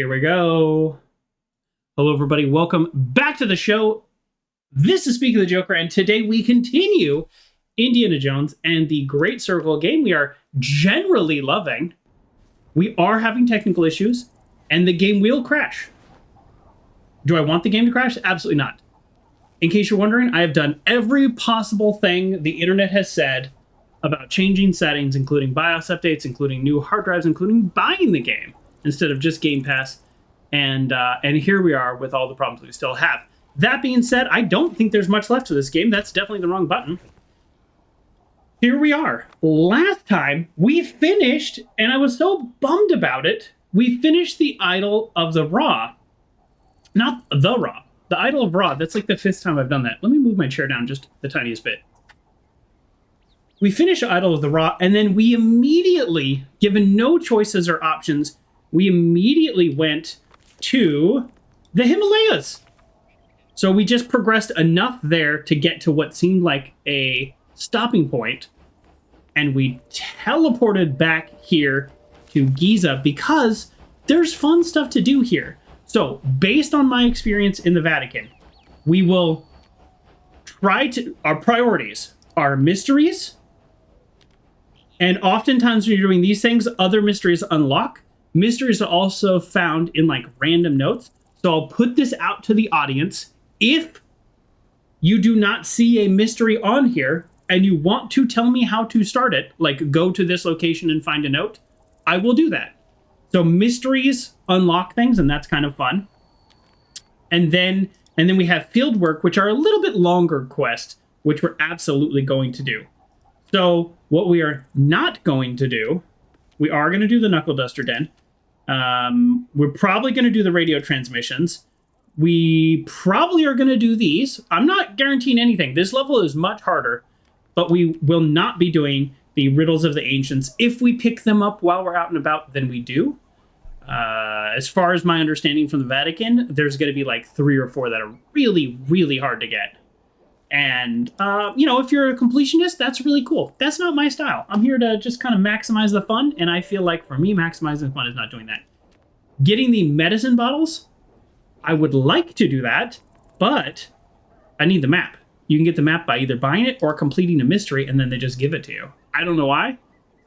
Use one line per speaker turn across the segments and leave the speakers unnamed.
Here we go. Hello, everybody. Welcome back to the show. This is Speak of the Joker, and today we continue Indiana Jones and the Great Circle, game we are generally loving. We are having technical issues, and the game will crash. Do I want the game to crash? Absolutely not. In case you're wondering, I have done every possible thing the internet has said about changing settings, including BIOS updates, including new hard drives, including buying the game instead of just Game Pass. And here we are with all the problems we still have. That being said, I don't think there's much left to this game. That's definitely the wrong button. Here we are. Last time we finished, and I was so bummed about it, we finished the Idol of the Ra. Not the Ra. The Idol of Ra. That's like the 5th time I've done that. Let me move my chair down just the tiniest bit. We finished Idol of the Ra, and then we immediately, given no choices or options, we immediately went to the Himalayas. So we just progressed enough there to get to what seemed like a stopping point, and we teleported back here to Gizeh because there's fun stuff to do here. So based on my experience in the Vatican, we will try to... Our priorities are mysteries, and oftentimes when you're doing these things, other mysteries unlock. Mysteries are also found in like random notes. So I'll put this out to the audience. If you do not see a mystery on here and you want to tell me how to start it, like go to this location and find a note, I will do that. So mysteries unlock things, and that's kind of fun. And then we have fieldwork, which are a little bit longer quests, which we're absolutely going to do. So what we are not going to do, we are going to do the Knuckle Duster Den. We're probably going to do the radio transmissions. We probably are going to do these. I'm not guaranteeing anything. This level is much harder, but we will not be doing the Riddles of the Ancients. If we pick them up while we're out and about, then we do. As far as my understanding from the Vatican, there's going to be like 3 or 4 that are really, really hard to get. And, if you're a completionist, that's really cool. That's not my style. I'm here to just kind of maximize the fun, and I feel like for me, maximizing the fun is not doing that. Getting the medicine bottles, I would like to do that, but I need the map. You can get the map by either buying it or completing a mystery, and then they just give it to you. I don't know why.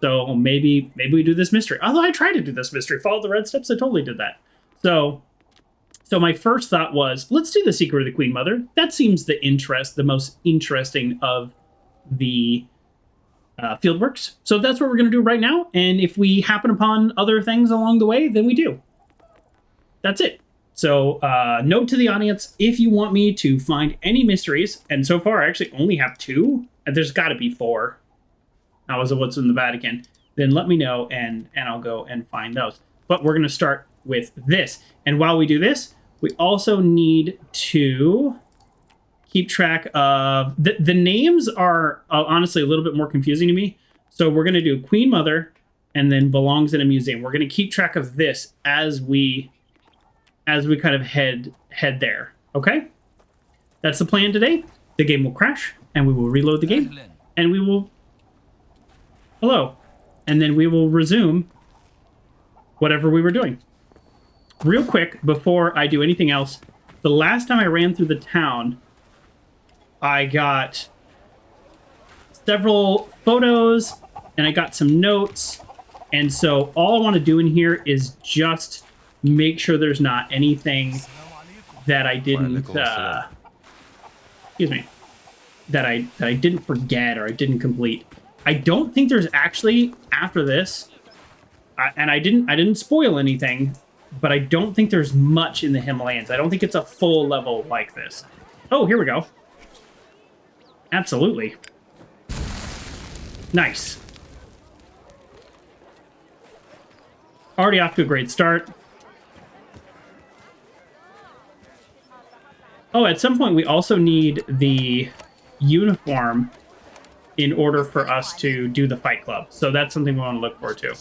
So maybe we do this mystery. Although I tried to do this mystery. Follow the red steps, I totally did that. So my first thought was, let's do the Secret of the Queen Mother. That seems the most interesting of the fieldworks. So that's what we're going to do right now. And if we happen upon other things along the way, then we do. That's it. So note to the audience, if you want me to find any mysteries, and so far I actually only have 2, and there's got to be 4. That was what's in the Vatican. Then let me know, and I'll go and find those. But we're going to start with this. And while we do this, we also need to keep track of... The names are honestly a little bit more confusing to me. So we're going to do Queen Mother and then belongs in a museum. We're going to keep track of this as we kind of head there. Okay? That's the plan today. The game will crash, and we will reload the game. And we will... Hello. And then we will resume whatever we were doing. Real quick, before I do anything else, the last time I ran through the town, I got several photos, and I got some notes, and so all I want to do in here is just make sure there's not anything that I didn't, that I didn't forget or I didn't complete. I don't think there's actually, after this, and I didn't spoil anything, but I don't think there's much in the Himalayas. I don't think it's a full level like this. Oh, here we go. Absolutely. Nice. Already off to a great start. Oh, at some point we also need the uniform in order for us to do the Fight Club. So that's something we want to look forward to.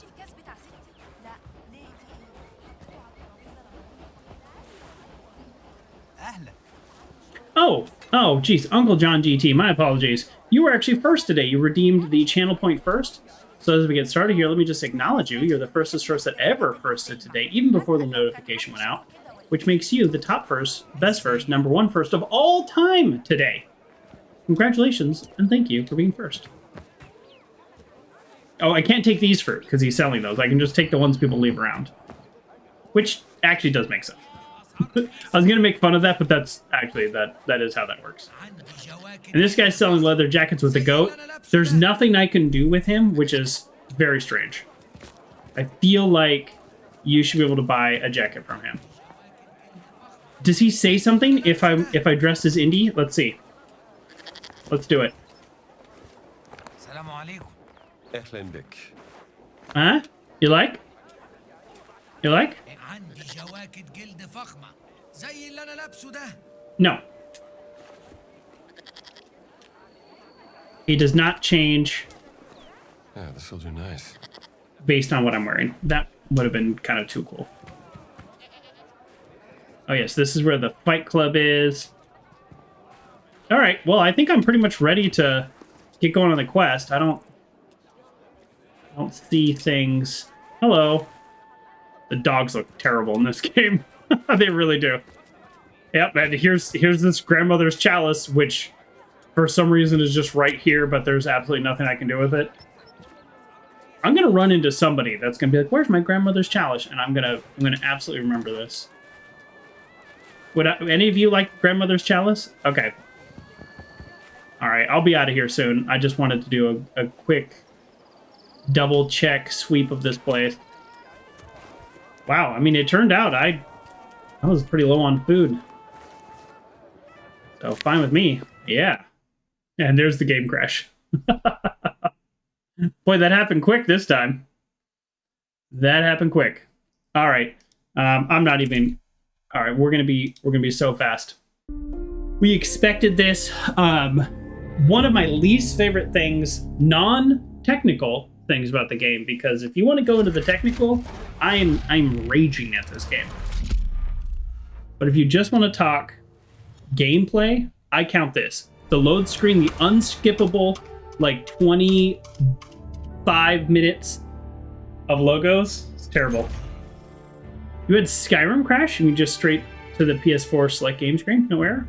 Oh, geez, Uncle John GT, my apologies. You were actually first today. You redeemed the channel point first. So as we get started here, let me just acknowledge you. You're the firstest first that ever firsted today, even before the notification went out, which makes you the top first, best first, number one first of all time today. Congratulations, and thank you for being first. Oh, I can't take these fruit because he's selling those. I can just take the ones people leave around, which actually does make sense. I was going to make fun of that, but that's actually, that is how that works. And this guy's selling leather jackets with the goat. There's nothing I can do with him, which is very strange. I feel like you should be able to buy a jacket from him. Does he say something if I dressed as Indy? Let's see. Let's do it. Huh? You like? You like? No. He does not change.
Yeah, this will do nice.
Based on what I'm wearing. That would have been kind of too cool. Oh yes, this is where the fight club is. Alright, well I think I'm pretty much ready to get going on the quest. I don't see things. Hello. The dogs look terrible in this game. They really do. Yep, and here's this grandmother's chalice, which for some reason is just right here, but there's absolutely nothing I can do with it. I'm gonna run into somebody that's gonna be like, "Where's my grandmother's chalice?" And I'm gonna absolutely remember this. Would any of you like grandmother's chalice? Okay. All right, I'll be out of here soon. I just wanted to do a quick double check sweep of this place. Wow, I mean, it turned out I was pretty low on food. So fine with me. Yeah. And there's the game crash. Boy, that happened quick this time. That happened quick. All right. I'm not even. All right, we're gonna be so fast. We expected this. One of my least favorite things, non-technical things about the game, because if you want to go into the technical, I'm raging at this game. But if you just want to talk gameplay, I count this. The load screen, the unskippable, like 25 minutes of logos. It's terrible. You had Skyrim crash and you just straight to the PS4 select game screen? No error?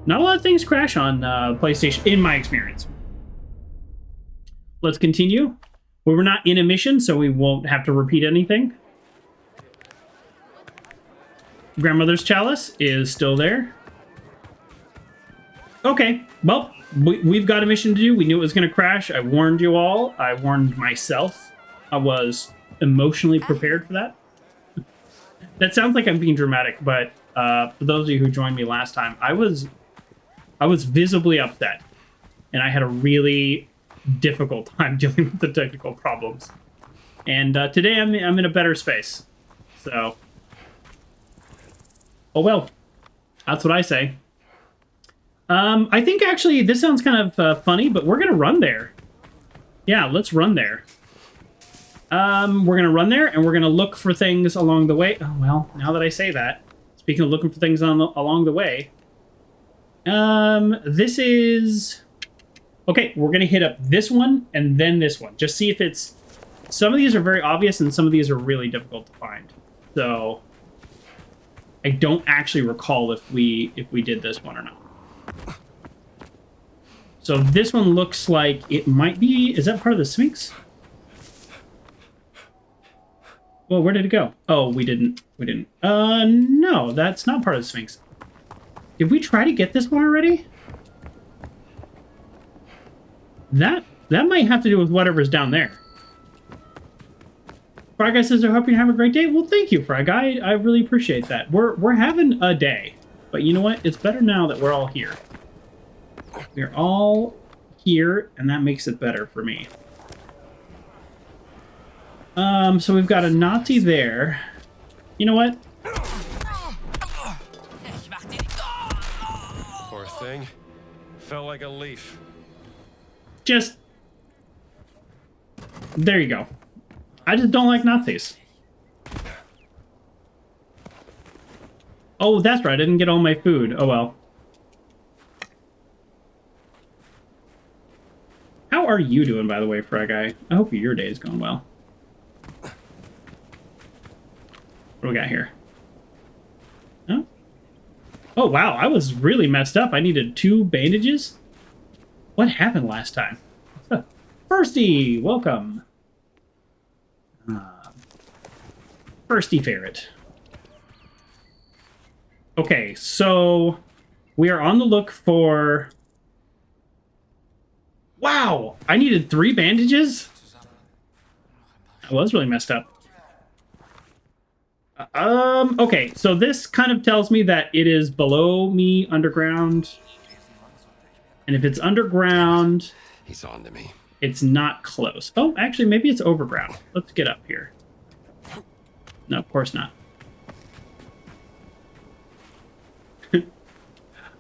Not a lot of things crash on PlayStation, in my experience. Let's continue. Well, we're not in a mission, so we won't have to repeat anything. Grandmother's chalice is still there. Okay, well, we've got a mission to do. We knew it was going to crash. I warned you all. I warned myself. I was emotionally prepared for that. That sounds like I'm being dramatic, but for those of you who joined me last time, I was visibly upset, and I had a really difficult time dealing with the technical problems. And today I'm in a better space. So, oh well, that's what I say. I think actually this sounds kind of funny, but we're gonna run there. Yeah, let's run there. We're gonna run there, and we're gonna look for things along the way. Oh well, now that I say that, speaking of looking for things along the way, this is okay. We're gonna hit up this one and then this one. Just see if it's. Some of these are very obvious, and some of these are really difficult to find. So I don't actually recall if we did this one or not. So this one looks like it might be. Is that part of the Sphinx? Well, where did it go? Oh, we didn't. No, that's not part of the Sphinx. Did we try to get this one already? That might have to do with whatever's down there. Fry Guy says, I hope you have a great day. Well, thank you, Fry Guy. I really appreciate that. We're having a day. But you know what? It's better now that we're all here. We're all here, and that makes it better for me. So we've got a Nazi there. You know what?
Poor thing. Felt like a leaf.
Just... There you go. I just don't like Nazis. Oh, that's right. I didn't get all my food. Oh, well. How are you doing, by the way, Frog Guy? I hope your day is going well. What do we got here? Oh. Oh, wow. I was really messed up. I needed 2 bandages? What happened last time? Firsty, welcome. Firsty Ferret. Okay, so we are on the look for... Wow! I needed 3 bandages? I was really messed up. Okay, so this kind of tells me that it is below me, underground. And if it's underground...
He's on to me.
It's not close. Oh, actually, maybe it's overground. Let's get up here. No, of course not.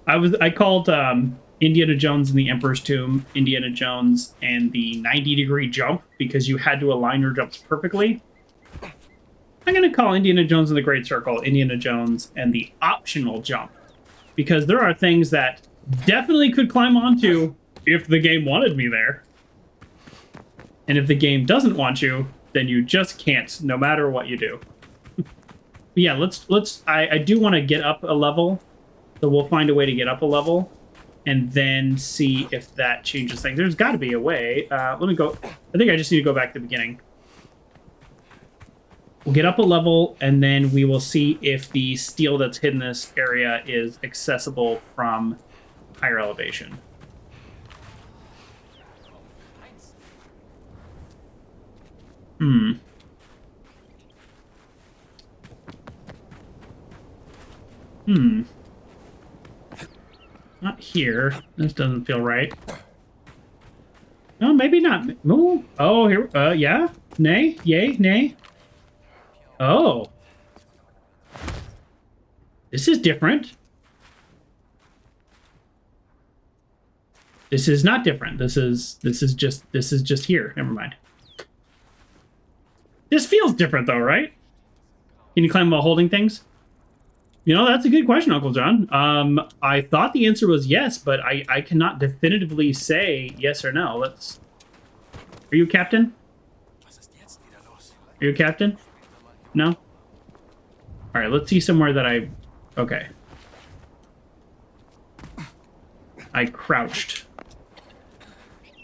I called Indiana Jones and the Emperor's Tomb, Indiana Jones and the 90-degree jump because you had to align your jumps perfectly. I'm going to call Indiana Jones and the Great Circle Indiana Jones and the optional jump because there are things that definitely could climb onto if the game wanted me there. And if the game doesn't want you, then you just can't, no matter what you do. Yeah, I do want to get up a level, so we'll find a way to get up a level, and then see if that changes things. There's got to be a way. Let me go. I think I just need to go back to the beginning. We'll get up a level, and then we will see if the steel that's hidden in this area is accessible from higher elevation. Not here. This doesn't feel right. No, maybe not. Oh, here. Yeah. Nay. Yay. Nay. Oh. This is different. This is not different. This is just here. Never mind. This feels different though, right? Can you climb while holding things? You know, that's a good question, Uncle John. I thought the answer was yes, but I cannot definitively say yes or no. Let's... Are you a captain? Are you a captain? No? All right, let's see somewhere that I... Okay. I crouched.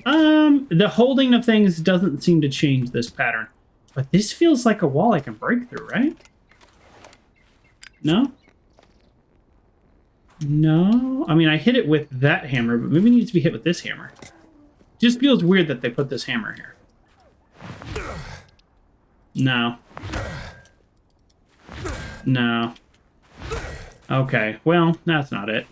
The holding of things doesn't seem to change this pattern. But this feels like a wall I can break through, right? No? No? I mean, I hit it with that hammer, but maybe it needs to be hit with this hammer. Just feels weird that they put this hammer here. No. No. Okay, well, that's not it.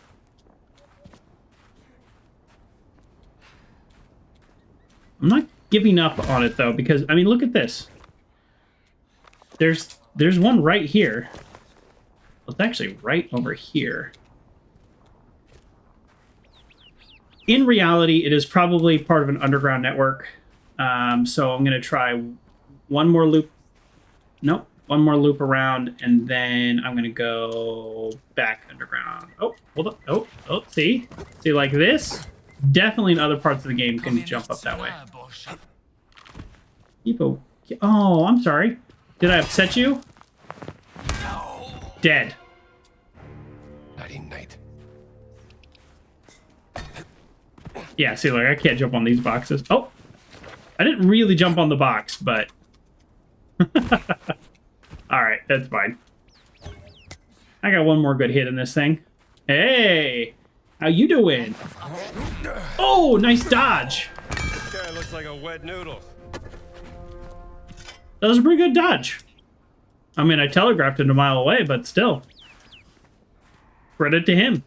I'm not giving up on it, though, because, I mean, look at this. There's one right here. Well, it's actually right over here. In reality, it is probably part of an underground network. So I'm going to try one more loop. Nope. One more loop around, and then I'm going to go back underground. Oh, hold up. Oh, see? See, like this? Definitely in other parts of the game can jump up that way. Hippo. Oh, I'm sorry. Did I upset you? Dead.
Nighty night.
Yeah, see, like, I can't jump on these boxes. Oh! I didn't really jump on the box, but... Alright, that's fine. I got one more good hit in this thing. Hey! How you doing? Oh, nice dodge!
This guy looks like a wet noodle.
That was a pretty good dodge. I mean, I telegraphed him a mile away, but still. Credit to him.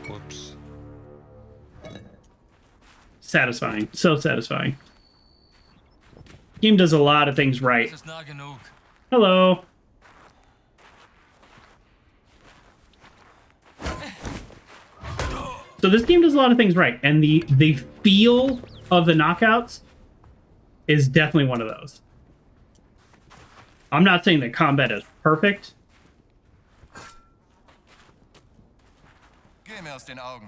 Whoops.
Satisfying. So satisfying. Game does a lot of things right. Hello. So this game does a lot of things right, and the feel of the knockouts is definitely one of those. I'm not saying that combat is perfect.
Geh mir aus den Augen.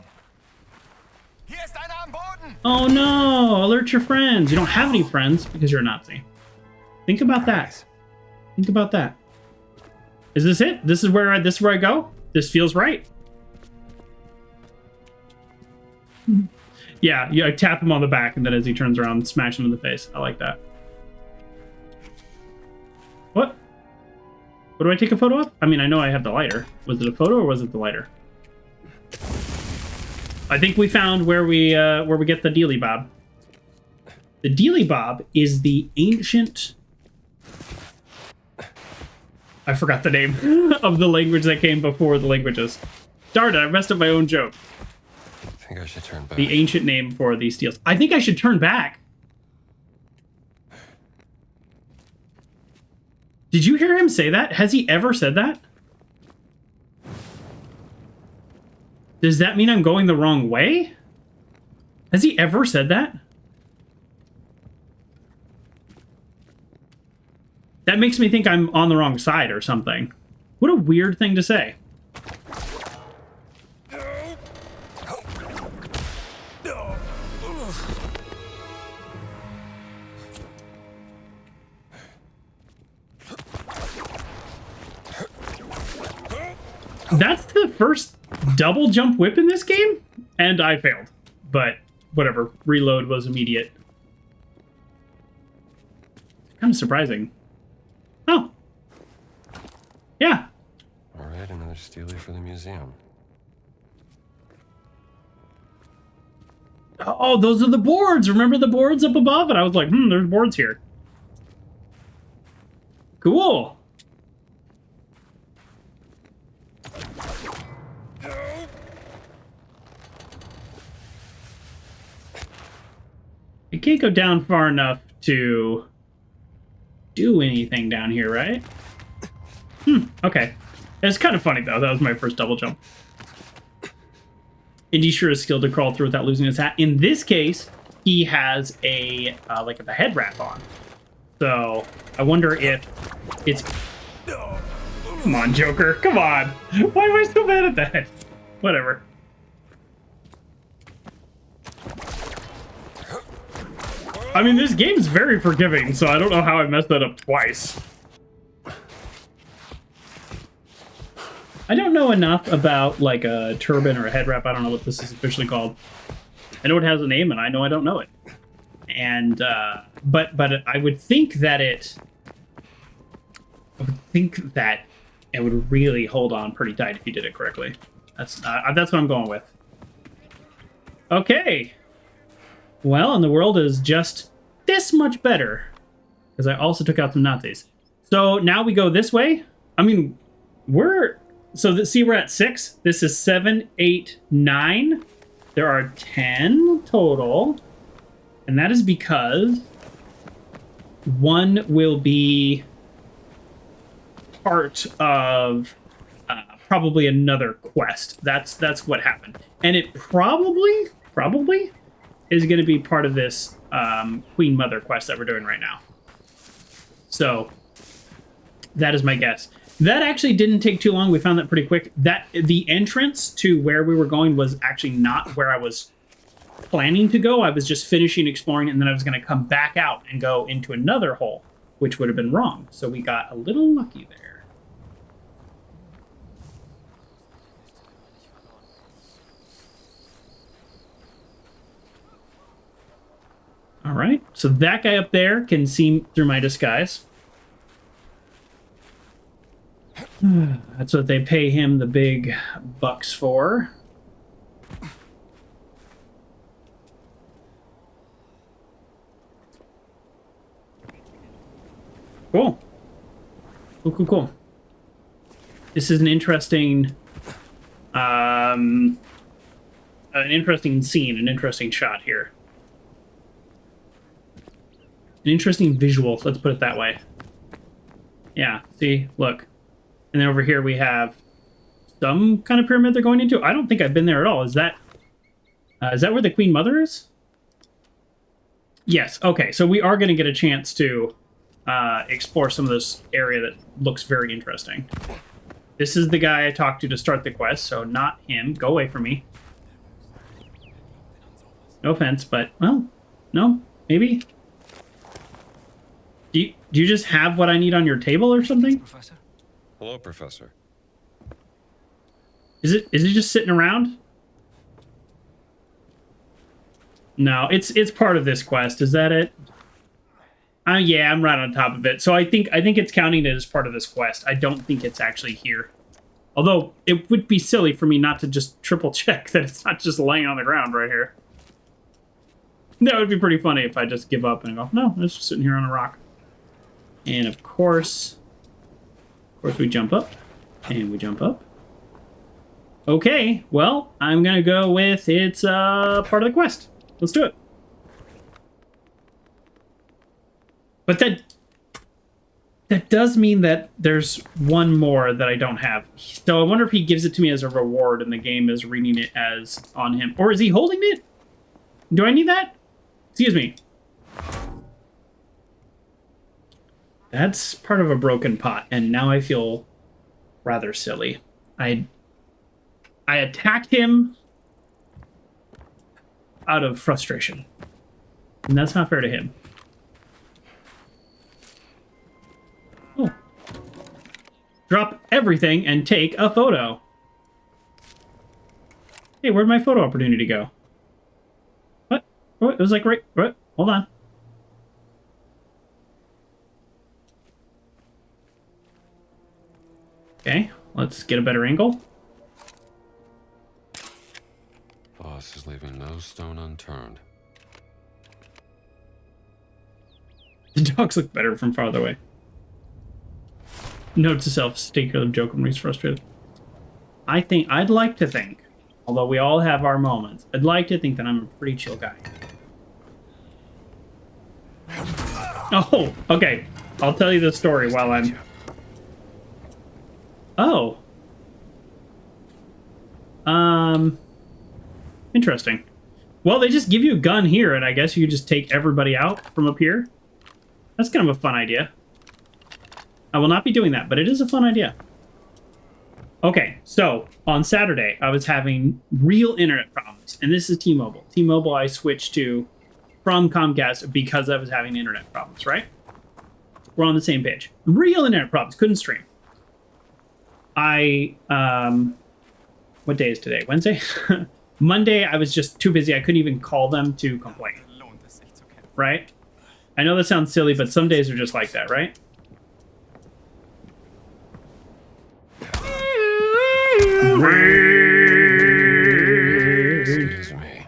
Hier ist einer am Boden.
Oh no! Alert your friends. You don't have any friends because you're a Nazi. Think about that. Think about that. Is this it? This is where I go? This feels right. Yeah, I tap him on the back, and then as he turns around, smash him in the face. I like that. What? What do I take a photo of? I mean, I know I have the lighter. Was it a photo or was it the lighter? I think we found where we get the dealy bob. The dealy bob is the ancient... I forgot the name of the language that came before the languages. Darn it, I messed up my own joke.
I think I should turn back.
The ancient name for these steels. I think I should turn back. Did you hear him say that? Has he ever said that? Does that mean I'm going the wrong way? Has he ever said that? That makes me think I'm on the wrong side or something. What a weird thing to say. That's the first double jump whip in this game, and I failed. But whatever, reload was immediate. Kind of surprising. Oh. Yeah.
All right, another stele for the museum.
Oh, those are the boards. Remember the boards up above? And I was like, there's boards here. Cool. I can't go down far enough to do anything down here, right? Okay. It's kind of funny, though. That was my first double jump. Indy sure is skilled to crawl through without losing his hat. In this case, he has a, like a head wrap on. So, I wonder if it's... Come on, Joker. Come on. Why am I so bad at that? Whatever. I mean, this game's very forgiving, so I don't know how I messed that up twice. I don't know enough about, like, a turban or a head wrap. I don't know what this is officially called. I know it has a name, and I know I don't know it. And, but I would think that it... would really hold on pretty tight if you did it correctly. That's what I'm going with. Okay. Well, and the world is just this much better. Because I also took out some Nazis. So now we go this way. I mean, see, we're at 6. This is 7, 8, 9. There are 10 total. And that is because one will be part of probably another quest. That's what happened. And it probably is going to be part of this Queen Mother quest that we're doing right now. So that is my guess. That actually didn't take too long. We found that pretty quick. That the entrance to where we were going was actually not where I was planning to go. I was just finishing exploring, and then I was going to come back out and go into another hole, which would have been wrong. So we got a little lucky there. All right, so that guy up there can see through my disguise. That's what they pay him the big bucks for. Cool. Cool. This is an interesting scene, an interesting shot here. An interesting visual, let's put it that way. Yeah, see, look. And then over here we have some kind of pyramid they're going into. I don't think I've been there at all. Is that where the Queen Mother is? Yes, okay, so we are going to get a chance to explore some of this area that looks very interesting. This is the guy I talked to start the quest, so not him. Go away from me. No offense, but, well, no, maybe. Do you just have what I need on your table or something?
Professor?
Hello, Professor.
Is it just sitting around? No, it's part of this quest. Is that it? Yeah, I'm right on top of it. So I think it's counting it as part of this quest. I don't think it's actually here. Although it would be silly for me not to just triple check that it's not just laying on the ground right here. That would be pretty funny if I just give up and go, no, it's just sitting here on a rock. And of course we jump up and we jump up. Okay, well, I'm gonna go with it's part of the quest. Let's do it. But that does mean that there's one more that I don't have. So I wonder if he gives it to me as a reward and the game is reading it as on him. Or is he holding it? Do I need that? Excuse me. That's part of a broken pot, and now I feel rather silly. I attacked him out of frustration. And that's not fair to him. Oh. Drop everything and take a photo. Hey, where'd my photo opportunity go? What? It was like right... What? Hold on. Okay, let's get a better angle.
Boss is leaving no stone unturned.
The dogs look better from farther away. Note to self, stay clear of joke when he's frustrated. I'd like to think, although we all have our moments, I'd like to think that I'm a pretty chill guy. Oh, okay. I'll tell you the story while I'm... Oh. Interesting. Well, they just give you a gun here, and I guess you just take everybody out from up here. That's kind of a fun idea. I will not be doing that, but it is a fun idea. Okay, so on Saturday, I was having real internet problems, and this is T-Mobile. T-Mobile I switched to from Comcast because I was having internet problems, right? We're on the same page. Real internet problems, couldn't stream. What day is today? Wednesday? Monday, I was just too busy. I couldn't even call them to complain. Right? I know that sounds silly, but some days are just like that, right?
Excuse me.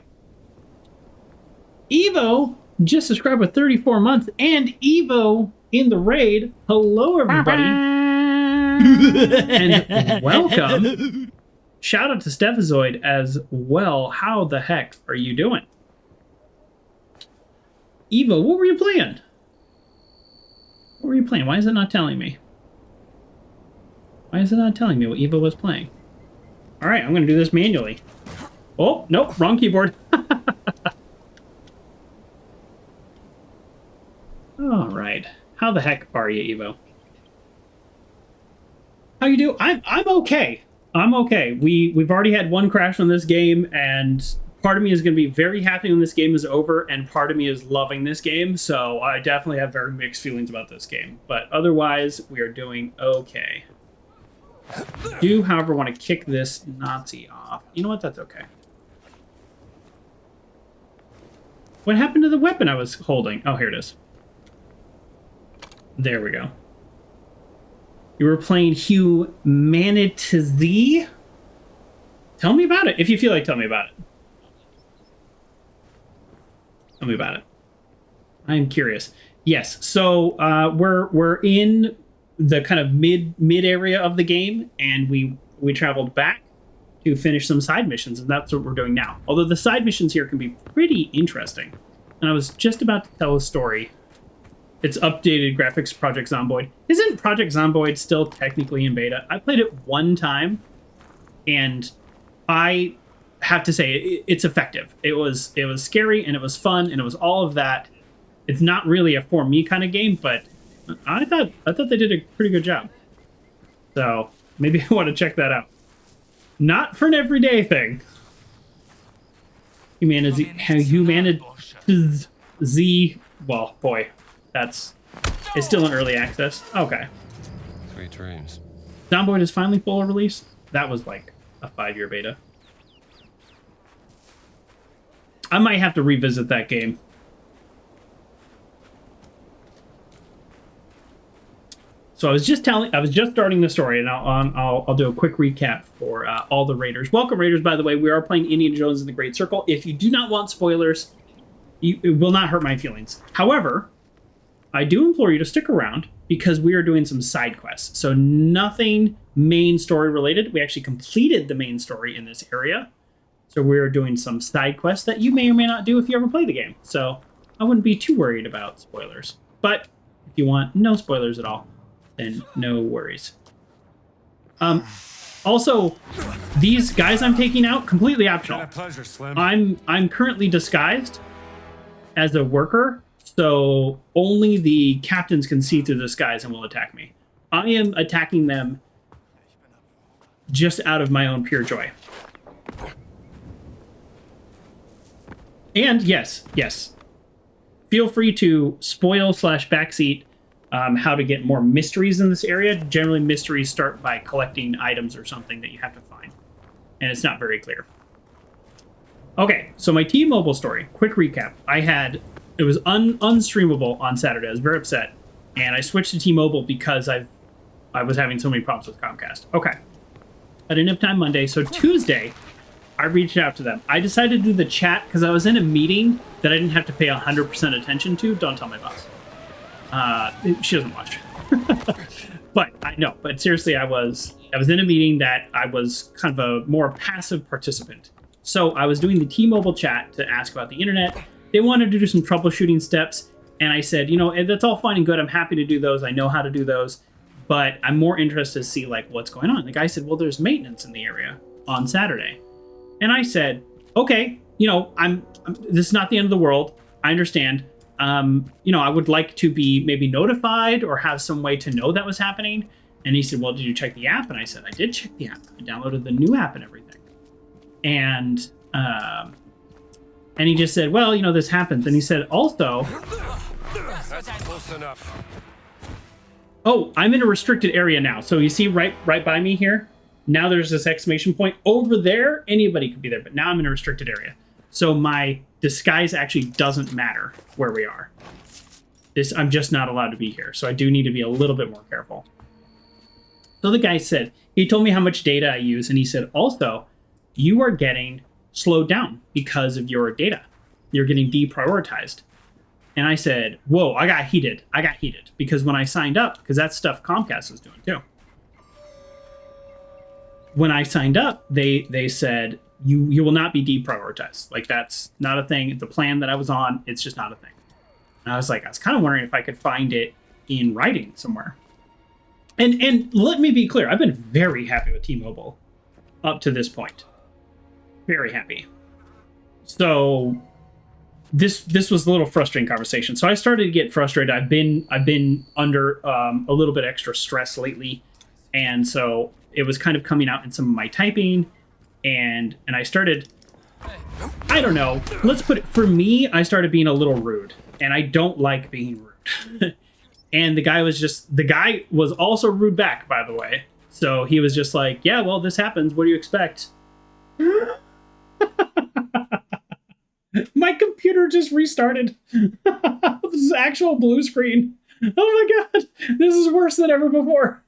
Evo just subscribed with 34 months, and Evo in the raid. Hello, everybody. And welcome. Shout out to Stephazoid as well. How the heck are you doing? Evo, what were you playing? What were you playing? Why is it not telling me? Why is it not telling me what Evo was playing? All right, I'm going to do this manually. Oh, nope, wrong keyboard. All right. How the heck are you, Evo? How you do? I'm okay. I'm okay. We've already had one crash on this game, and part of me is going to be very happy when this game is over, and part of me is loving this game, so I definitely have very mixed feelings about this game. But otherwise, we are doing okay. I do, however, want to kick this Nazi off. You know what? That's okay. What happened to the weapon I was holding? Oh, here it is. There we go. You were playing Humanity. Tell me about it. If you feel like, tell me about it. Tell me about it. I'm curious. Yes, so we're in the kind of mid area of the game, and we traveled back to finish some side missions, and that's what we're doing now. Although the side missions here can be pretty interesting. And I was just about to tell a story. It's updated graphics Project Zomboid. Isn't Project Zomboid still technically in beta? I played it one time, and I have to say it's effective. It was scary, and it was fun, and it was all of that. It's not really a for me kind of game, but I thought they did a pretty good job. So maybe I want to check that out. Not for an everyday thing. Humanity Z. Well, boy, it's still in early access. Okay.
Sweet dreams.
Zomboid is finally full release. That was like a 5-year beta. I might have to revisit that game. So I was just starting the story, and I'll do a quick recap for all the raiders. Welcome, raiders. By the way, we are playing Indiana Jones and the Great Circle. If you do not want spoilers, it will not hurt my feelings. However, I do implore you to stick around because we are doing some side quests. So nothing main story related. We actually completed the main story in this area. So we're doing some side quests that you may or may not do if you ever play the game. So I wouldn't be too worried about spoilers. But if you want no spoilers at all, then no worries. Also, these guys I'm taking out, completely optional.
Been a pleasure, Slim.
I'm currently disguised as a worker, so only the captains can see through the disguise and will attack me. I am attacking them just out of my own pure joy. And yes, feel free to spoil/backseat how to get more mysteries in this area. Generally, mysteries start by collecting items or something that you have to find, and it's not very clear. Okay, so my T-Mobile story. Quick recap. It was unstreamable on Saturday. I was very upset, and I switched to T-Mobile because I was having so many problems with Comcast. Okay, I didn't have time Monday, so Tuesday I reached out to them. I decided to do the chat because I was in a meeting that I didn't have to pay 100% attention to. Don't tell my boss. She doesn't watch. But seriously, I was in a meeting that I was kind of a more passive participant. So I was doing the T-Mobile chat to ask about the internet. They wanted to do some troubleshooting steps, and I said, that's all fine and good. I'm happy to do those. I know how to do those, but I'm more interested to see like what's going on. The guy said, well, there's maintenance in the area on Saturday. And I said, okay, this is not the end of the world. I understand. I would like to be maybe notified or have some way to know that was happening. And he said, well, did you check the app? And I said, I did check the app. I downloaded the new app and everything. And he just said, well, this happens. And he said, also,
That's close enough.
oh, I'm in a restricted area now. So you see right by me here? Now there's this exclamation point. Over there, anybody could be there, but now I'm in a restricted area. So my disguise actually doesn't matter where we are. I'm just not allowed to be here. So I do need to be a little bit more careful. So the guy said, he told me how much data I use, and he said, also, you are getting slowed down because of your data. You're getting deprioritized. And I said, whoa, I got heated because when I signed up, because that's stuff Comcast was doing too. When I signed up, they said, you will not be deprioritized. Like, that's not a thing. The plan that I was on, it's just not a thing. And I was kind of wondering if I could find it in writing somewhere. And let me be clear, I've been very happy with T-Mobile up to this point. Very happy. So this was a little frustrating conversation. So I started to get frustrated. I've been under a little bit extra stress lately, and so it was kind of coming out in some of my typing, and I started, I don't know, let's put it, for me, I started being a little rude, and I don't like being rude. And the guy was also rude back, by the way. So he was just like, yeah, well, this happens. What do you expect? My computer just restarted. This is actual blue screen. Oh my god, this is worse than ever before.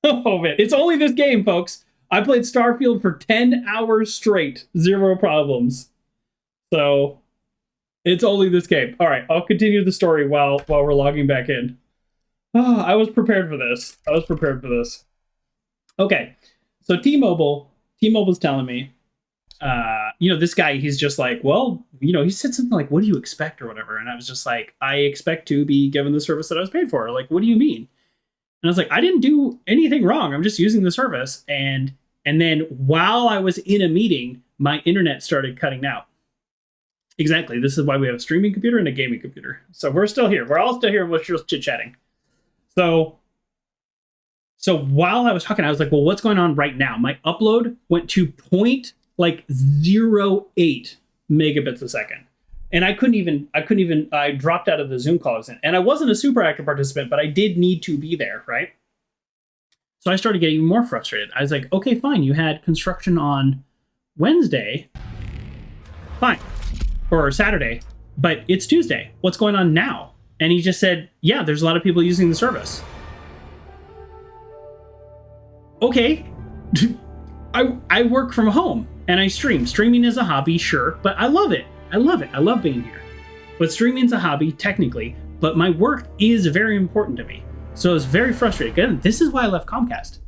Oh man, it's only this game, folks. I played Starfield for 10 hours straight, 0 problems. So it's only this game. All right, I'll continue the story while we're logging back in. Oh, I was prepared for this. Okay, so T-Mobile's telling me, this guy, he's just like, well, he said something like, what do you expect or whatever? And I was just like, I expect to be given the service that I was paid for. Like, what do you mean? And I was like, I didn't do anything wrong. I'm just using the service. And then while I was in a meeting, my internet started cutting out. Exactly. This is why we have a streaming computer and a gaming computer. So we're still here. We're all still here. We're just chit-chatting. So while I was talking, I was like, well, what's going on right now? My upload went to 0.08 megabits a second. And I dropped out of the Zoom call I was in. And I wasn't a super active participant, but I did need to be there, right? So I started getting even more frustrated. I was like, okay, fine. You had construction on Wednesday. Fine. Or Saturday. But it's Tuesday. What's going on now? And he just said, yeah, there's a lot of people using the service. Okay. I work from home and I stream. Streaming is a hobby, sure, but I love it. I love being here. But streaming's a hobby, technically, but my work is very important to me. So I was very frustrated. Again, this is why I left Comcast.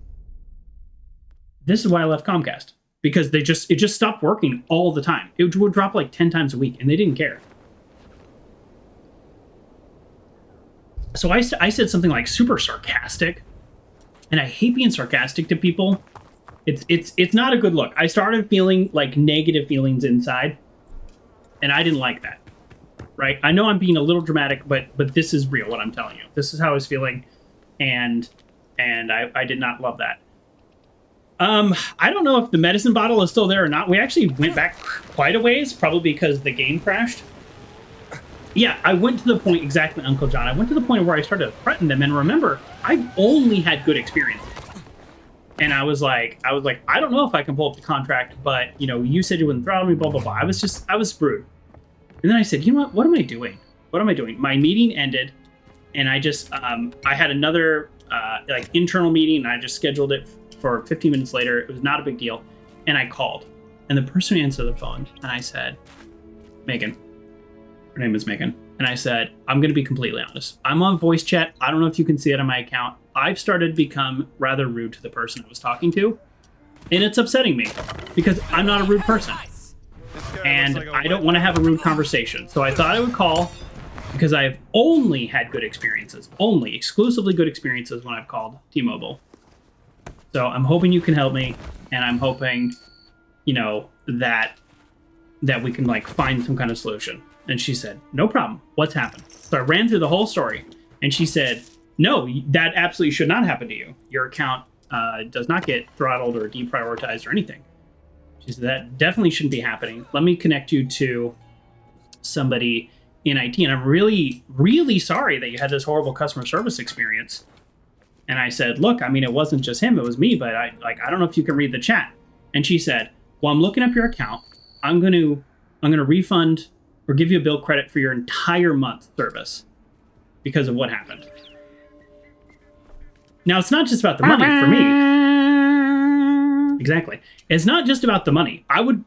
Because it just stopped working all the time. It would drop like 10 times a week, and they didn't care. So I said something like super sarcastic, and I hate being sarcastic to people. It's not a good look. I started feeling like negative feelings inside, and I didn't like that. Right? I know I'm being a little dramatic, but this is real. What I'm telling you, this is how I was feeling, and I did not love that. I don't know if the medicine bottle is still there or not. We actually went back quite a ways, probably because the game crashed. Yeah, I went to the point, exactly, Uncle John. I went to the point where I started to threaten them. And remember, I've only had good experiences. And I was like, I don't know if I can pull up the contract, but, you know, you said you wouldn't throttle me, blah, blah, blah. I was screwed. And then I said, you know what am I doing? My meeting ended, and I just, I had another, internal meeting, and I just scheduled it for 15 minutes later. It was not a big deal. And I called, and the person answered the phone, and I said, Megan. Her name is Megan. And I said, I'm going to be completely honest. I'm on voice chat. I don't know if you can see it on my account. I've started to become rather rude to the person I was talking to. And it's upsetting me because I'm not a rude person. And I don't want to have a rude conversation. So I thought I would call because I've only had good experiences. Only exclusively good experiences when I've called T-Mobile. So I'm hoping you can help me. And I'm hoping, you know, that we can like find some kind of solution. And she said, no problem. What's happened? So I ran through the whole story. And she said, no, that absolutely should not happen to you. Your account does not get throttled or deprioritized or anything. She said, that definitely shouldn't be happening. Let me connect you to somebody in IT. And I'm really, really sorry that you had this horrible customer service experience. And I said, look, I mean, it wasn't just him, it was me, but I don't know if you can read the chat. And she said, well, I'm looking up your account. I'm going to refund or give you a bill credit for your entire month service because of what happened. Now, it's not just about the money for me. Exactly. It's not just about the money. I would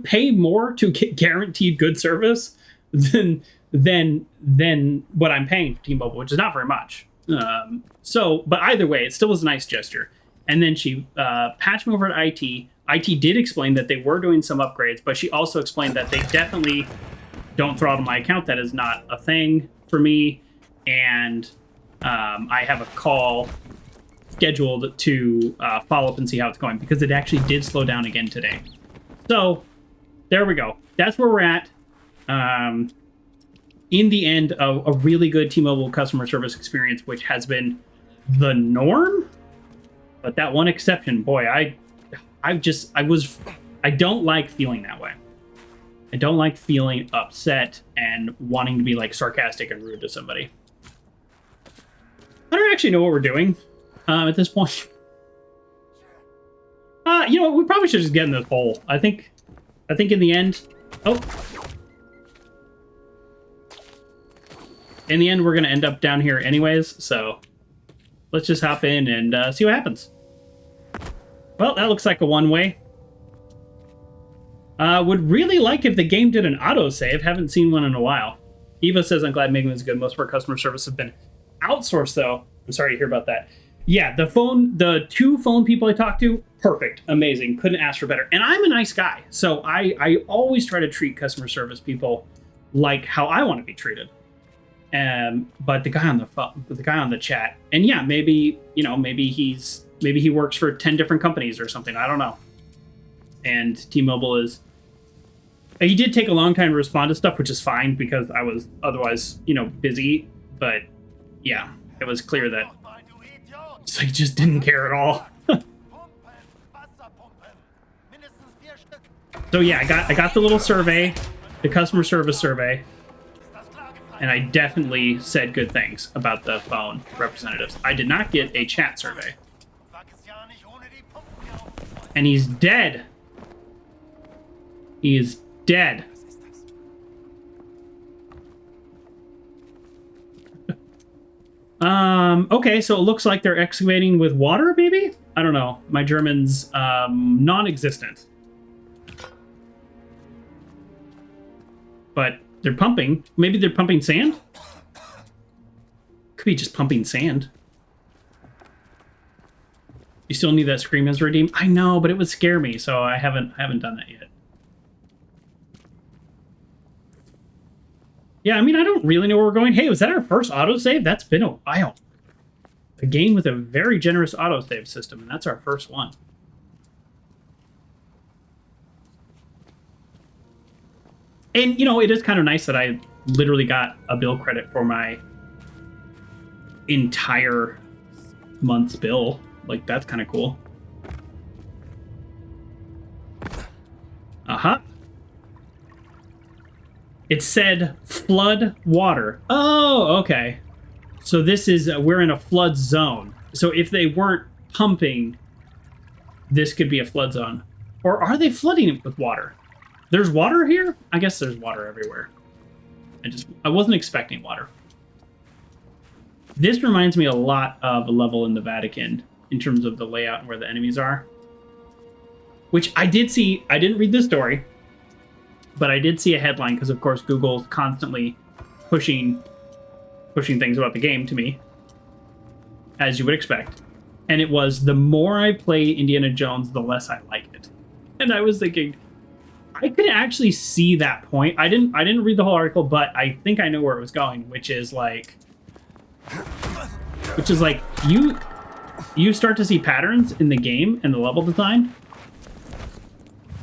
pay more to get guaranteed good service than what I'm paying for T-Mobile, which is not very much. But either way, it still was a nice gesture. And then she patched me over to IT. IT did explain that they were doing some upgrades, but she also explained that they definitely don't throttle my account. That is not a thing for me. And I have a call scheduled to follow up and see how it's going because it actually did slow down again today. So there we go. That's where we're at. In the end, a really good T-Mobile customer service experience, which has been the norm. But that one exception, boy, I don't like feeling that way. I don't like feeling upset and wanting to be like sarcastic and rude to somebody. I don't actually know what we're doing at this point. You know what? We probably should just get in this hole. I think in the end... Oh. In the end, we're going to end up down here anyways, so let's just hop in and see what happens. Well, that looks like a one-way. Would really like if the game did an autosave. Haven't seen one in a while. Eva says, I'm glad Megan is good. Most of our customer service have been outsourced, though. I'm sorry to hear about that. Yeah, the two phone people I talked to, perfect, amazing. Couldn't ask for better. And I'm a nice guy, so I always try to treat customer service people like how I want to be treated. But the guy on the chat, and yeah, maybe he works for 10 different companies or something. I don't know. And T-Mobile is He did take a long time to respond to stuff, which is fine because I was otherwise, busy. But yeah, it was clear that so he just didn't care at all. So yeah, I got the little survey, the customer service survey, and I definitely said good things about the phone representatives. I did not get a chat survey. And he's dead. He is dead. Okay, so it looks like they're excavating with water, maybe? I don't know. My German's non-existent. But they're pumping. Maybe they're pumping sand? Could be just pumping sand. You still need that scream as redeemed? I know, but it would scare me, so I haven't done that yet. Yeah, I mean, I don't really know where we're going. Hey, was that our first autosave? That's been a while. A game with a very generous autosave system, and that's our first one. And, it is kind of nice that I literally got a bill credit for my entire month's bill. Like, that's kind of cool. Uh-huh. It said flood water. Oh, okay. So this is, we're in a flood zone. So if they weren't pumping, this could be a flood zone. Or are they flooding it with water? There's water here? I guess there's water everywhere. I wasn't expecting water. This reminds me a lot of a level in the Vatican in terms of the layout and where the enemies are. Which I did see. I didn't read the story, but I did see a headline because, of course, Google's constantly pushing things about the game to me, as you would expect. And it was, the more I play Indiana Jones, the less I like it. And I was thinking, I could actually see that point. I didn't read the whole article, but I think I know where it was going, which is like you start to see patterns in the game and the level design.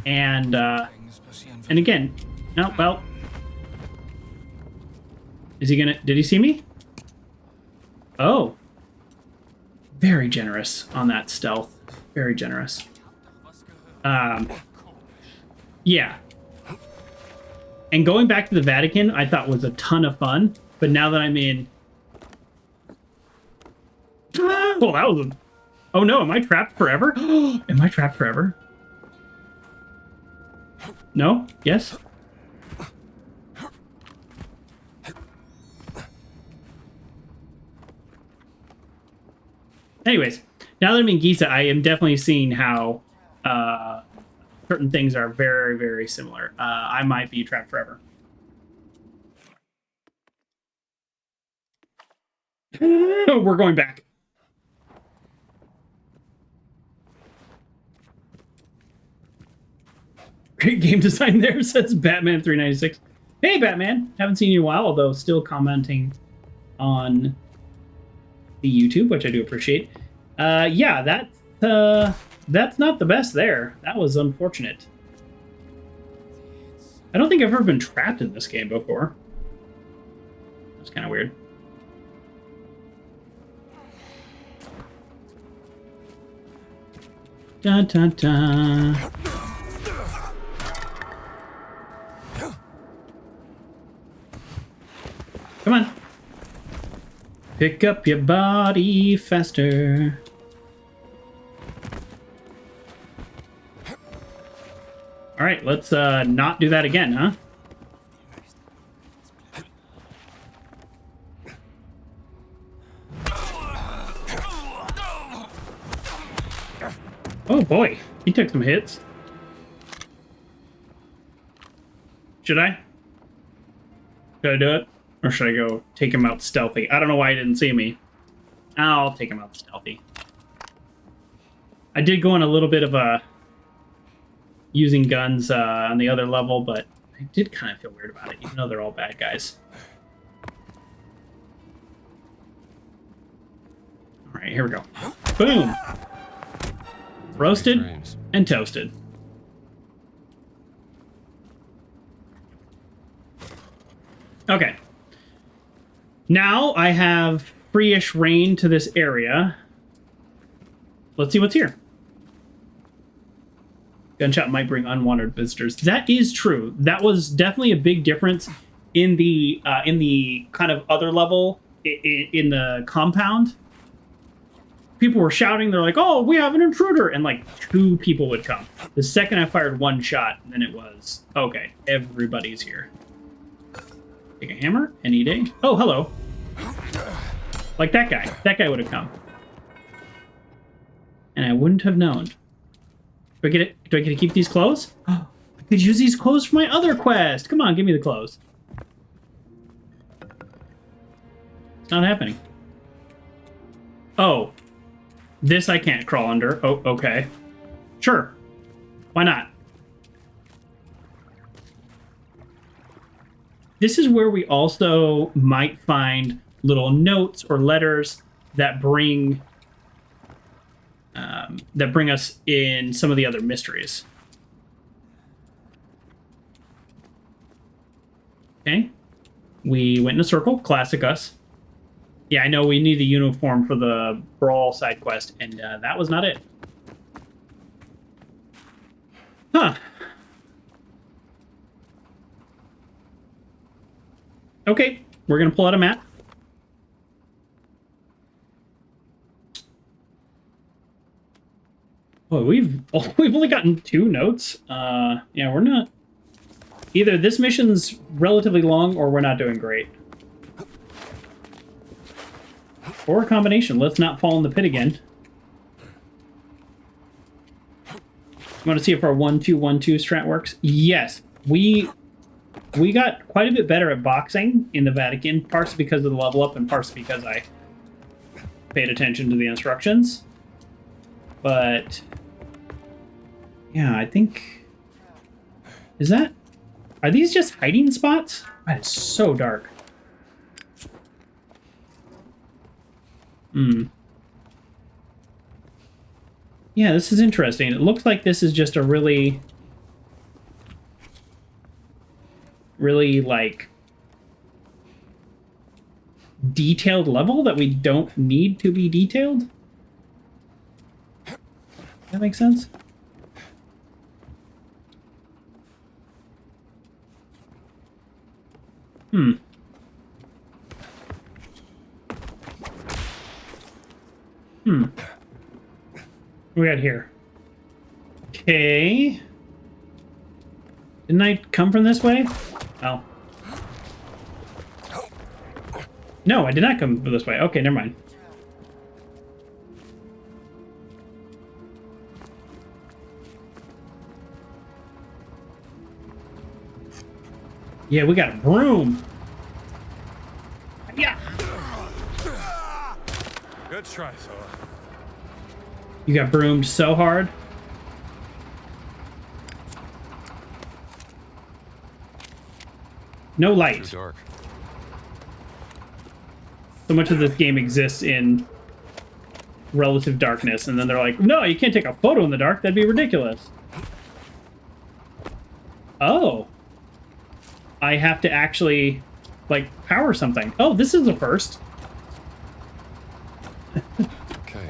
And again, no, well, is he gonna, did he see me? Oh, very generous on that stealth. Very generous. Yeah. And going back to the Vatican, I thought was a ton of fun. But now that I'm in... Oh, that was a... Oh no, am I trapped forever? Am I trapped forever? No? Yes? Anyways, now that I'm in Gizeh, I am definitely seeing how... certain things are very, very similar. I might be trapped forever. We're going back. Great game design there, says Batman396. Hey, Batman. Haven't seen you in a while, although still commenting on the YouTube, which I do appreciate. Yeah, that's not the best there. That was unfortunate. I don't think I've ever been trapped in this game before. That's kind of weird. Dun, dun, dun. Come on. Pick up your body faster. All right, let's not do that again, huh? Oh boy, he took some hits. Should I? Should I do it? Or should I go take him out stealthy? I don't know why he didn't see me. I'll take him out stealthy. I did go on a little bit of a using guns on the other level, but I did kind of feel weird about it, even though they're all bad guys. All right, here we go. Boom! Roasted and toasted. Okay. Now I have free-ish reign to this area. Let's see what's here. Gunshot might bring unwanted visitors. That is true. That was definitely a big difference in the kind of other level in the compound. People were shouting. They're like, "Oh, we have an intruder!" And like 2 people would come. The second I fired 1 shot, then it was okay. Everybody's here. Take a hammer any day. Oh, hello. Like that guy. That guy would have come, and I wouldn't have known. Do I get it? Do I get to keep these clothes? I could use these clothes for my other quest. Come on, give me the clothes. It's not happening. Oh. This I can't crawl under. Oh, okay. Sure. Why not? This is where we also might find little notes or letters that bring us in some of the other mysteries. Okay. We went in a circle. Classic us. Yeah, I know we need the uniform for the Brawl side quest, and that was not it. Huh. Okay, we're going to pull out a map. Oh, we've only gotten 2 notes. Yeah, we're not... Either this mission's relatively long, or we're not doing great. Or a combination. Let's not fall in the pit again. You want to see if our 1-2-1-2 strat works? Yes. We got quite a bit better at boxing in the Vatican, partially because of the level up and partially because I paid attention to the instructions. But yeah, I think... Is that... Are these just hiding spots? That is so dark. Yeah, this is interesting. It looks like this is just a really, like, detailed level that we don't need to be detailed. That makes sense? What we got here? Okay. Didn't I come from this way? Oh. No, I did not come this way. Okay, never mind. Yeah, we got a broom. Yeah.
Good try, Thor.
You got broomed so hard. No light.
Too dark.
So much of this game exists in relative darkness, and then they're like, no, you can't take a photo in the dark. That'd be ridiculous. Oh. I have to actually, like, power something. Oh, this is a first.
Okay.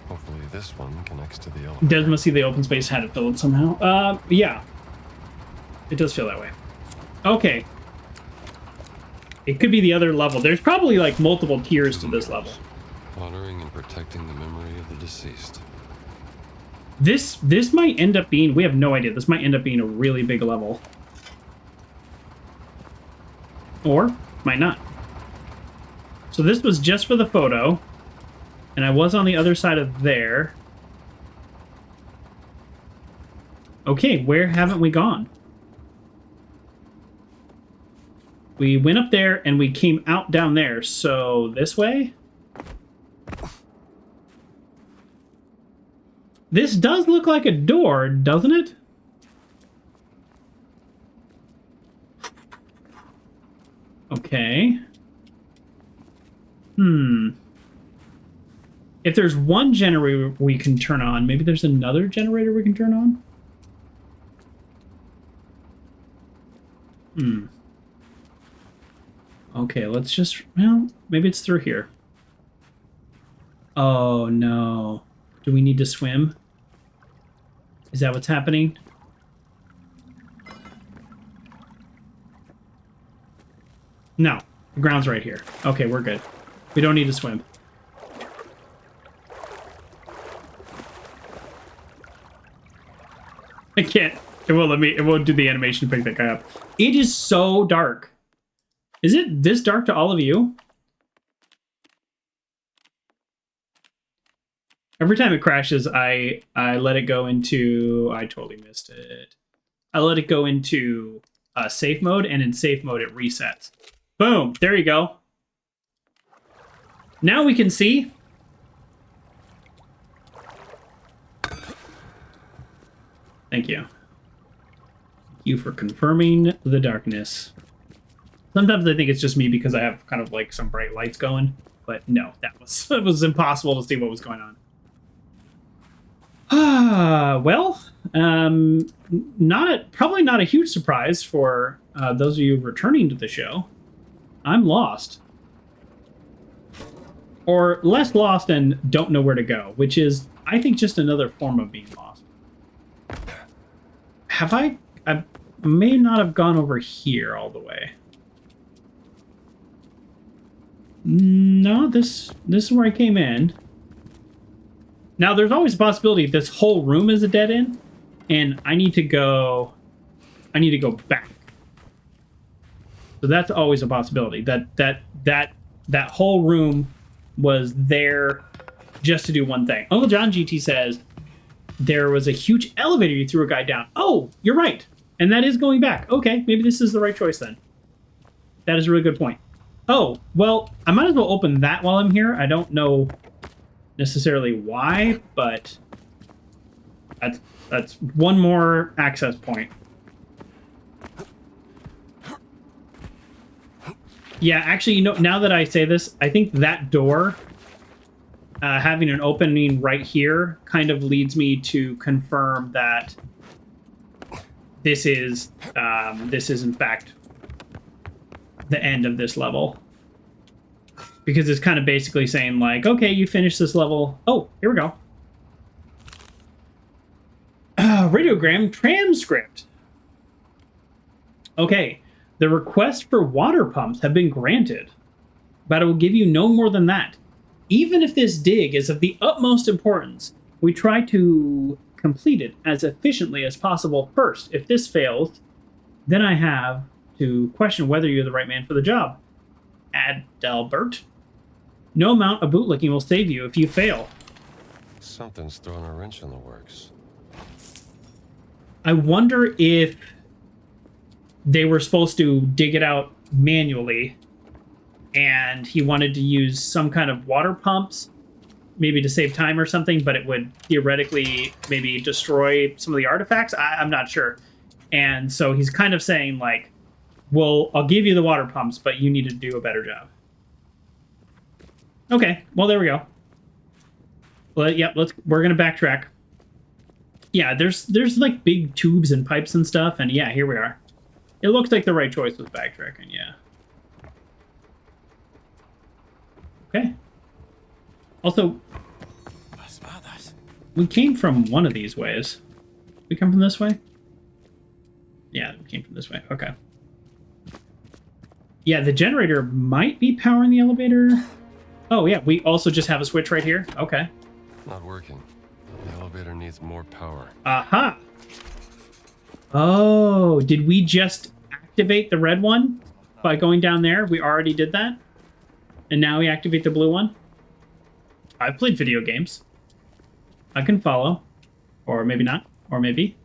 Hopefully this one connects to the elevator.
Des must see the open space had it filled somehow. Yeah. It does feel that way. Okay. It could be the other level. There's probably, like, multiple tiers to this level.
Honoring and protecting the memory of the deceased.
This might end up being... We have no idea. This might end up being a really big level. Or might not. So this was just for the photo. And I was on the other side of there. Okay, where haven't we gone? We went up there and we came out down there. So this way? This does look like a door, doesn't it? Okay. If there's one generator we can turn on, maybe there's another generator we can turn on? Okay, let's just... Well, maybe it's through here. Oh, no. Do we need to swim? Is that what's happening? No. The ground's right here. Okay, we're good. We don't need to swim. I can't. It won't let me. It won't do the animation to pick that guy up. It is so dark. Is it this dark to all of you? Every time it crashes, I let it go into... I totally missed it. I let it go into safe mode, and in safe mode, it resets. Boom! There you go. Now we can see. Thank you. Thank you for confirming the darkness. Sometimes I think it's just me because I have kind of like some bright lights going, but no, that was it was impossible to see what was going on. Well, probably not a huge surprise for those of you returning to the show. I'm lost. Or less lost and don't know where to go, which is, I think, just another form of being lost. Have I may not have gone over here all the way. No, this is where I came in. Now, there's always a possibility this whole room is a dead end, and I need to go back. So that's always a possibility. That whole room was there just to do one thing. Uncle John GT says there was a huge elevator you threw a guy down. Oh, you're right. And that is going back. Okay, maybe this is the right choice then. That is a really good point. Oh, well, I might as well open that while I'm here. I don't know necessarily why, but that's one more access point. Yeah, actually, you know, now that I say this, I think that door having an opening right here kind of leads me to confirm that this is in fact the end of this level. Because it's kind of basically saying, like, okay, you finished this level. Oh, here we go. Radiogram transcript. Okay, the request for water pumps have been granted, but I will give you no more than that. Even if this dig is of the utmost importance, we try to complete it as efficiently as possible first. If this fails, then I have to question whether you're the right man for the job. Adalbert. No amount of bootlicking will save you if you fail.
Something's throwing a wrench in the works.
I wonder if they were supposed to dig it out manually and he wanted to use some kind of water pumps, maybe to save time or something, but it would theoretically maybe destroy some of the artifacts. I'm not sure. And so he's kind of saying, like, well, I'll give you the water pumps, but you need to do a better job. Okay, well, there we go. Well, yeah, we're gonna backtrack. Yeah, there's like big tubes and pipes and stuff, and yeah, here we are. It looks like the right choice was backtracking, yeah. Okay. Also, we came from one of these ways. We come from this way? Yeah, we came from this way. Okay. Yeah, the generator might be powering the elevator. Oh, yeah, we also just have a switch right here. Okay.
Not working. The elevator needs more power.
Aha! Oh, did we just activate the red one by going down there? We already did that? And now we activate the blue one? I've played video games. I can follow. Or maybe not. Or maybe.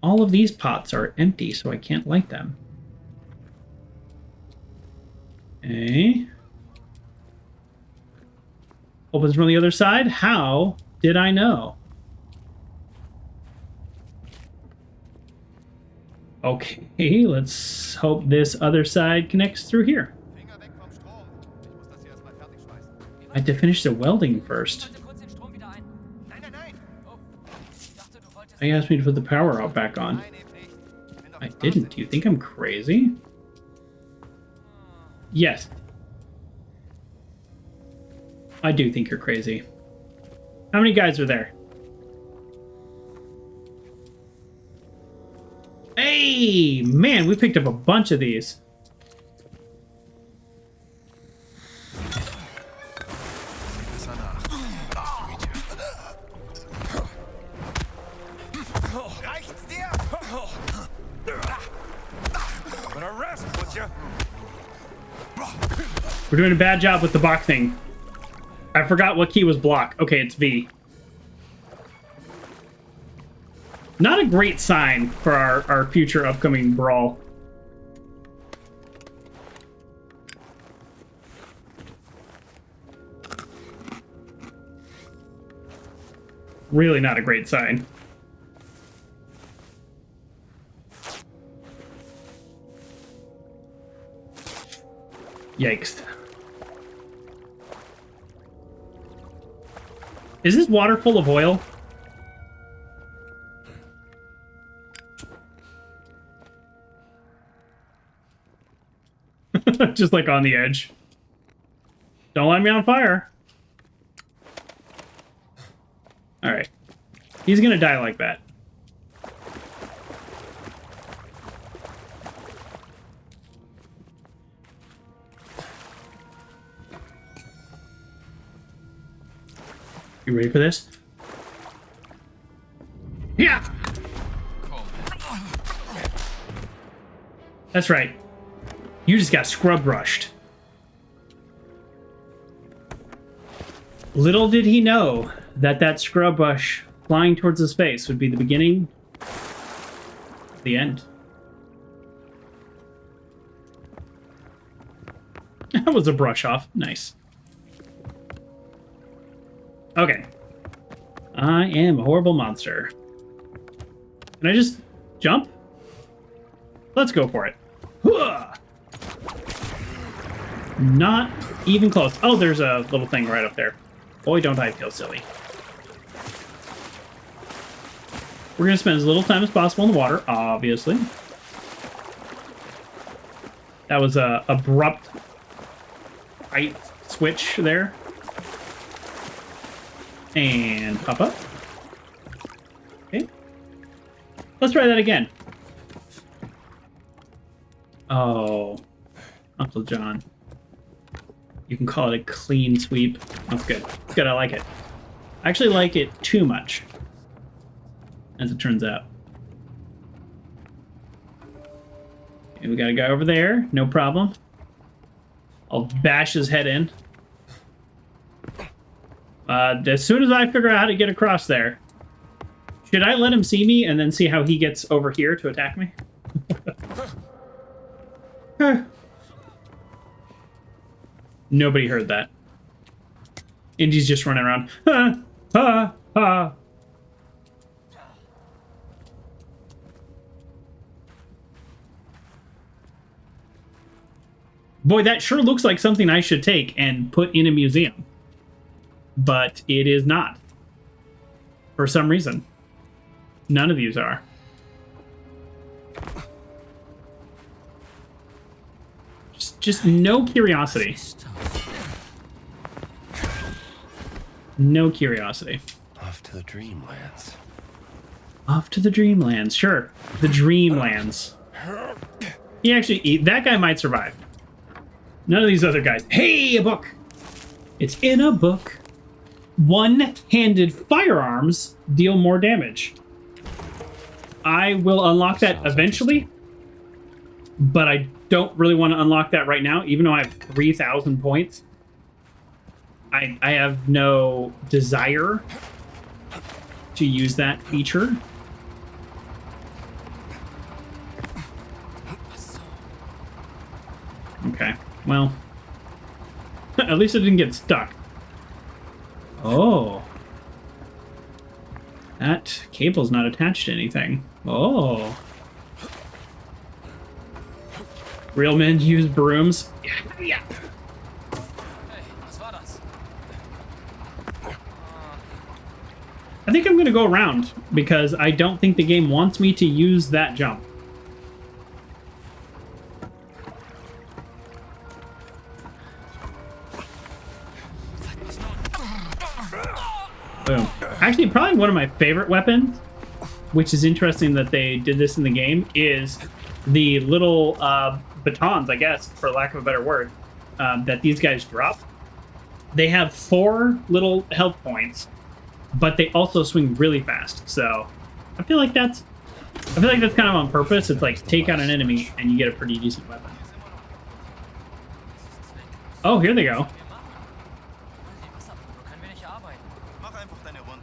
All of these pots are empty, so I can't light them. Okay. Opens from the other side? How did I know? Okay, let's hope this other side connects through here. I had to finish the welding first. He asked me to put the power out back on. I didn't. Do you think I'm crazy? Yes. I do think you're crazy. How many guys are there? Hey, man, we picked up a bunch of these. We're doing a bad job with the boxing. I forgot what key was block. Okay, it's V. Not a great sign for our future upcoming brawl. Really not a great sign. Yikes. Is this water full of oil? Just like on the edge. Don't light me on fire. Alright. He's gonna die like that. You ready for this? Yeah! That's right. You just got scrub rushed. Little did he know that that scrub rush flying towards his face would be the beginning of the end. That was a brush off. Nice. Okay. I am a horrible monster. Can I just jump? Let's go for it. Hooah! Not even close. Oh, there's a little thing right up there. Boy, don't I feel silly. We're going to spend as little time as possible in the water, obviously. That was a abrupt height switch there. And pop up. Okay. Let's try that again. Oh. Uncle John. You can call it a clean sweep. That's good. It's good, I like it. I actually like it too much, as it turns out. Okay, we got a guy over there. No problem. I'll bash his head in. As soon as I figure out how to get across there. Should I let him see me and then see how he gets over here to attack me? Nobody heard that. Indy's just running around. Ha, ha, ha. Boy, that sure looks like something I should take and put in a museum. But it is not. For some reason. None of these are. Just no curiosity. No curiosity.
Off to the Dreamlands.
Off to the Dreamlands, sure. The Dreamlands. He actually, that guy might survive. None of these other guys. Hey, a book! It's in a book. One-handed firearms deal more damage. I will unlock that eventually, but I don't really want to unlock that right now, even though I have 3,000 points. I have no desire to use that feature. Okay, well, at least it didn't get stuck. Oh. That cable's not attached to anything. Oh. Real men use brooms. Yeah. I think I'm going to go around because I don't think the game wants me to use that jump. Boom. Actually, probably one of my favorite weapons, which is interesting that they did this in the game, is the little batons, I guess, for lack of a better word, that these guys drop. They have 4 little health points, but they also swing really fast. So I feel like that's kind of on purpose. It's like take out an enemy and you get a pretty decent weapon. Oh, here they go.
Mach einfach deine Runden.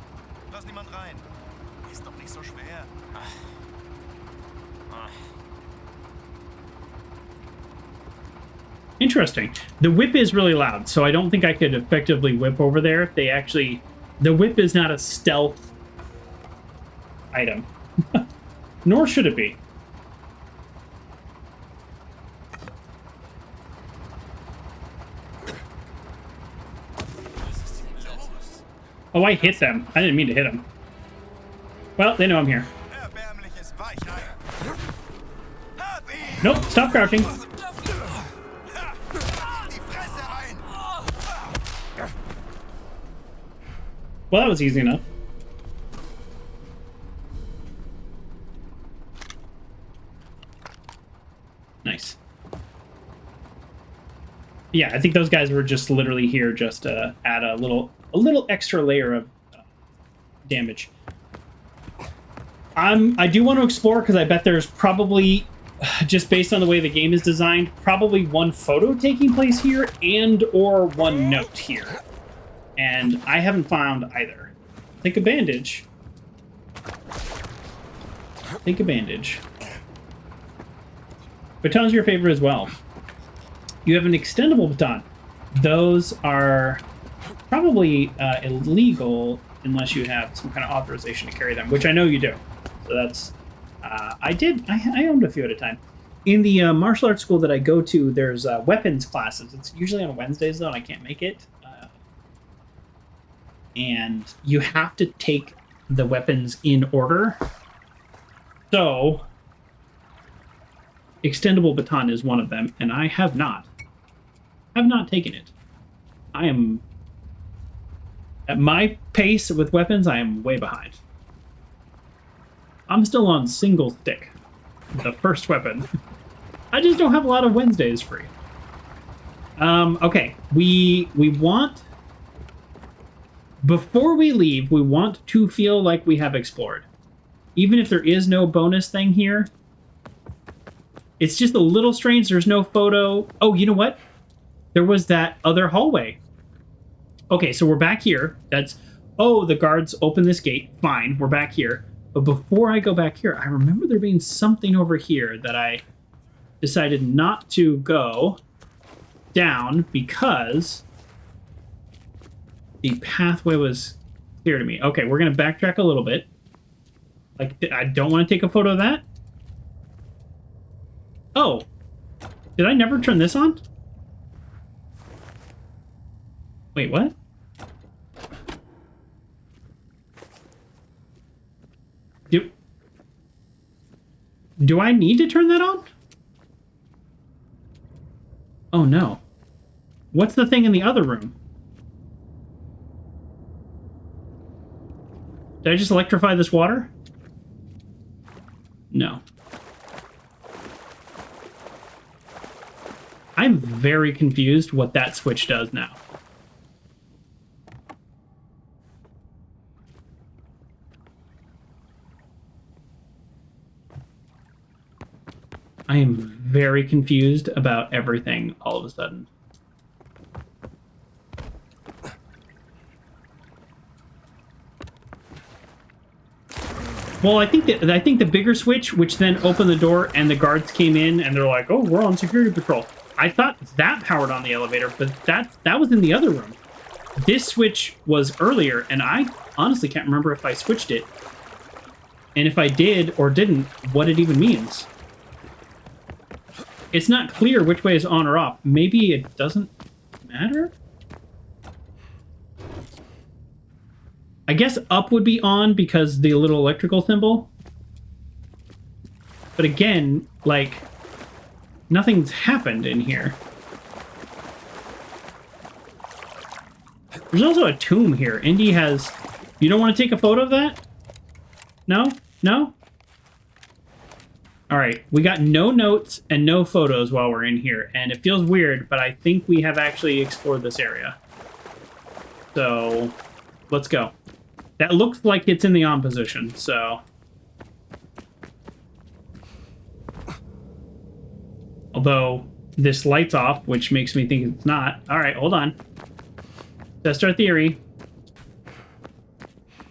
Lass niemand rein. Ist doch nicht so schwer.
Interesting. The whip is really loud, so I don't think I could effectively whip over there. The whip is not a stealth item. Nor should it be. Oh, I hit them. I didn't mean to hit them. Well, they know I'm here.
Erbärmliches Weichei. Hab ihn!
Nope, stop crouching.
Die Fresse rein!
Well, that was easy enough. Nice. Yeah, I think those guys were just literally here just to add a little extra layer of damage. I do want to explore because I bet there's probably, just based on the way the game is designed, probably one photo taking place here and or one note here. And I haven't found either. Take a bandage. Take a bandage. Batons are your favorite as well. You have an extendable baton. Those are probably illegal unless you have some kind of authorization to carry them, which I know you do. So that's... I owned a few at a time. In the martial arts school that I go to, there's weapons classes. It's usually on Wednesdays, though, and I can't make it. And you have to take the weapons in order. So, extendable baton is one of them, and I have not taken it. I am... At my pace with weapons, I am way behind. I'm still on single stick. The first weapon. I just don't have a lot of Wednesdays free. Okay. We want... Before we leave, we want to feel like we have explored. Even if there is no bonus thing here. It's just a little strange. There's no photo. Oh, you know what? There was that other hallway. Okay, so we're back here. That's... Oh, the guards open this gate. Fine, we're back here. But before I go back here, I remember there being something over here that I decided not to go down because the pathway was clear to me. Okay, we're going to backtrack a little bit. Like, I don't want to take a photo of that. Oh, did I never turn this on? Wait, what? Do I need to turn that on? Oh no. What's the thing in the other room? Did I just electrify this water? No. I'm very confused what that switch does now. I am very confused about everything all of a sudden. Well, I think the bigger switch, which then opened the door and the guards came in and they're like, "Oh, we're on security patrol." I thought that powered on the elevator, but that was in the other room. This switch was earlier, and I honestly can't remember if I switched it. And if I did or didn't, what it even means. It's not clear which way is on or off. Maybe it doesn't matter? I I guess up would be on because the little electrical symbol. But again, like, nothing's happened in here. There's also a tomb here. Indy has... You don't want to take a photo of that? No? No? Alright, we got no notes and no photos while we're in here. And it feels weird, but I think we have actually explored this area. So, let's go. That looks like it's in the on position, so... Although, this light's off, which makes me think it's not. Alright, hold on. Test our theory.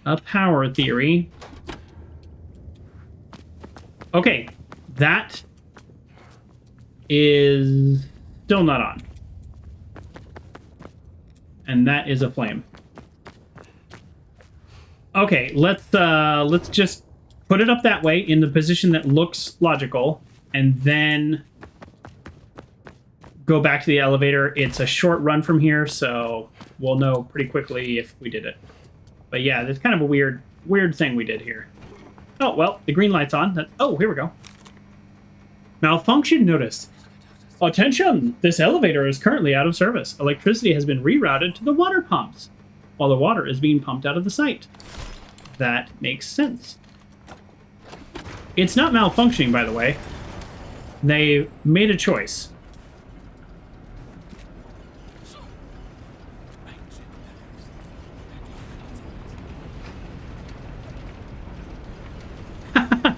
A power theory. Okay, that is still not on. And that is a flame. Okay, let's just put it up that way in the position that looks logical, and then go back to the elevator. It's a short run from here, so we'll know pretty quickly if we did it. But yeah, that's kind of a weird thing we did here. Oh, well, the green light's on. Oh, here we go. Malfunction notice. Attention! This elevator is currently out of service. Electricity has been rerouted to the water pumps, while the water is being pumped out of the site. That makes sense. It's not malfunctioning, by the way. They made a choice.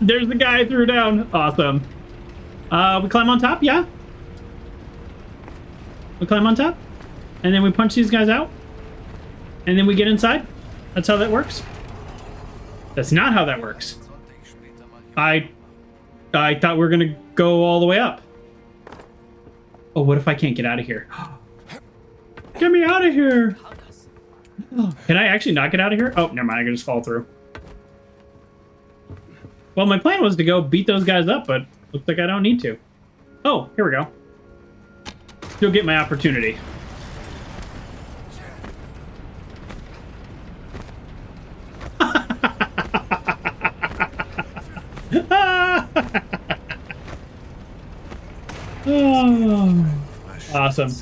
There's the guy I threw down. Awesome. We climb on top, yeah? We climb on top, and then we punch these guys out, and then we get inside. That's how that works. That's not how that works. I thought we were gonna go all the way up. Oh, what if I can't get out of here? Get me out of here! Can I actually not get out of here? Oh, never mind. I can just fall through. Well, my plan was to go beat those guys up, but looks like I don't need to. Oh, here we go. Still get my opportunity. Oh, awesome.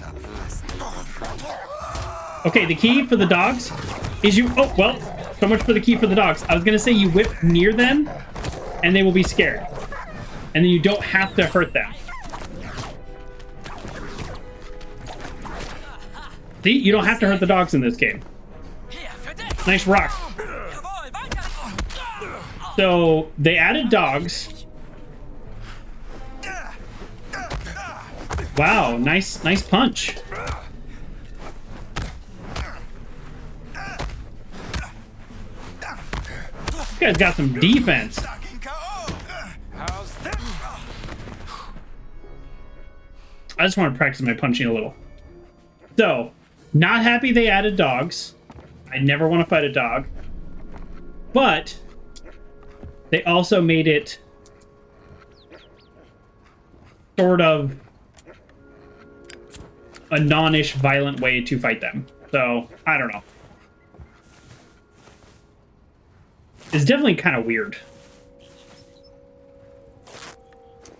Okay, the key for the dogs is you... Oh, well, so much for the key for the dogs. I was going to say you whip near them, and they will be scared. And then you don't have to hurt them. See? You don't have to hurt the dogs in this game. Nice rock. So, they added dogs. Wow, nice punch. This guy's got some defense. I just want to practice my punching a little. So, not happy they added dogs. I never want to fight a dog. But they also made it sort of a non-ish violent way to fight them. So, I don't know. It's definitely kind of weird.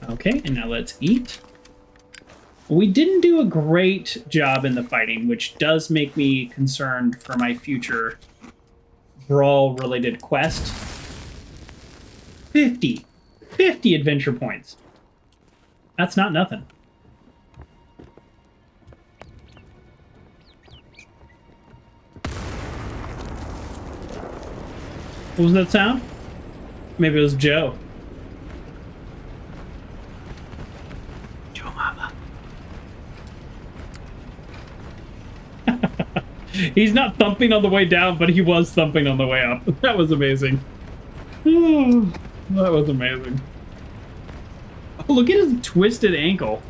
Okay, and now let's eat. We didn't do a great job in the fighting, which does make me concerned for my future brawl-related quest. 50 adventure points. That's not nothing. What was that sound? Maybe it was Joe. Joe Mama. He's not thumping on the way down, but he was thumping on the way up. That was amazing. Oh, that was amazing. Oh, look at his twisted ankle.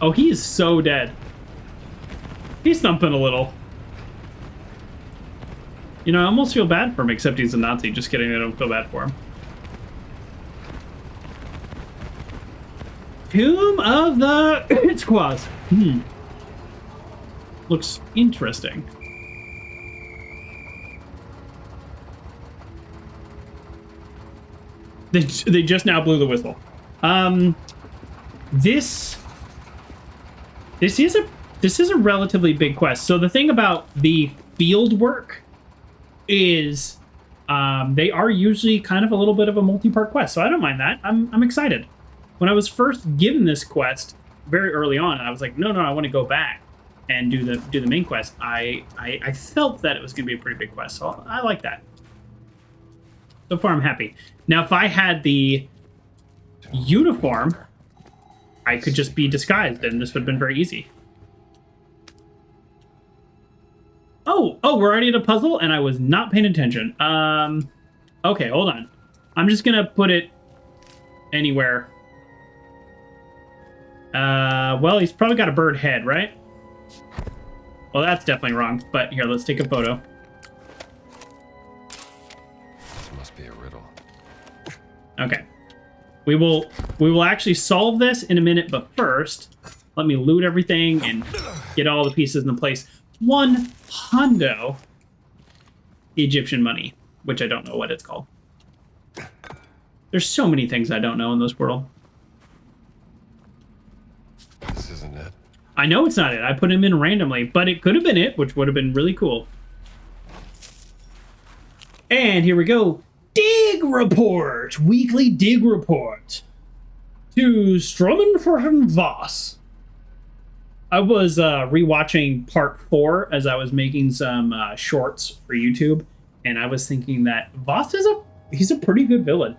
Oh, he is so dead. He's thumping a little. You know, I almost feel bad for him, except he's a Nazi. Just kidding, I don't feel bad for him. Tomb of the Itzquaz. Looks interesting. They just now blew the whistle. This is a relatively big quest. So the thing about the field work is they are usually kind of a little bit of a multi-part quest. So I don't mind that. I'm excited. When I was first given this quest very early on, I was like, no, I want to go back and do the main quest. I felt that it was going to be a pretty big quest, so I like that. So far, I'm happy. Now, if I had the uniform, I could just be disguised, and this would have been very easy. Oh, we're already at a puzzle, and I was not paying attention. Okay, hold on. I'm just gonna put it anywhere. Well, he's probably got a bird head, right? Well, that's definitely wrong, but here, let's take a photo.
This must be a riddle.
Okay. We will actually solve this in a minute, but first, let me loot everything and get all the pieces in place. 1 hundo Egyptian money, which I don't know what it's called. There's so many things I don't know in this world.
This isn't it.
I know it's not it. I put him in randomly, but it could have been it, which would have been really cool. And here we go. Dig report. Weekly dig report. To Strommen Voss. I was rewatching part 4 as I was making some shorts for YouTube, and I was thinking that Voss he's a pretty good villain.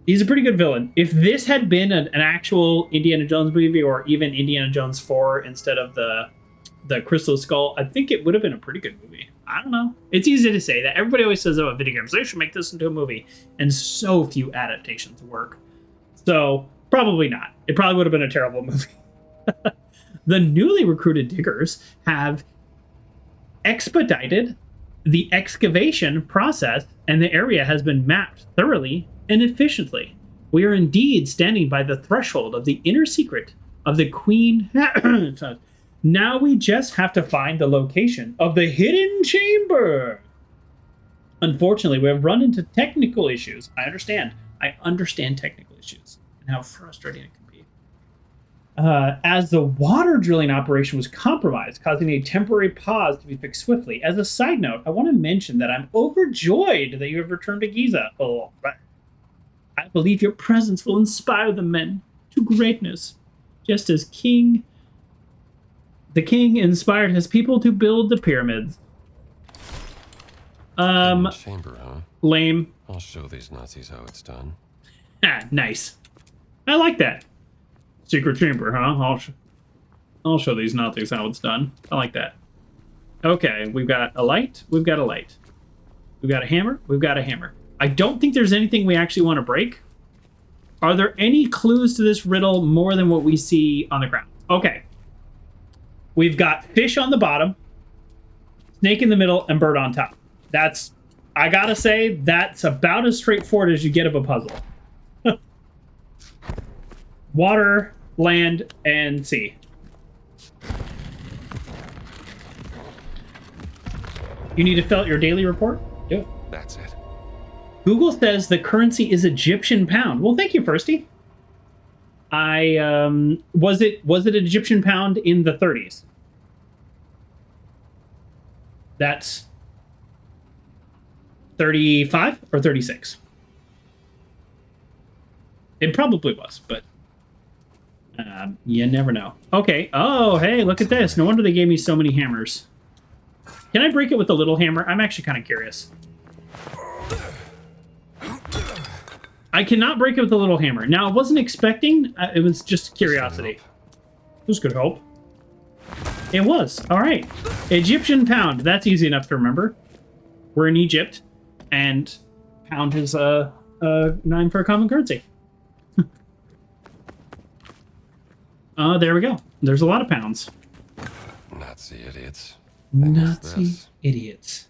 He's a pretty good villain. If this had been an actual Indiana Jones movie, or even Indiana Jones 4 instead of the Crystal Skull, I think it would have been a pretty good movie. I don't know. It's easy to say that. Everybody always says about video games, they should make this into a movie, and so few adaptations work. So probably not. It probably would have been a terrible movie. The newly recruited diggers have expedited the excavation process, and the area has been mapped thoroughly and efficiently. We are indeed standing by the threshold of the inner secret of the Queen. Now we just have to find the location of the hidden chamber. Unfortunately, we have run into technical issues. I understand technical issues and how frustrating it can be. As the water drilling operation was compromised, causing a temporary pause to be fixed swiftly. As a side note, I want to mention that I'm overjoyed that you have returned to Gizeh. Oh, I believe your presence will inspire the men to greatness, just as the king inspired his people to build the pyramids.
Chamber, huh?
Lame.
I'll show these Nazis how it's done.
Ah, nice. I like that. Secret chamber, huh? I'll show these Nazis how it's done. I like that. Okay, we've got a light. We've got a light. We've got a hammer. We've got a hammer. I don't think there's anything we actually want to break. Are there any clues to this riddle more than what we see on the ground? Okay. We've got fish on the bottom, snake in the middle, and bird on top. I gotta say, that's about as straightforward as you get of a puzzle. Water, land, and sea. You need to fill out your daily report? Do it.
That's it.
Google says the currency is Egyptian pound. Well, thank you, Firsty. Was it an Egyptian pound in the 30s? That's 35 or 36. It probably was, but you never know. Okay. Oh, hey, look at this. No wonder they gave me so many hammers. Can I break it with the little hammer? I'm actually kind of curious. I cannot break it with the little hammer. Now, I wasn't expecting. It was just curiosity. This could help. It was. All right. Egyptian pound. That's easy enough to remember. We're in Egypt, and pound is a 9 for a common currency. There we go. There's a lot of pounds.
Nazi idiots.
Nazi idiots.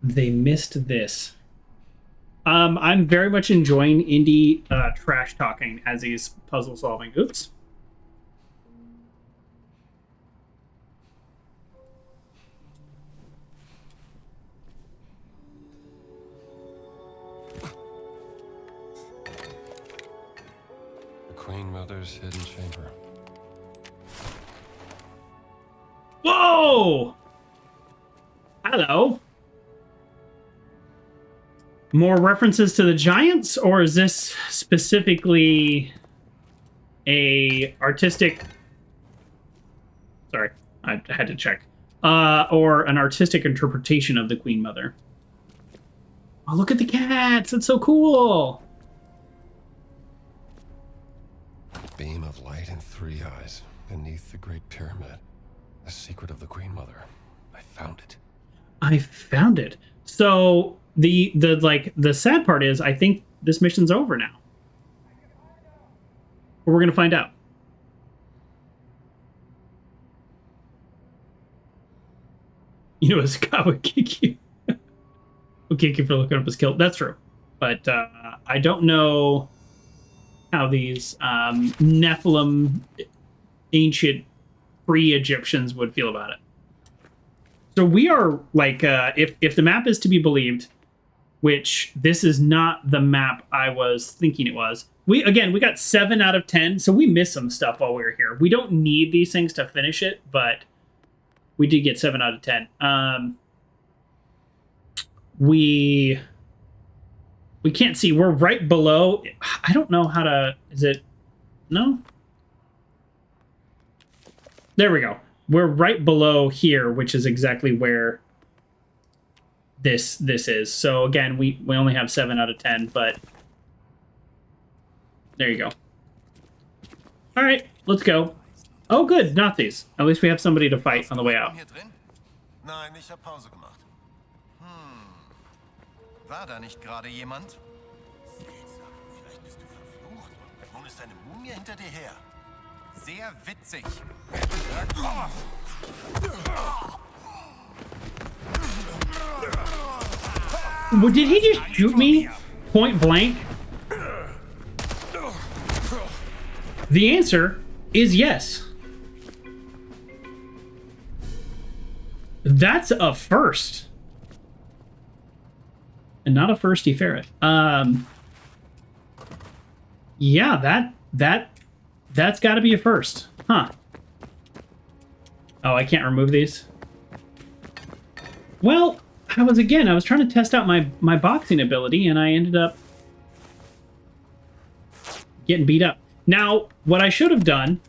They missed this. I'm very much enjoying indie trash talking as he's puzzle solving. Oops.
Mother's hidden chamber.
Whoa! Hello. More references to the giants, or is this specifically a artistic... Sorry, I had to check. Or an artistic interpretation of the Queen Mother. Oh, look at the cats! It's so cool!
Beam of light in 3 eyes beneath the Great Pyramid. The secret of the Queen Mother. I found it.
I found it. So the sad part is I think this mission's over now. But we're gonna find out. You know, a Scott would kick you. Would kick you for looking up his kill. That's true. But I don't know how these Nephilim ancient pre-Egyptians would feel about it. So we are like, if the map is to be believed, which this is not the map I was thinking it was. We got 7 out of 10, so we missed some stuff while we were here. We don't need these things to finish it, but we did get 7 out of 10. We can't see. We're right below. I don't know how to. Is it? No. There we go. We're right below here, which is exactly where this is. So again, we only have 7 out of 10, but there you go. All right, let's go. Oh, good, Nazis. At least we have somebody to fight on the way out.
Nein, ich habe Pause gemacht. War da nicht gerade jemand? Seltsam, vielleicht bist du verflucht und nun ist eine Mumie hinter dir her. Sehr witzig.
Well, did he just shoot me point blank? The answer is yes. That's a first. And not a firsty ferret. Yeah, that's got to be a first. Huh. Oh, I can't remove these. Well, I was trying to test out my boxing ability, and I ended up getting beat up. Now, what I should have done,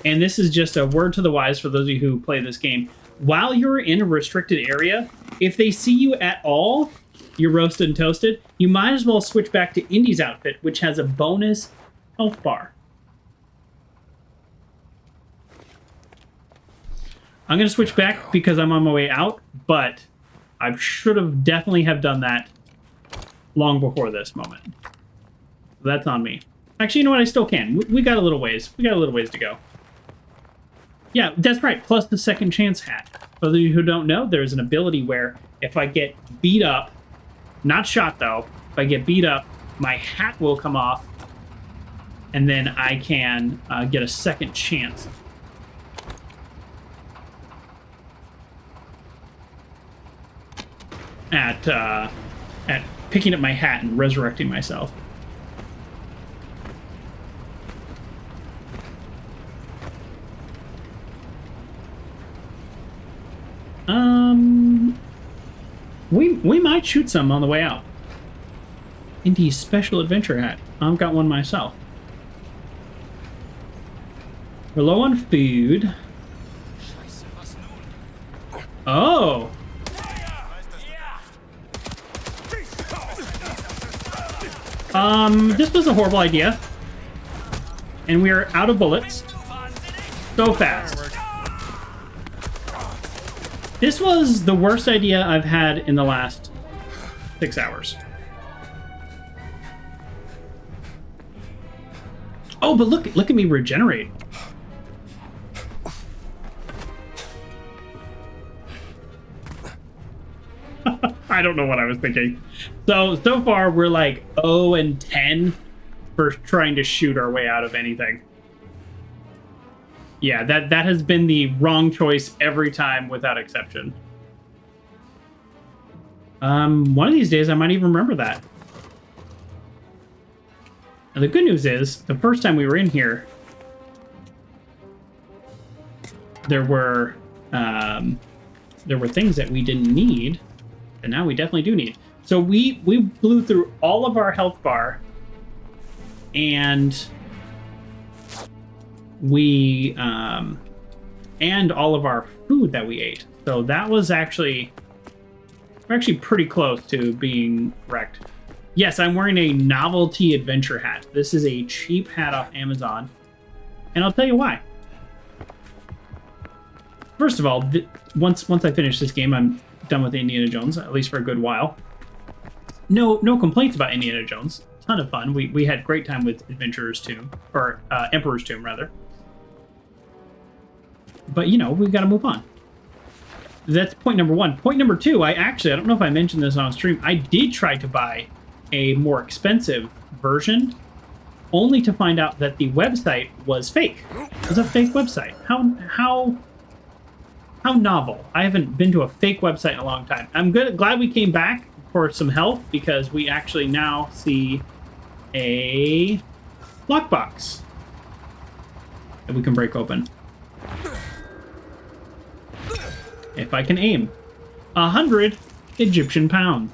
and this is just a word to the wise for those of you who play this game, while you're in a restricted area, if they see you at all, you're roasted and toasted, you might as well switch back to Indy's outfit, which has a bonus health bar. I'm going to switch back because I'm on my way out, but I should have definitely have done that long before this moment. That's on me. Actually, you know what? I still can. We got a little ways. We got a little ways to go. Yeah, that's right. Plus the second chance hat. For those of you who don't know, there's an ability where if I get beat up, not shot though, if I get beat up, my hat will come off, and then I can get a second chance. At picking up my hat and resurrecting myself. We might shoot some on the way out. Indy's special adventure hat. I've got one myself. We're low on food. Oh. This was a horrible idea. And we are out of bullets. So fast. This was the worst idea I've had in the last 6 hours. Oh, but look at me regenerate. I don't know what I was thinking. So far we're like 0 and 10 for trying to shoot our way out of anything. Yeah, that has been the wrong choice every time without exception. One of these days I might even remember that. And the good news is, the first time we were in here, there were things that we didn't need, and now we definitely do need. So we blew through all of our health bar, and and all of our food that we ate. So that was we're actually pretty close to being wrecked. Yes, I'm wearing a novelty adventure hat. This is a cheap hat off Amazon, and I'll tell you why. First of all, once I finish this game, I'm done with Indiana Jones, at least for a good while. No complaints about Indiana Jones. Ton of fun. We had great time with Adventurer's Tomb, or Emperor's Tomb, rather. But, you know, we've got to move on. That's point number one. Point number two, I don't know if I mentioned this on stream, I did try to buy a more expensive version, only to find out that the website was fake. It was a fake website. How novel. I haven't been to a fake website in a long time. I'm glad we came back for some help, because we actually now see a lockbox that we can break open. If I can aim. 100 Egyptian pounds.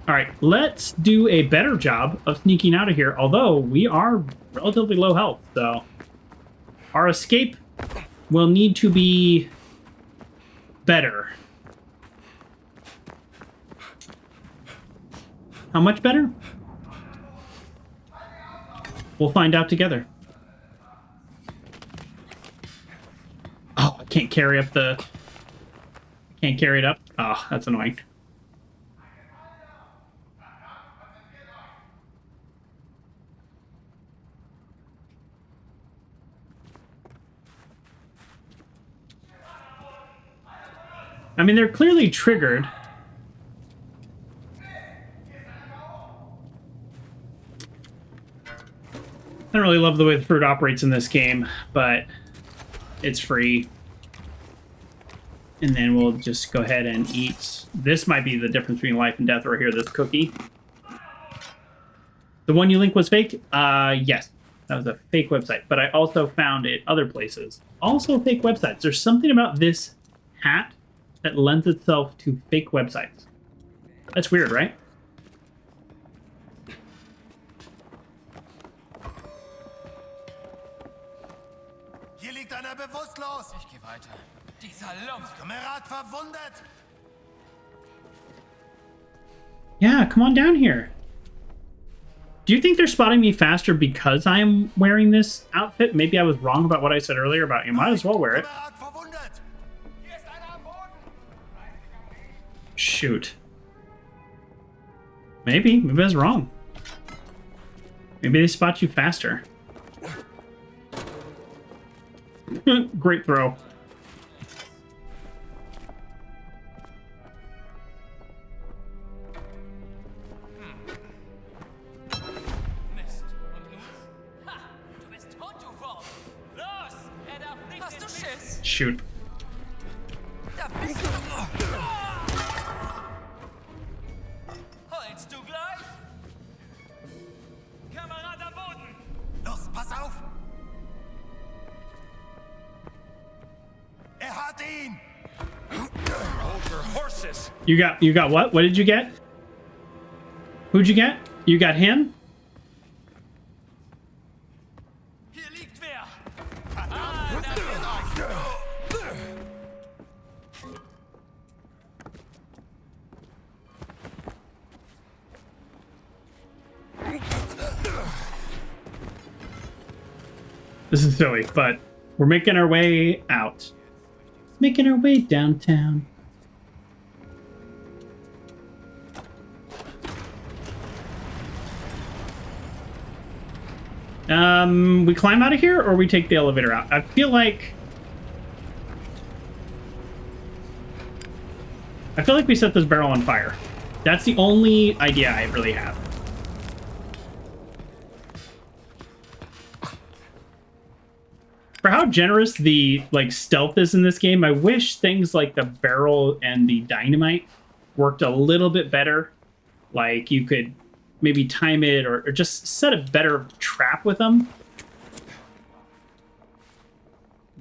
Alright, let's do a better job of sneaking out of here, although we are relatively low health, so our escape will need to be better. How much better? We'll find out together. Oh, I can't carry up the... Can't carry it up? Oh, that's annoying. I mean, they're clearly triggered. I don't really love the way the fruit operates in this game, but it's free. And then we'll just go ahead and eat. This might be the difference between life and death right here, this cookie. The one you link was fake? Yes. That was a fake website, but I also found it other places. Also fake websites. There's something about this hat that lends itself to fake websites. That's weird, right?
Hier liegt einer bewusstlos.
Ich gehe weiter. Dieser Lump.
Kamerad verwundet.
Yeah, come on down here. Do you think they're spotting me faster because I'm wearing this outfit? Maybe I was wrong about what I said earlier about you might as well wear it.
Kamerad verwundet.
Hier ist einer am Boden.
Shoot. Maybe I was wrong. Maybe they spot you faster. Great throw.
Mist. Und nun? Ha! Du bist tot, du Wurm. Los! Darf nicht. Hast du Schiss?
Shoot.
Da bist du. Heulst du gleich? Kamerad am Boden.
Los, pass auf. Hat ihn.
Hold your horses.
You got what? What did you get? Who'd you get? You got him?
Hier liegt wer.
This is silly, but we're making our way out. Making our way downtown. We climb out of here, or we take the elevator out? I feel like we set this barrel on fire. That's the only idea I really have. For how generous the stealth is in this game, I wish things like the barrel and the dynamite worked a little bit better. Like you could maybe time it or just set a better trap with them.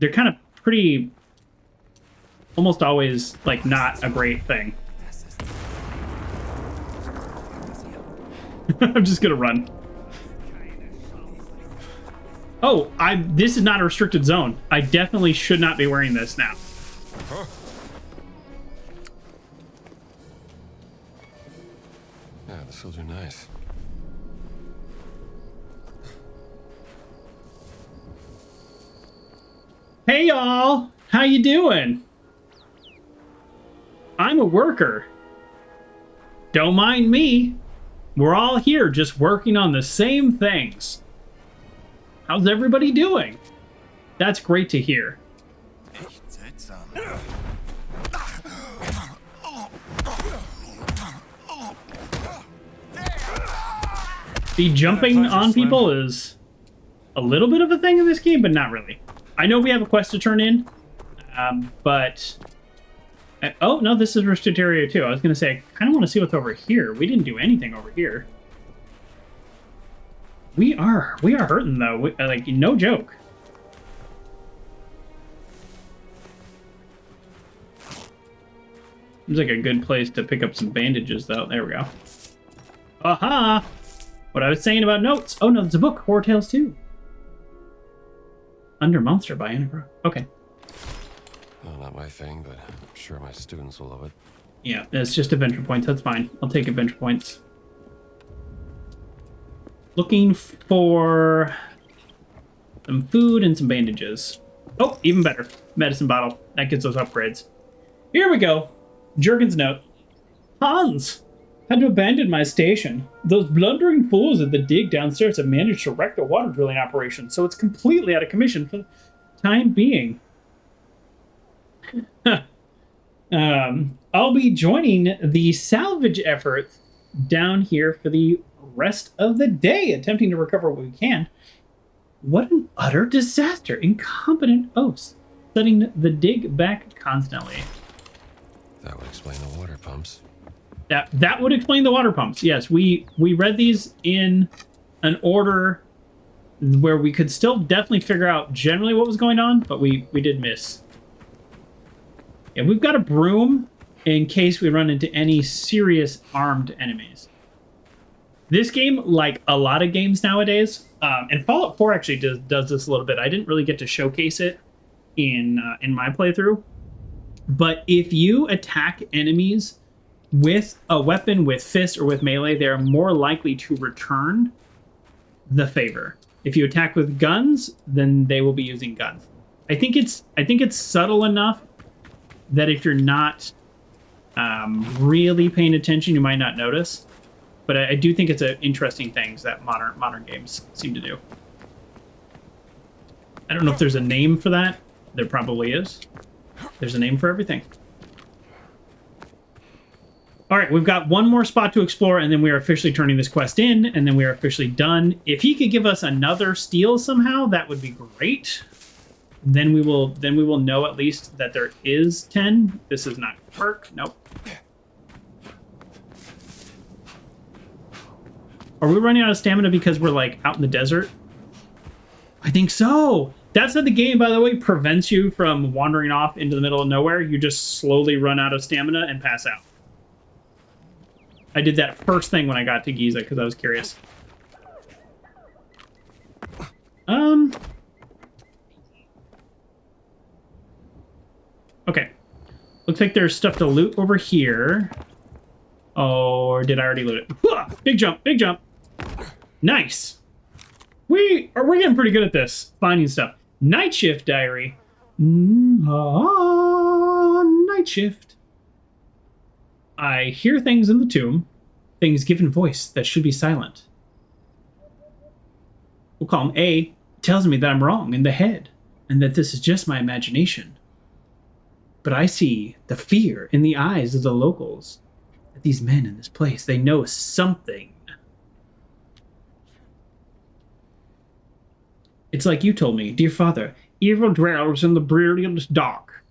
they're kind of pretty, almost always, like, not a great thing. I'm just gonna run. Oh, this is not a restricted zone. I definitely should not be wearing this now.
Huh. Yeah, this will do nice.
Hey y'all, how you doing? I'm a worker. Don't mind me. We're all here just working on the same things. How's everybody doing? That's great to hear.
Echt seltsam.
The jumping on people is a little bit of a thing in this game, but not really. I know we have a quest to turn in, but... oh, no, this is restricted area too. I was going to say, I kind of want to see what's over here. We didn't do anything over here. We are hurting, though. Like, no joke. Seems like a good place to pick up some bandages, though. There we go. Aha! What I was saying about notes. Oh, no, it's a book. Horror Tales 2. Under Monster by Anna. Okay.
Well, not my thing, but I'm sure my students will love it.
Yeah, it's just adventure points. That's fine. I'll take adventure points. Looking for some food and some bandages. Oh, even better. Medicine bottle. That gets those upgrades. Here we go. Jurgen's note. Hans! Had to abandon my station. Those blundering fools at the dig downstairs have managed to wreck the water drilling operation, so it's completely out of commission for the time being. I'll be joining the salvage effort down here for the rest of the day, attempting to recover what we can. What an utter disaster. Incompetent oafs, setting the dig back constantly.
That would explain the water pumps.
That would explain the water pumps. Yes, we read these in an order where we could still definitely figure out generally what was going on, but we did miss. Yeah, we've got a broom in case we run into any serious armed enemies. This game, like a lot of games nowadays, and Fallout 4 actually does this a little bit. I didn't really get to showcase it in my playthrough, but if you attack enemies with a weapon, with fist or with melee, they're more likely to return the favor. If you attack with guns, then they will be using guns. I think it's subtle enough that if you're not really paying attention, you might not notice. But I do think it's an interesting thing that modern games seem to do. I don't know if there's a name for that. There probably is. There's a name for everything. All right, we've got one more spot to explore, and then we are officially turning this quest in, and then we are officially done. If he could give us another steal somehow, that would be great. Then we will know at least that there is 10. This is not perk. Nope. Are we running out of stamina because we're like out in the desert? I think so. That's how the game, by the way, prevents you from wandering off into the middle of nowhere. You just slowly run out of stamina and pass out. I did that first thing when I got to Gizeh because I was curious. Okay. Looks like there's stuff to loot over here. Or did I already loot it? Big jump, big jump. Nice. We're getting pretty good at this, finding stuff. Night shift diary. Night shift. I hear things in the tomb, things given voice that should be silent. We'll call him A. It tells me that I'm wrong in the head, and that this is just my imagination. But I see the fear in the eyes of the locals. That these men in this place, they know something. It's like you told me, dear father, evil dwells in the brilliant dark.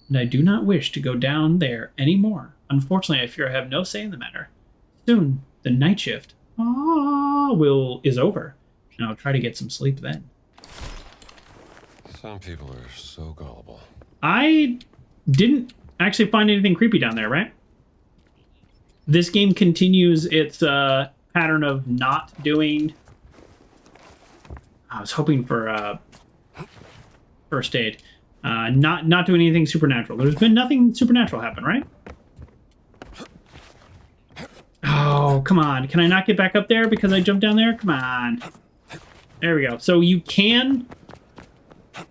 And I do not wish to go down there anymore. Unfortunately, I fear I have no say in the matter. Soon, the night shift is over, and I'll try to get some sleep then.
Some people are so gullible.
I didn't actually find anything creepy down there, right? This game continues its pattern of not doing... I was hoping for first aid. Not doing anything supernatural. There's been nothing supernatural happen, right? Oh, come on. Can I not get back up there because I jumped down there? Come on. There we go. So you can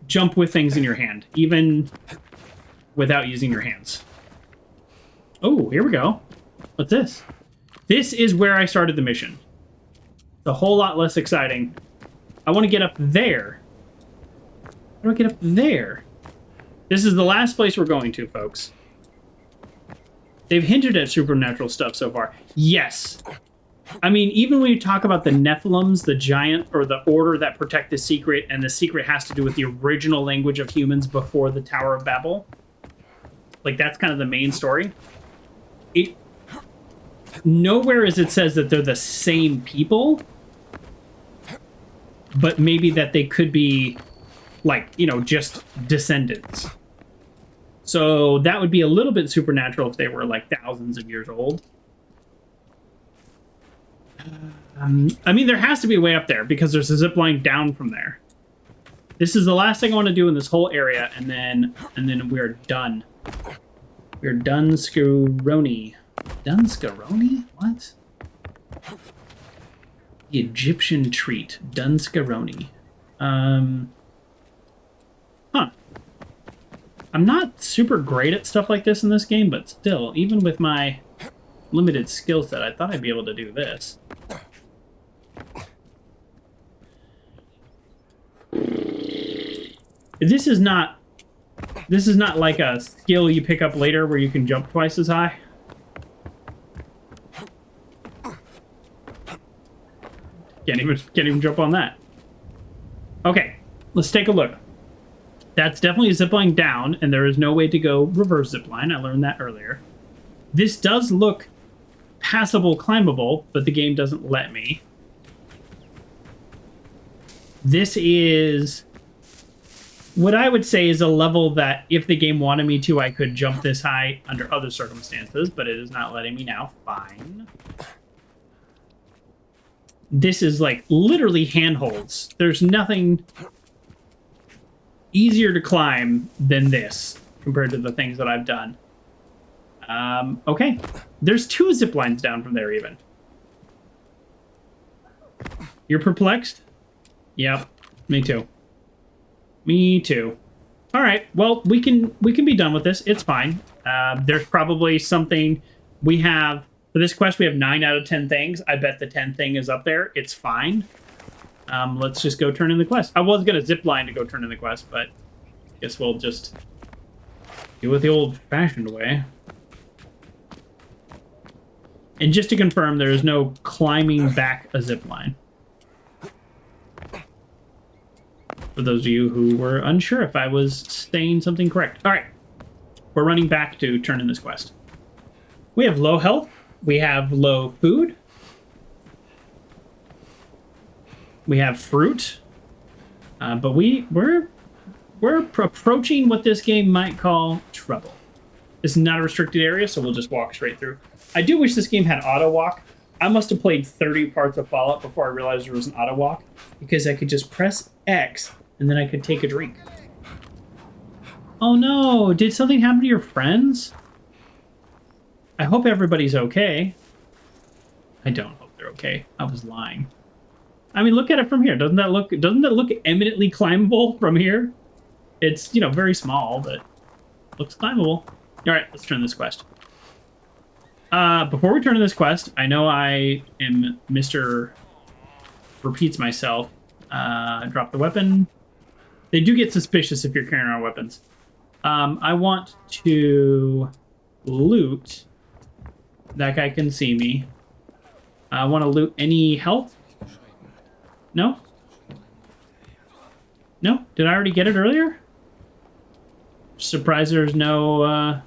jump with things in your hand, even without using your hands. Oh, here we go. What's this? This is where I started the mission. It's a whole lot less exciting. I want to get up there. How do I get up there? This is the last place we're going to, folks. They've hinted at supernatural stuff so far. Yes. I mean, even when you talk about the Nephilims, the giant, or the order that protect the secret, and the secret has to do with the original language of humans before the Tower of Babel. Like, that's kind of the main story. Nowhere is it says that they're the same people, but maybe that they could be, like, you know, just descendants. So that would be a little bit supernatural if they were, like, thousands of years old. I mean, there has to be a way up there because there's a zip line down from there. This is the last thing I want to do in this whole area, and then we're done. We're done, Scaroni. Done, Scaroni? What? The Egyptian treat, done, Scaroni. Huh. I'm not super great at stuff like this in this game, but still, even with my limited skill set, I thought I'd be able to do this. This is not like a skill you pick up later where you can jump twice as high. Can't even jump on that. Okay, let's take a look. That's definitely a zipline down, and there is no way to go reverse zipline. I learned that earlier. This does look passable, climbable, but the game doesn't let me. This is what I would say is a level that if the game wanted me to, I could jump this high under other circumstances, but it is not letting me now. Fine. This is like literally handholds. There's nothing easier to climb than this compared to the things that I've done. Okay. There's 2 zip lines down from there even. You're perplexed? Yep. Me too. Me too. All right. Well, we can be done with this. It's fine. There's probably something we have for this quest. We have 9 out of 10 things. I bet the 10th thing is up there. It's fine. Let's just go turn in the quest. I was gonna zip line to go turn in the quest, but I guess we'll just do it the old-fashioned way. And just to confirm, there is no climbing back a zip line. For those of you who were unsure if I was saying something correct. All right. We're running back to turn in this quest. We have low health. We have low food. We have fruit. But we're approaching what this game might call trouble. This is not a restricted area, so we'll just walk straight through. I do wish this game had auto walk. I must have played 30 parts of Fallout before I realized there was an auto walk, because I could just press X and then I could take a drink. Oh no, did something happen to your friends? I hope everybody's okay. I don't hope they're okay. I was lying. I mean, look at it from here. Doesn't that look eminently climbable from here? It's, you know, very small, but looks climbable. All right, let's turn this quest. Before we turn to this quest, I know I am Mr. Repeats myself. Drop the weapon. They do get suspicious if you're carrying around weapons. I want to loot. That guy can see me. I want to loot any health. No? No? Did I already get it earlier? Surprised there's no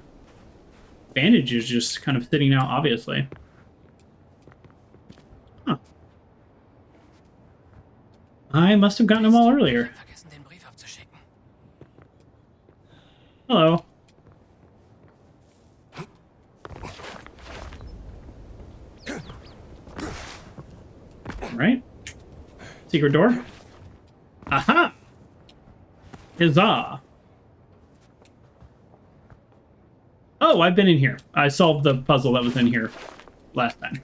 bandages just kind of sitting out, obviously. Huh. I must have gotten them all earlier. Hello. Right? Secret door? Aha! Huzzah! Oh, I've been in here. I solved the puzzle that was in here last time.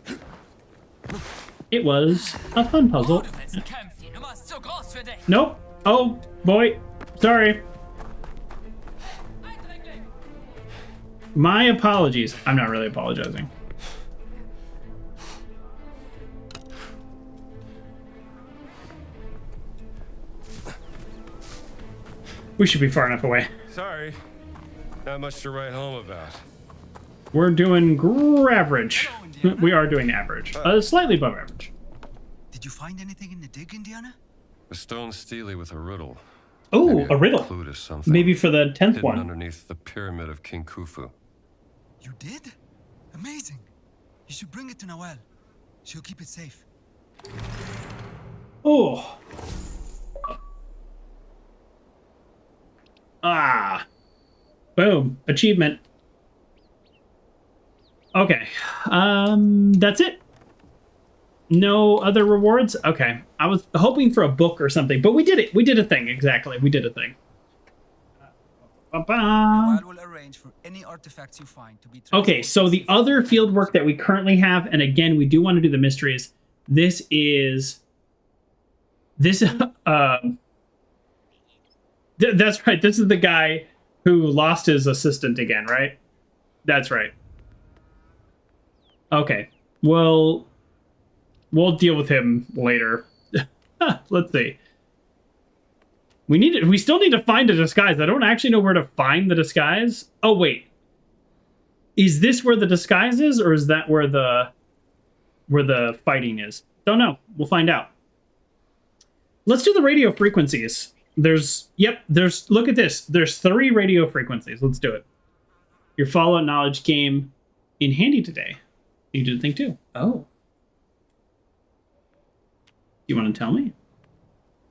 It was a fun puzzle.
Du willst kämpfen. Die Nummer ist zu groß für dich.
Nope. Oh, boy. Sorry.
Eindringling.
My apologies. I'm not really apologizing. We should be far enough away.
Sorry. Not much to write home about.
We're doing average. We are doing average. Slightly above average.
Did you find anything in the dig, Indiana?
A stone stele with a riddle.
Oh,
Maybe
a riddle.
clue to something
Maybe for the 10th
hidden
one.
underneath the pyramid of King Khufu.
You did? Amazing. You should bring it to Noelle. She'll keep it safe.
Oh. Ah. Boom. Achievement. Okay. That's it. No other rewards? Okay. I was hoping for a book or something, but we did it. We did a thing. Exactly. We did a thing.
Noelle will arrange for any artifacts you find to be
Okay, so the other field work that we currently have, and again, we do want to do the mysteries. This is that's right. This is the guy who lost his assistant again, right? That's right. Okay. Well, we'll deal with him later. Let's see. We still need to find a disguise. I don't actually know where to find the disguise. Oh, wait. Is this where the disguise is, or is that where the fighting is? Don't know. We'll find out. Let's do the radio frequencies. Look at this. There's 3 radio frequencies. Let's do it. Your Fallout knowledge came in handy today. You did a thing too. Oh. You want to tell me?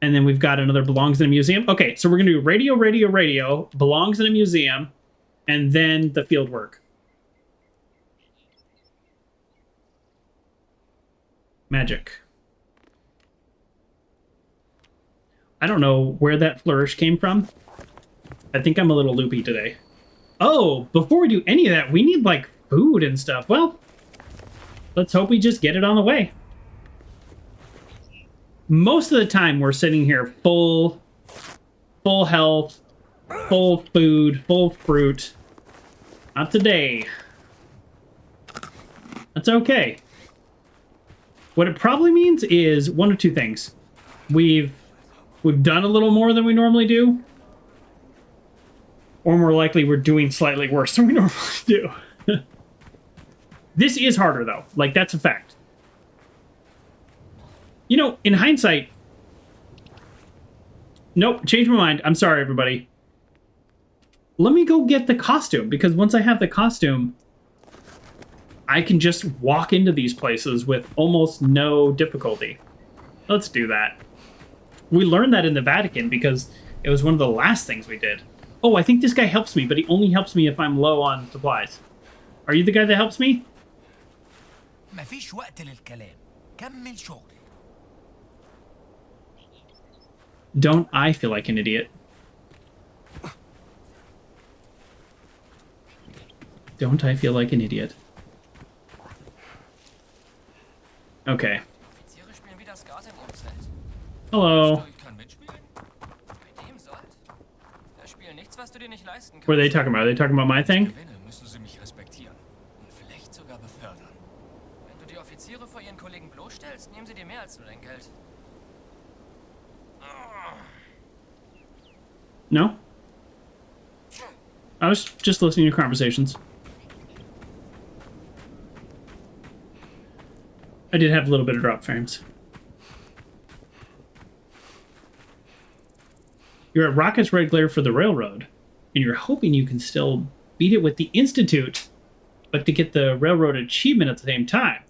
And then we've got another belongs in a museum. Okay, so we're going to do radio, belongs in a museum, and then the field work. Magic. I don't know where that flourish came from. I think I'm a little loopy today. Oh, before we do any of that, we need, like, food and stuff. Well, let's hope we just get it on the way. Most of the time, we're sitting here full health, full food, full fruit. Not today. That's okay. What it probably means is one of two things. We've done a little more than we normally do, or more likely we're doing slightly worse than we normally do. This is harder, though. Like, that's a fact. You know, in hindsight... Nope, changed my mind. I'm sorry, everybody. Let me go get the costume, because once I have the costume, I can just walk into these places with almost no difficulty. Let's do that. We learned that in the Vatican, because it was one of the last things we did. Oh, I think this guy helps me, but he only helps me if I'm low on supplies. Are you the guy that helps me?
مفيش وقت للكلام. كمل شغل.
Don't I feel like an idiot? Don't I feel like an idiot? Okay.
Offiziere spielen wie das Gas im Umfeld.
Hello.
Ich kann mitspielen? Bei dem Sold? Da spielen nichts, was du dir nicht leisten kannst.
What are they talking about? Are they talking about my thing?
Gewinne, müssen sie mich respektieren. Und vielleicht sogar befördern. Wenn du die Offiziere vor ihren Kollegen bloßstellst, nehmen sie dir mehr als nur dein Geld.
No? I was just listening to conversations. I did have a little bit of drop frames. You're at Rocket's Red Glare for the railroad, and you're hoping you can still beat it with the Institute, but to get the railroad achievement at the same time.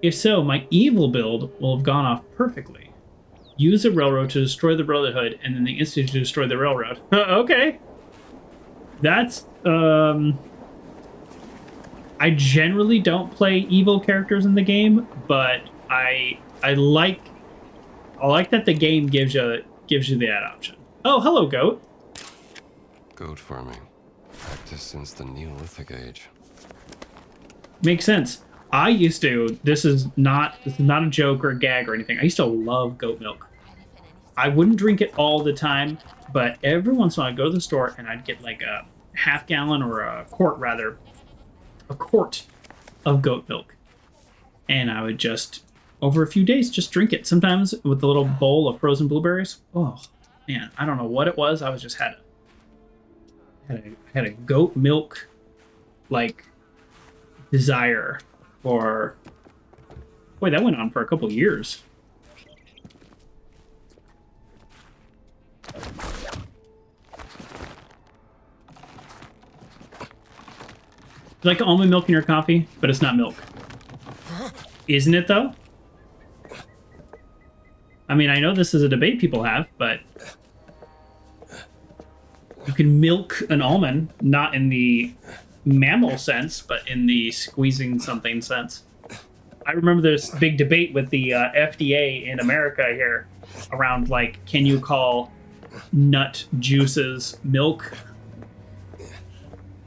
If so, my evil build will have gone off perfectly. Use a railroad to destroy the Brotherhood, and then the Institute to destroy the railroad. Okay. That's, I generally don't play evil characters in the game, but I like that the game gives you that option. Oh, hello, goat.
Goat farming. Practiced since the Neolithic age.
Makes sense. I used to. This is not a joke or a gag or anything. I used to love goat milk. I wouldn't drink it all the time, but every once in a while I'd go to the store and I'd get like a half gallon or a quart of goat milk. And I would just, over a few days, just drink it. Sometimes with a little bowl of frozen blueberries. Oh, man, I don't know what it was. I was just had a goat milk, like, desire for... Boy, that went on for a couple years. It's like almond milk in your coffee, but it's not milk. Isn't it, though? I mean, I know this is a debate people have, but... You can milk an almond, not in the mammal sense, but in the squeezing something sense. I remember this big debate with the FDA in America here around, like, can you call nut juices milk?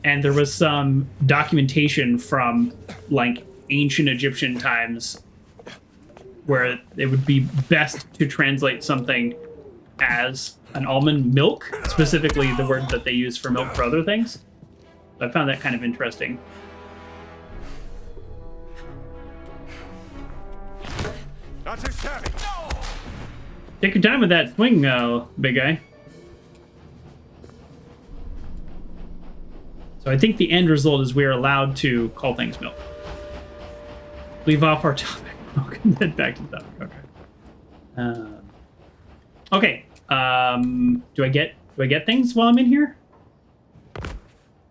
And there was some documentation from, like, ancient Egyptian times where it would be best to translate something as an almond milk, specifically the word that they use for milk for other things. So I found that kind of interesting.
Not too shabby.
Take your time with that swing, big guy. So I think the end result is we are allowed to call things milk. Leave off our topic. Okay, then back to the topic. Okay. Okay. Do I get things while I'm in here?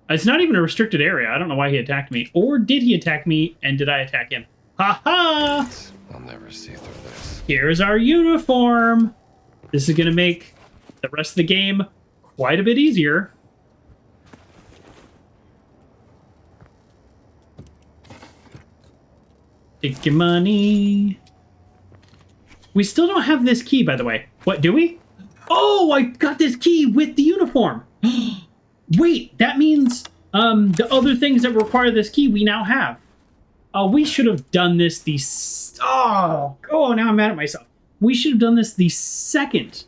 It's not even a restricted area. I don't know why he attacked me. Or did he attack me and did I attack him? Ha ha!
I'll never see through this.
Here's our uniform. This is gonna make the rest of the game quite a bit easier. Take your money. We still don't have this key, by the way. What, do we? Oh, I got this key with the uniform. Wait, that means the other things that require this key we now have. Oh, we should have done this now I'm mad at myself. We should have done this the second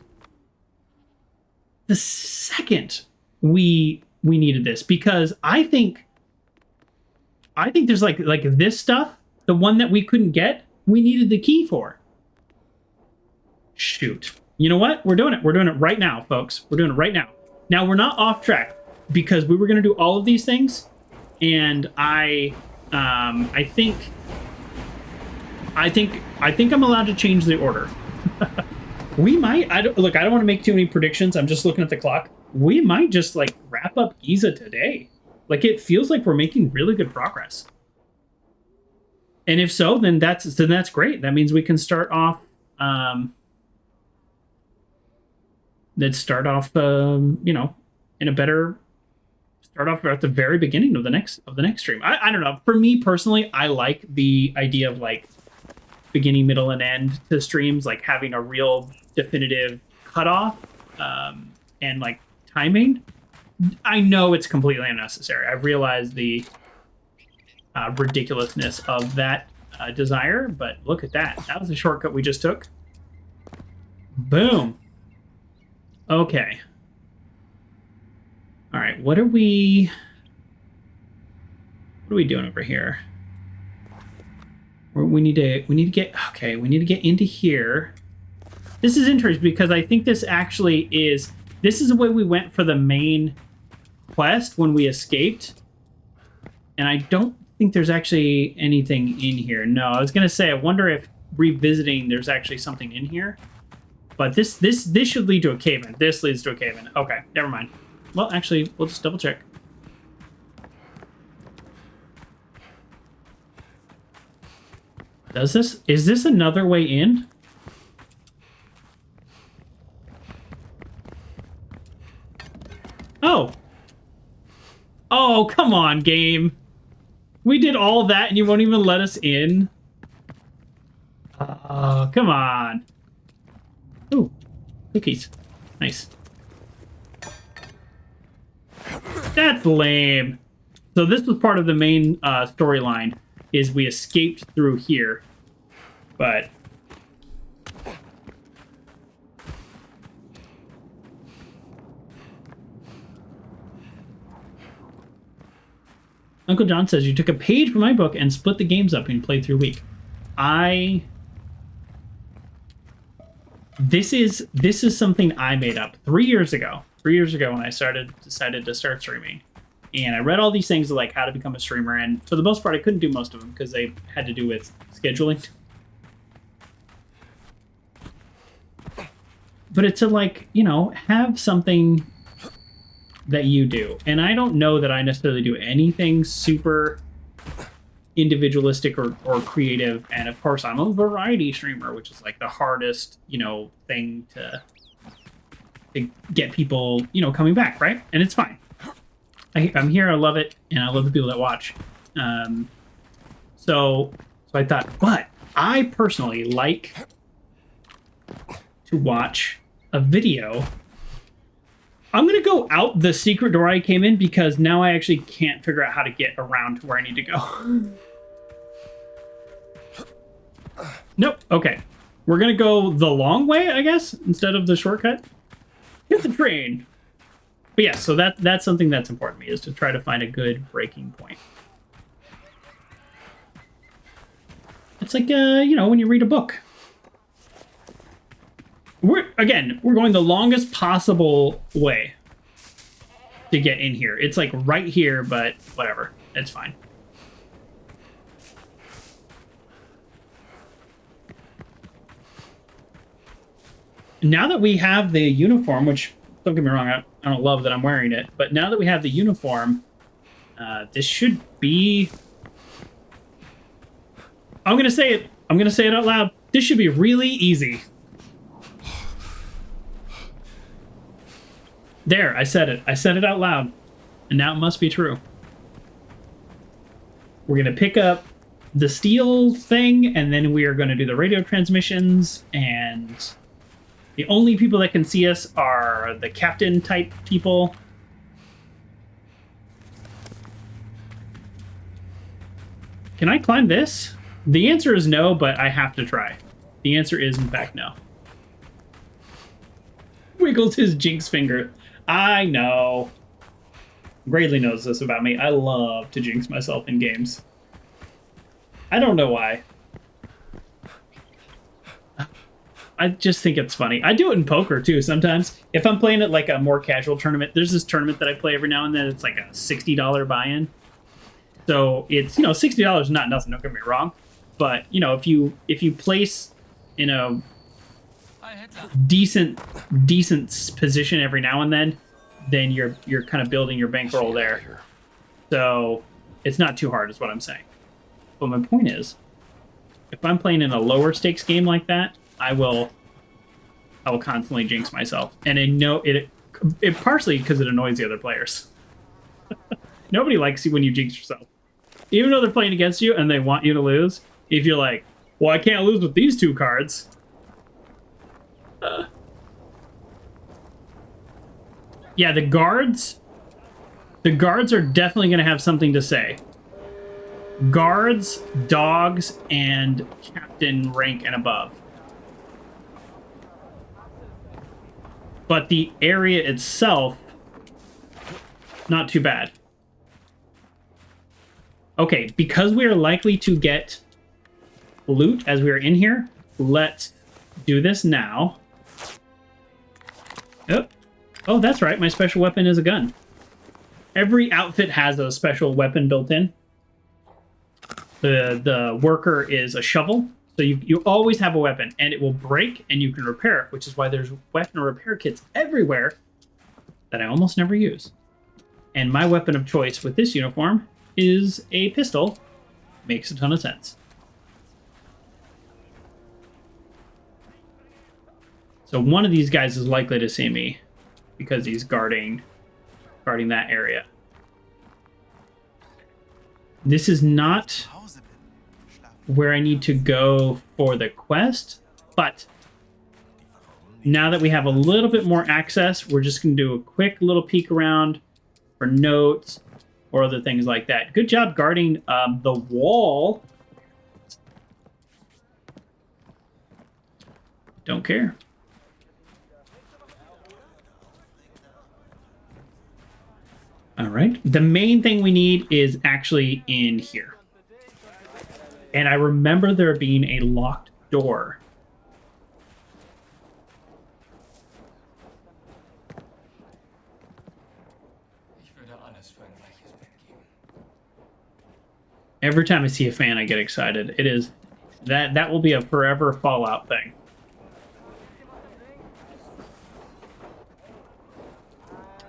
we needed this, because I think there's like this stuff, the one that we couldn't get, we needed the key for. Shoot. You know what? We're doing it. We're doing it right now, folks. We're doing it right now. Now, we're not off track because we were going to do all of these things, and I think I'm allowed to change the order. We might. I don't want to make too many predictions. I'm just looking at the clock. We might just like wrap up Gizeh today. Like, it feels like we're making really good progress. And if so, then that's great. That means we can start off. Let's start off, in a better. Start off at the very beginning of the next stream. I don't know. For me personally, I like the idea of like beginning, middle, and end to streams, like having a real definitive cutoff, and like timing. I know it's completely unnecessary. I realize the ridiculousness of that desire, but look at that. That was a shortcut we just took. Boom. Okay. All right, what are we doing over here? We need to get into here. This is interesting because I think this actually is the way we went for the main quest when we escaped. And I don't think there's actually anything in here. No, I was gonna say, I wonder if revisiting there's actually something in here. But this should lead to a cave-in. This leads to a cave-in. Okay, never mind. Well, actually, we'll just double check. Is this another way in? come on, game. We did all that and you won't even let us in. Oh, come on. Ooh, cookies. Nice. That's lame. So this was part of the main storyline, is we escaped through here. But... Uncle John says, you took a page from my book and split the games up and played through a week. This is something I made up 3 years ago. 3 years ago when I decided to start streaming. And I read all these things like how to become a streamer, and for the most part I couldn't do most of them because they had to do with scheduling. But it's to, like, you know, have something that you do. And I don't know that I necessarily do anything super individualistic or creative. And of course I'm a variety streamer, which is like the hardest, you know, thing to get people, you know, coming back, right? And it's fine. I'm here, I love it, and I love the people that watch. So I thought, but I personally like to watch a video. I'm gonna go out the secret door I came in because now I actually can't figure out how to get around to where I need to go. Nope, okay. We're gonna go the long way, I guess, instead of the shortcut. Hit the train. But yeah, so that's something that's important to me, is to try to find a good breaking point. It's like, you know, when you read a book. We're going the longest possible way to get in here. It's like right here, but whatever. It's fine. Now that we have the uniform, which, don't get me wrong, I don't love that I'm wearing it, but now that we have the uniform, this should be... I'm gonna say it. I'm gonna say it out loud. This should be really easy. There, I said it. I said it out loud. And now it must be true. We're gonna pick up the steel thing, and then we are gonna do the radio transmissions, and the only people that can see us are the captain type people. Can I climb this? The answer is no, but I have to try. The answer is, in fact, no. Wiggles his jinx finger. I know. Gradley knows this about me. I love to jinx myself in games. I don't know why. I just think it's funny. I do it in poker too sometimes. If I'm playing at like a more casual tournament, there's this tournament that I play every now and then. It's like a $60 buy-in. So it's, you know, $60 is not nothing, don't get me wrong. But, you know, if you place in a decent position every now and then you're kind of building your bankroll there. So it's not too hard is what I'm saying. But my point is, if I'm playing in a lower stakes game like that, I will constantly jinx myself. And I know it partially because it annoys the other players. Nobody likes you when you jinx yourself. Even though they're playing against you and they want you to lose, if you're like, well, I can't lose with these two cards. Yeah, the guards are definitely going to have something to say. Guards, dogs, and captain rank and above. But the area itself, not too bad. Okay, because we are likely to get loot as we are in here, let's do this now. Oh, that's right, my special weapon is a gun. Every outfit has a special weapon built in. The worker is a shovel, so you always have a weapon, and it will break, and you can repair it, which is why there's weapon repair kits everywhere that I almost never use. And my weapon of choice with this uniform is a pistol. Makes a ton of sense. So one of these guys is likely to see me because he's guarding that area. This is not where I need to go for the quest, but now that we have a little bit more access, we're just going to do a quick little peek around for notes or other things like that. Good job guarding the wall. Don't care. All right. The main thing we need is actually in here. And I remember there being a locked door. Every time I see a fan, I get excited. It is that will be a forever Fallout thing.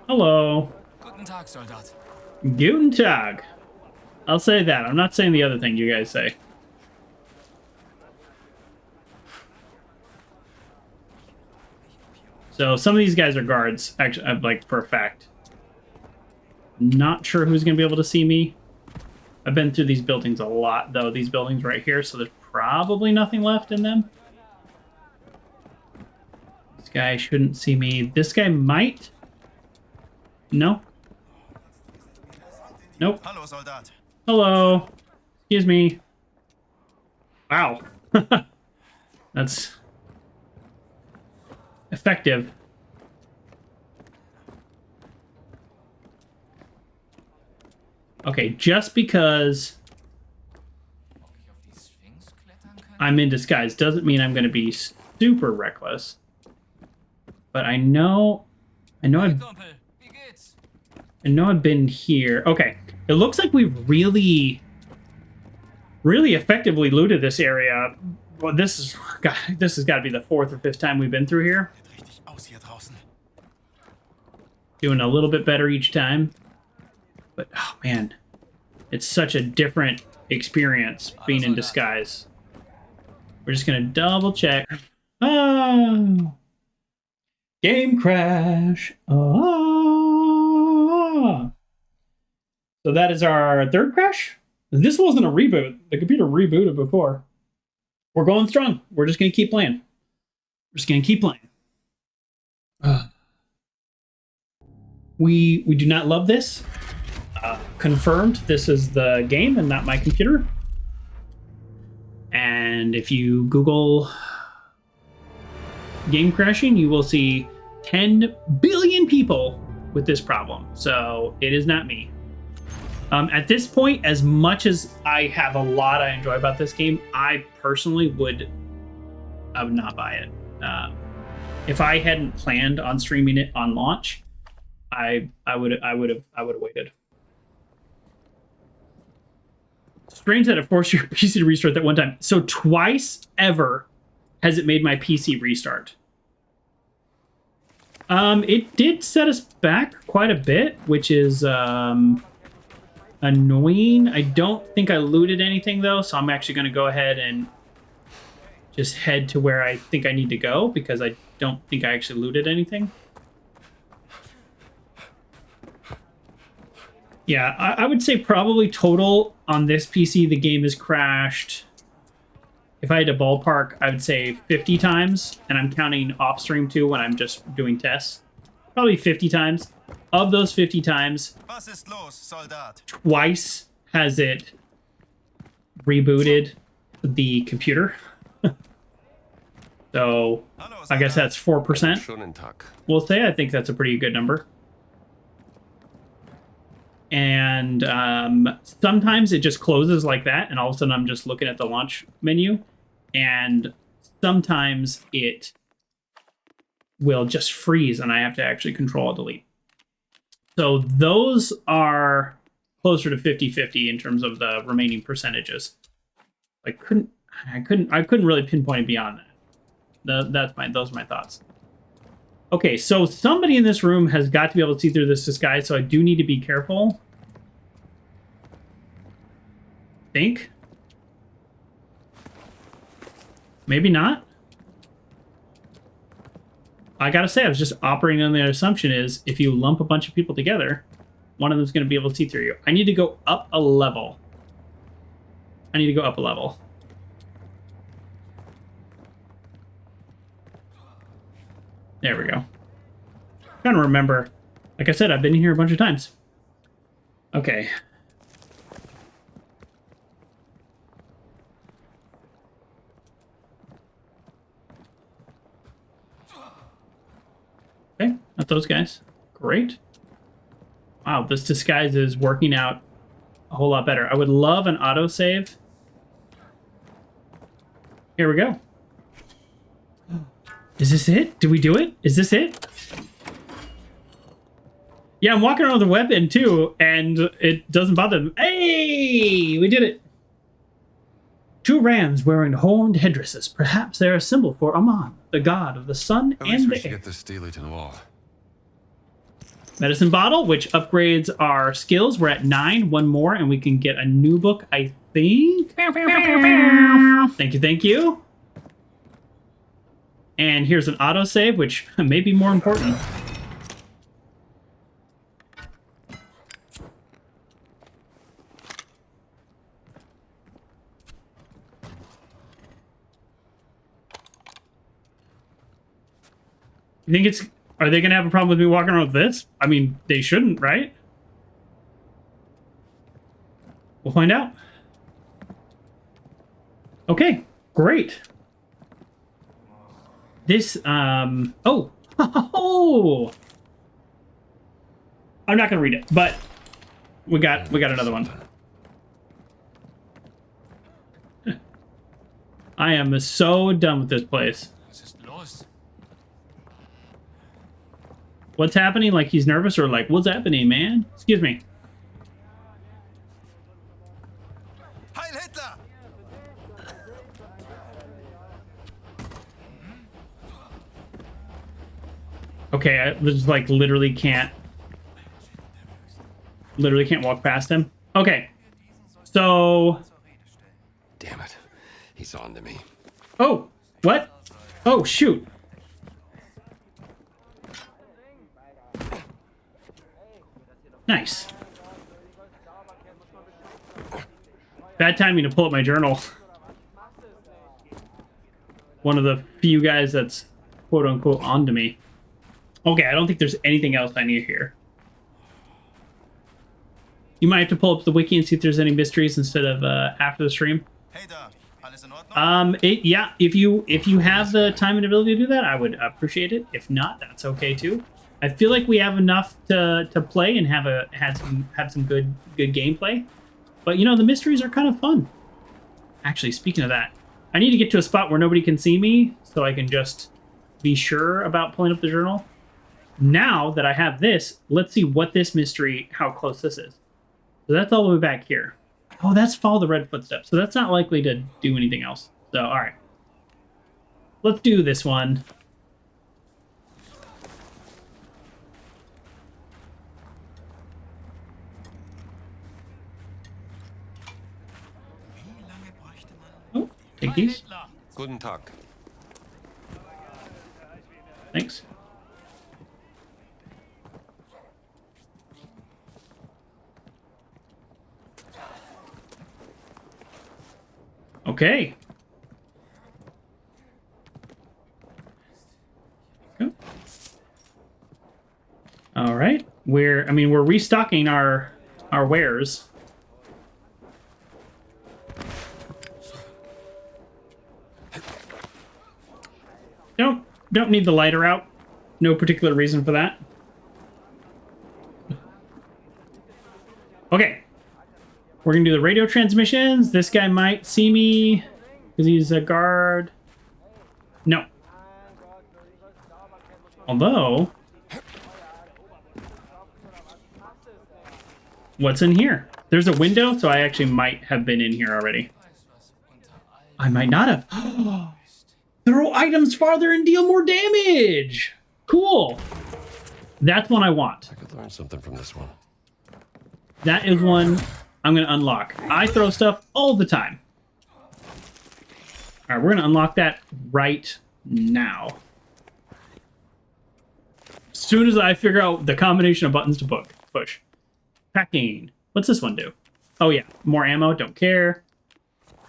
Hello.
Guten Tag, Soldat.
Guten Tag. I'll say that. I'm not saying the other thing you guys say. So some of these guys are guards, actually, like for a fact. Not sure who's going to be able to see me. I've been through these buildings a lot, though. These buildings right here, so there's probably nothing left in them. This guy shouldn't see me. This guy might. No. Nope.
Hallo, Soldat.
Hello. Excuse me. Wow. That's effective. Okay, just because I'm in disguise doesn't mean I'm going to be super reckless. But I know I've been here. Okay, it looks like we've really effectively looted this area. Well, this has got to be the 4th or 5th time we've been through here. Doing a little bit better each time. But, oh man, it's such a different experience being in disguise. We're just going to double check. Oh, game crash. Oh. So that is our 3rd crash. This wasn't a reboot. The computer rebooted before. We're going strong. We're just going to keep playing. We're just going to keep playing. We do not love this. Confirmed, this is the game and not my computer. And if you Google game crashing, you will see 10 billion people with this problem. So it is not me. At this point, as much as I have a lot I enjoy about this game, I personally would not buy it. If I hadn't planned on streaming it on launch, I would have waited. Strange that it forced your PC to restart that one time. So twice ever has it made my PC restart. It did set us back quite a bit, which is annoying. I don't think I looted anything though, so I'm actually going to go ahead and just head to where I think I need to go because I don't think I actually looted anything. Yeah, I would say probably total on this PC, the game has crashed. If I had to ballpark, I would say 50 times, and I'm counting off stream too when I'm just doing tests. Probably 50 times. Of those 50 times,
Was ist los, Soldat?
twice has it rebooted the computer. So
Hallo,
I guess
Soldat.
that's 4%.
Schönen Tag.
We'll say I think that's a pretty good number. And sometimes it just closes like that, and all of a sudden I'm just looking at the launch menu, and sometimes it will just freeze, and I have to actually Control-Delete. So those are closer to 50-50 in terms of the remaining percentages. I couldn't really pinpoint it beyond that. Those are my thoughts. Okay, so somebody in this room has got to be able to see through this disguise, so I do need to be careful. Think. Maybe not. I gotta say, I was just operating on the assumption is if you lump a bunch of people together, one of them's gonna be able to see through you. I need to go up a level. I need to go up a level. There we go. Trying to remember. Like I said, I've been here a bunch of times. Okay. Okay, not those guys. Great. Wow, this disguise is working out a whole lot better. I would love an autosave. Here we go. Is this it? Did we do it? Is this it? Yeah, I'm walking around with a weapon too, and it doesn't bother them. Hey, we did it. Two rams wearing horned headdresses. Perhaps they're a symbol for Aman, the god of the sun
At least
and
we
the
should
air.
get the stele wall.
Medicine bottle, which upgrades our skills. We're at 9. One more, and we can get a new book, I think. Thank you, thank you. And here's an autosave, which may be more important. You think it's... Are they going to have a problem with me walking around with this? I mean, they shouldn't, right? We'll find out. Okay, great. This, oh. Oh! I'm not going to read it, but we got another one. I am so done with this place.
Was ist los?
What's happening? Like he's nervous or like, what's happening, man? Excuse me.
Heil Hitler!
Okay, I just like literally can't walk past him. Okay. So,
Damn it. He's on to me.
oh, what? Oh, shoot. Nice. Bad timing to pull up my journal. One of the few guys that's quote unquote onto me. Okay, I don't think there's anything else I need here. You might have to pull up the wiki and see if there's any mysteries instead of after the stream.
Hey da, alles in Ordnung?
Yeah, if you have the time and ability to do that, I would appreciate it. If not, that's okay too. I feel like we have enough to play and have some good gameplay. But you know, the mysteries are kind of fun. Actually, speaking of that, I need to get to a spot where nobody can see me so I can just be sure about pulling up the journal. Now that I have this, let's see what this mystery, how close this is. So that's all the way back here. Oh, that's follow the red footsteps. So that's not likely to do anything else. So, all right. Let's do this one. Oh, take these.
Guten Tag.
Thanks. Okay. Go. All right. We're restocking our wares. Don't need the lighter out. No particular reason for that. Okay. We're going to do the radio transmissions. This guy might see me because he's a guard. No. Although, what's in here? There's a window, so I actually might have been in here already. I might not have. Throw items farther and deal more damage. Cool. That's one I want.
I could learn something from this one.
That is one I'm going to unlock. I throw stuff all the time. All right, we're going to unlock that right now. As soon as I figure out the combination of buttons to push. Packing. What's this one do? Oh, yeah. More ammo. Don't care.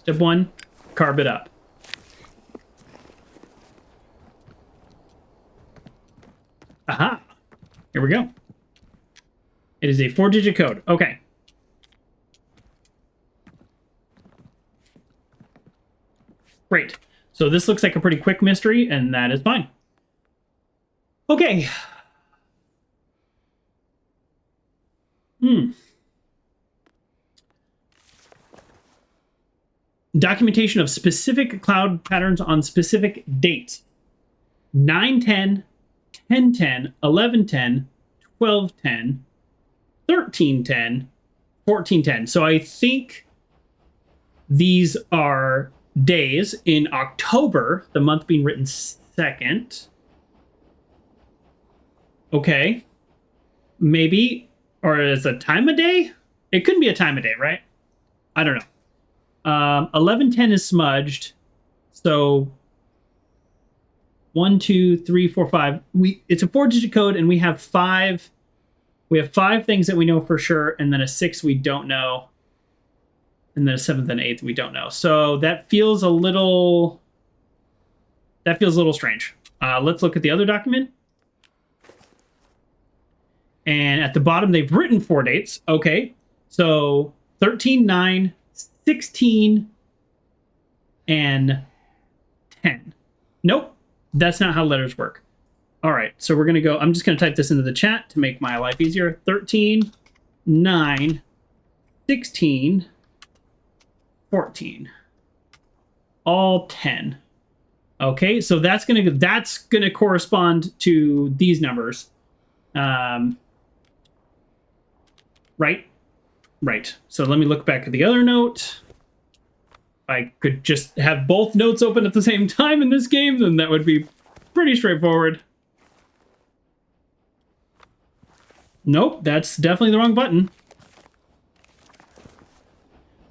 Step 1, carb it up. Aha. Here we go. It is a 4-digit code. Okay. Great. So this looks like a pretty quick mystery, and that is fine. Okay. Documentation of specific cloud patterns on specific dates. 9/10, 10/10, 11/10, 12/10, 13/10, 14/10. So I think these are days in October, the month being written second. Okay. Maybe. Or is a time of day? It couldn't be a time of day, right? I don't know. 11/10 is smudged. So 1, 2, 3, 4, 5. It's a 4-digit code, and we have 5. We have 5 things that we know for sure, and then a 6 we don't know, and then a 7th and 8th we don't know. So that feels a little strange. Let's look at the other document. And at the bottom, they've written 4 dates. Okay, so 13, 9, 16, and 10. Nope, that's not how letters work. All right, so we're going to go. I'm just going to type this into the chat to make my life easier. 13, 9, 16, 14. All 10. Okay, so that's gonna correspond to these numbers. Right. So let me look back at the other note. I could just have both notes open at the same time in this game, then that would be pretty straightforward. Nope, that's definitely the wrong button.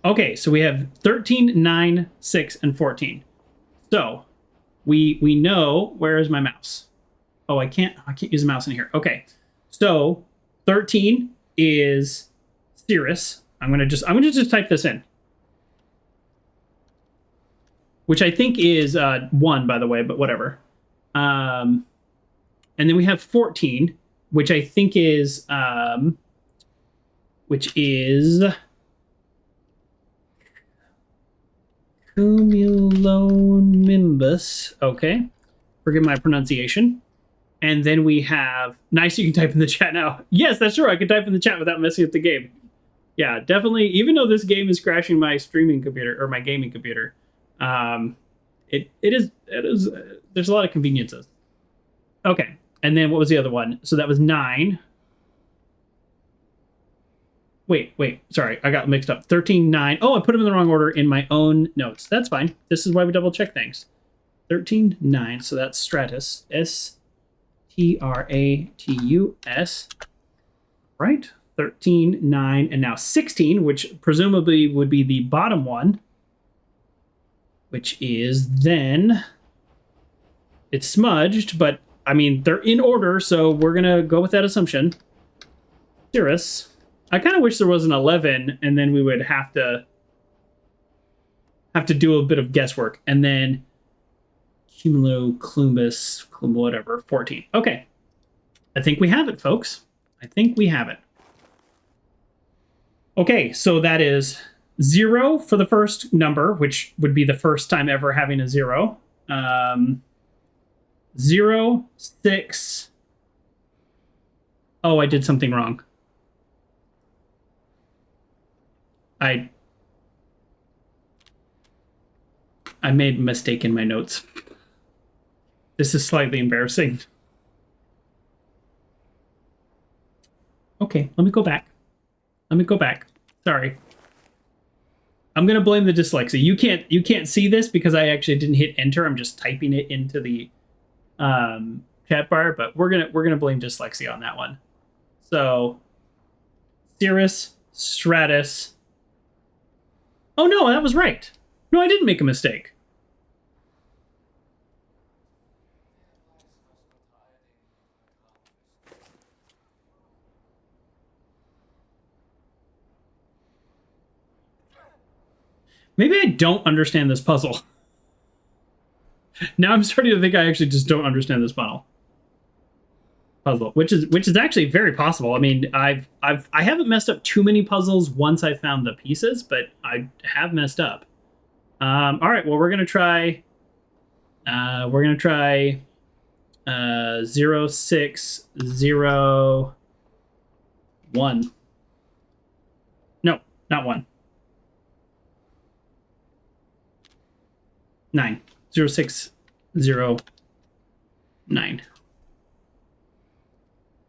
Okay, so we have 13, 9, 6, and 14. So we know, where is my mouse? Oh, I can't use a mouse in here. Okay. So 13 is Cirrus. I'm gonna just type this in. Which I think is 1, by the way, but whatever. And then we have 14, which I think is cumulonimbus. Okay, forgive my pronunciation. And then we have, nice, you can type in the chat now. Yes, that's true. I can type in the chat without messing up the game. Yeah, definitely. Even though this game is crashing my streaming computer or my gaming computer, it is there's a lot of conveniences. Okay, and then what was the other one? So that was 9. Wait, sorry, I got mixed up. 13, 9. Oh, I put them in the wrong order in my own notes. That's fine. This is why we double check things. 13, 9. So that's Stratus. Stratus. Right? 13, 9, and now 16, which presumably would be the bottom one. Which is then... It's smudged, but, I mean, they're in order, so we're going to go with that assumption. Cirrus. I kind of wish there was an 11, and then we would have to do a bit of guesswork. And then Cumulus, whatever, 14. Okay. I think we have it, folks. I think we have it. Okay, so that is 0 for the first number, which would be the first time ever having a 0. 0, 6. Oh, I did something wrong. I made a mistake in my notes. This is slightly embarrassing. Okay, let me go back. Sorry. I'm gonna blame the dyslexia. You can't see this because I actually didn't hit enter. I'm just typing it into the chat bar, but we're gonna blame dyslexia on that one. So Cirrus, Stratus. Oh no, that was right. No, I didn't make a mistake. Maybe I don't understand this puzzle. Now I'm starting to think I actually just don't understand this puzzle, which is actually very possible. I mean, I haven't messed up too many puzzles once I found the pieces, but I have messed up. All right, well, we're gonna try 0601. No, not 1. 9. 0609.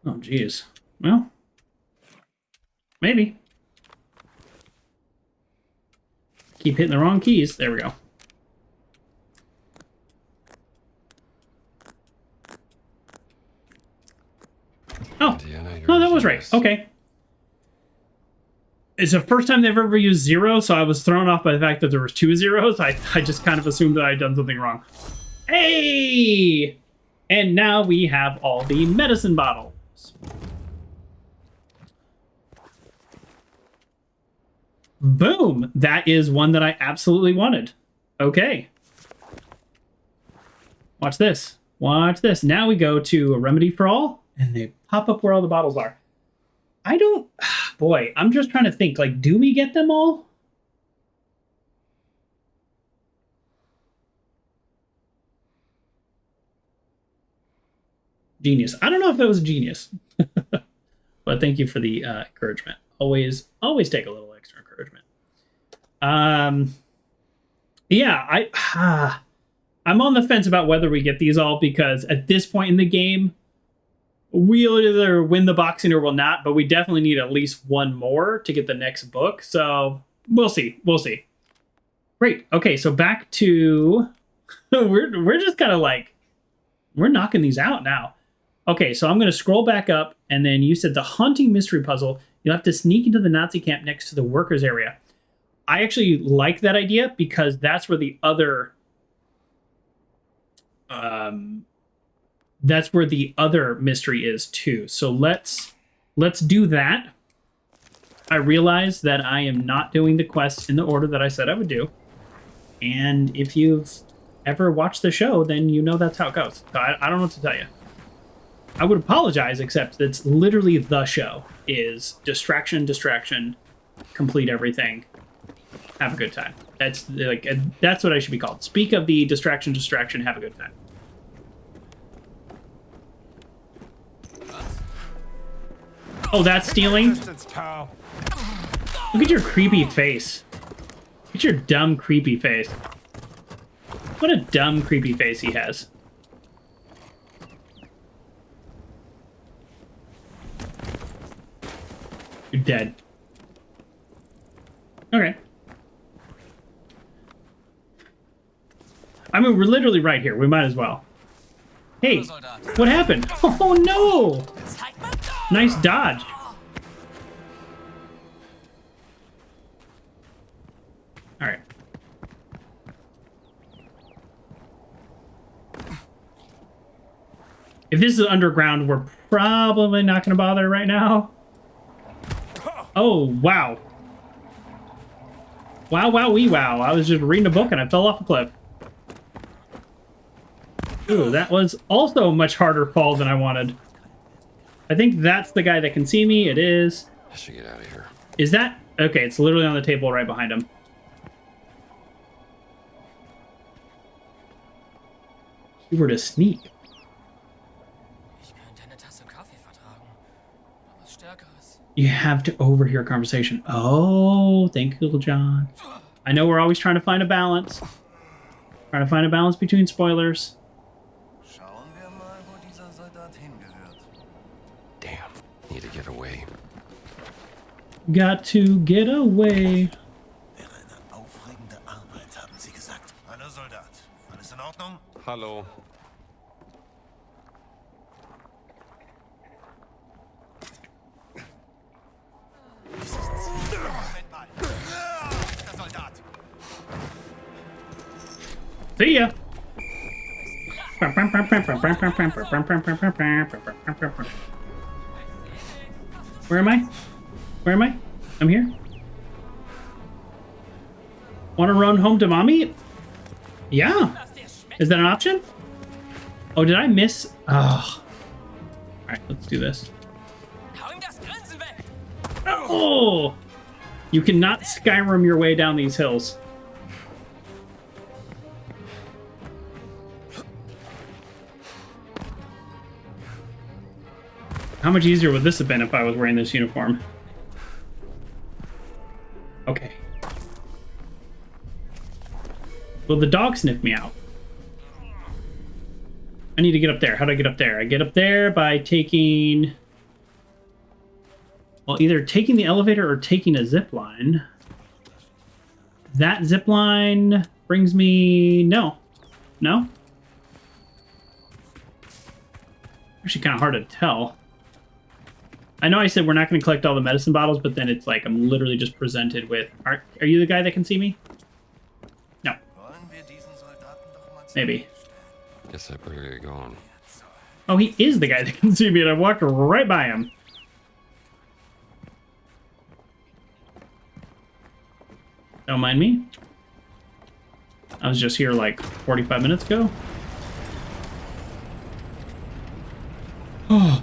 Oh, geez. Well, maybe. Keep hitting the wrong keys. There we go. Oh, no, that was right. Okay. It's the first time they've ever used 0, so I was thrown off by the fact that there was 2 zeros. I just kind of assumed that I'd done something wrong. Hey! And now we have all the medicine bottles. Boom! That is one that I absolutely wanted. Okay. Watch this. Watch this. Now we go to a remedy for all, and they pop up where all the bottles are. I don't... Boy, I'm just trying to think. Like, do we get them all? Genius. I don't know if that was a genius. But thank you for the encouragement. Always take a little extra encouragement. Yeah, I'm on the fence about whether we get these all, because at this point in the game, we'll either win the boxing or we'll not, but we definitely need at least one more to get the next book. So we'll see. We'll see. Great. Okay, so back to we're just kind of like, we're knocking these out now. Okay, so I'm going to scroll back up, and then you said the haunting mystery puzzle. You'll have to sneak into the Nazi camp next to the workers area. I actually like that idea because that's where the other mystery is too. So let's do that. I realize that I am not doing the quests in the order that I said I would do. And if you've ever watched the show, then you know that's how it goes. So I don't know what to tell you. I would apologize, except it's literally the show is distraction, complete everything, have a good time. That's what I should be called. Speak of the distraction, have a good time. Oh, that's stealing? Look at your creepy face. Look at your dumb, creepy face. What a dumb, creepy face he has. You're dead. Okay. I mean, we're literally right here. We might as well. Hey, what happened? Oh, no! Nice dodge. All right. If this is underground, we're probably not going to bother right now. Oh, wow. Wow, wee wow. I was just reading a book and I fell off a cliff. Ooh, that was also a much harder fall than I wanted. I think that's the guy that can see me. It is.
I should get out of here.
Is that... Okay, it's literally on the table right behind him. You were to sneak. You have to overhear a conversation. Oh, thank you, John. I know we're always trying to find a balance. Trying to find a balance between spoilers.
Damn, need to get away.
Got to get away.
Hallo, Soldat. Alles in Ordnung?
Hallo.
See ya. Where am I? Where am I? I'm here. Want to run home to mommy? Yeah. Is that an option? Oh, did I miss? Oh. All right, let's do this. Oh! You cannot Skyrim your way down these hills. How much easier would this have been if I was wearing this uniform? Okay. Will the dog sniff me out? I need to get up there. How do I get up there? I get up there by taking... Well, either taking the elevator or taking a zip line. That zip line brings me... No. No? Actually kind of hard to tell. I know I said we're not going to collect all the medicine bottles, but then it's like I'm literally just presented with... Are you the guy that can see me? No. Maybe.
Guess I better get going.
Oh, he is the guy that can see me, and I walked right by him. Don't mind me. I was just here like 45 minutes ago. Oh.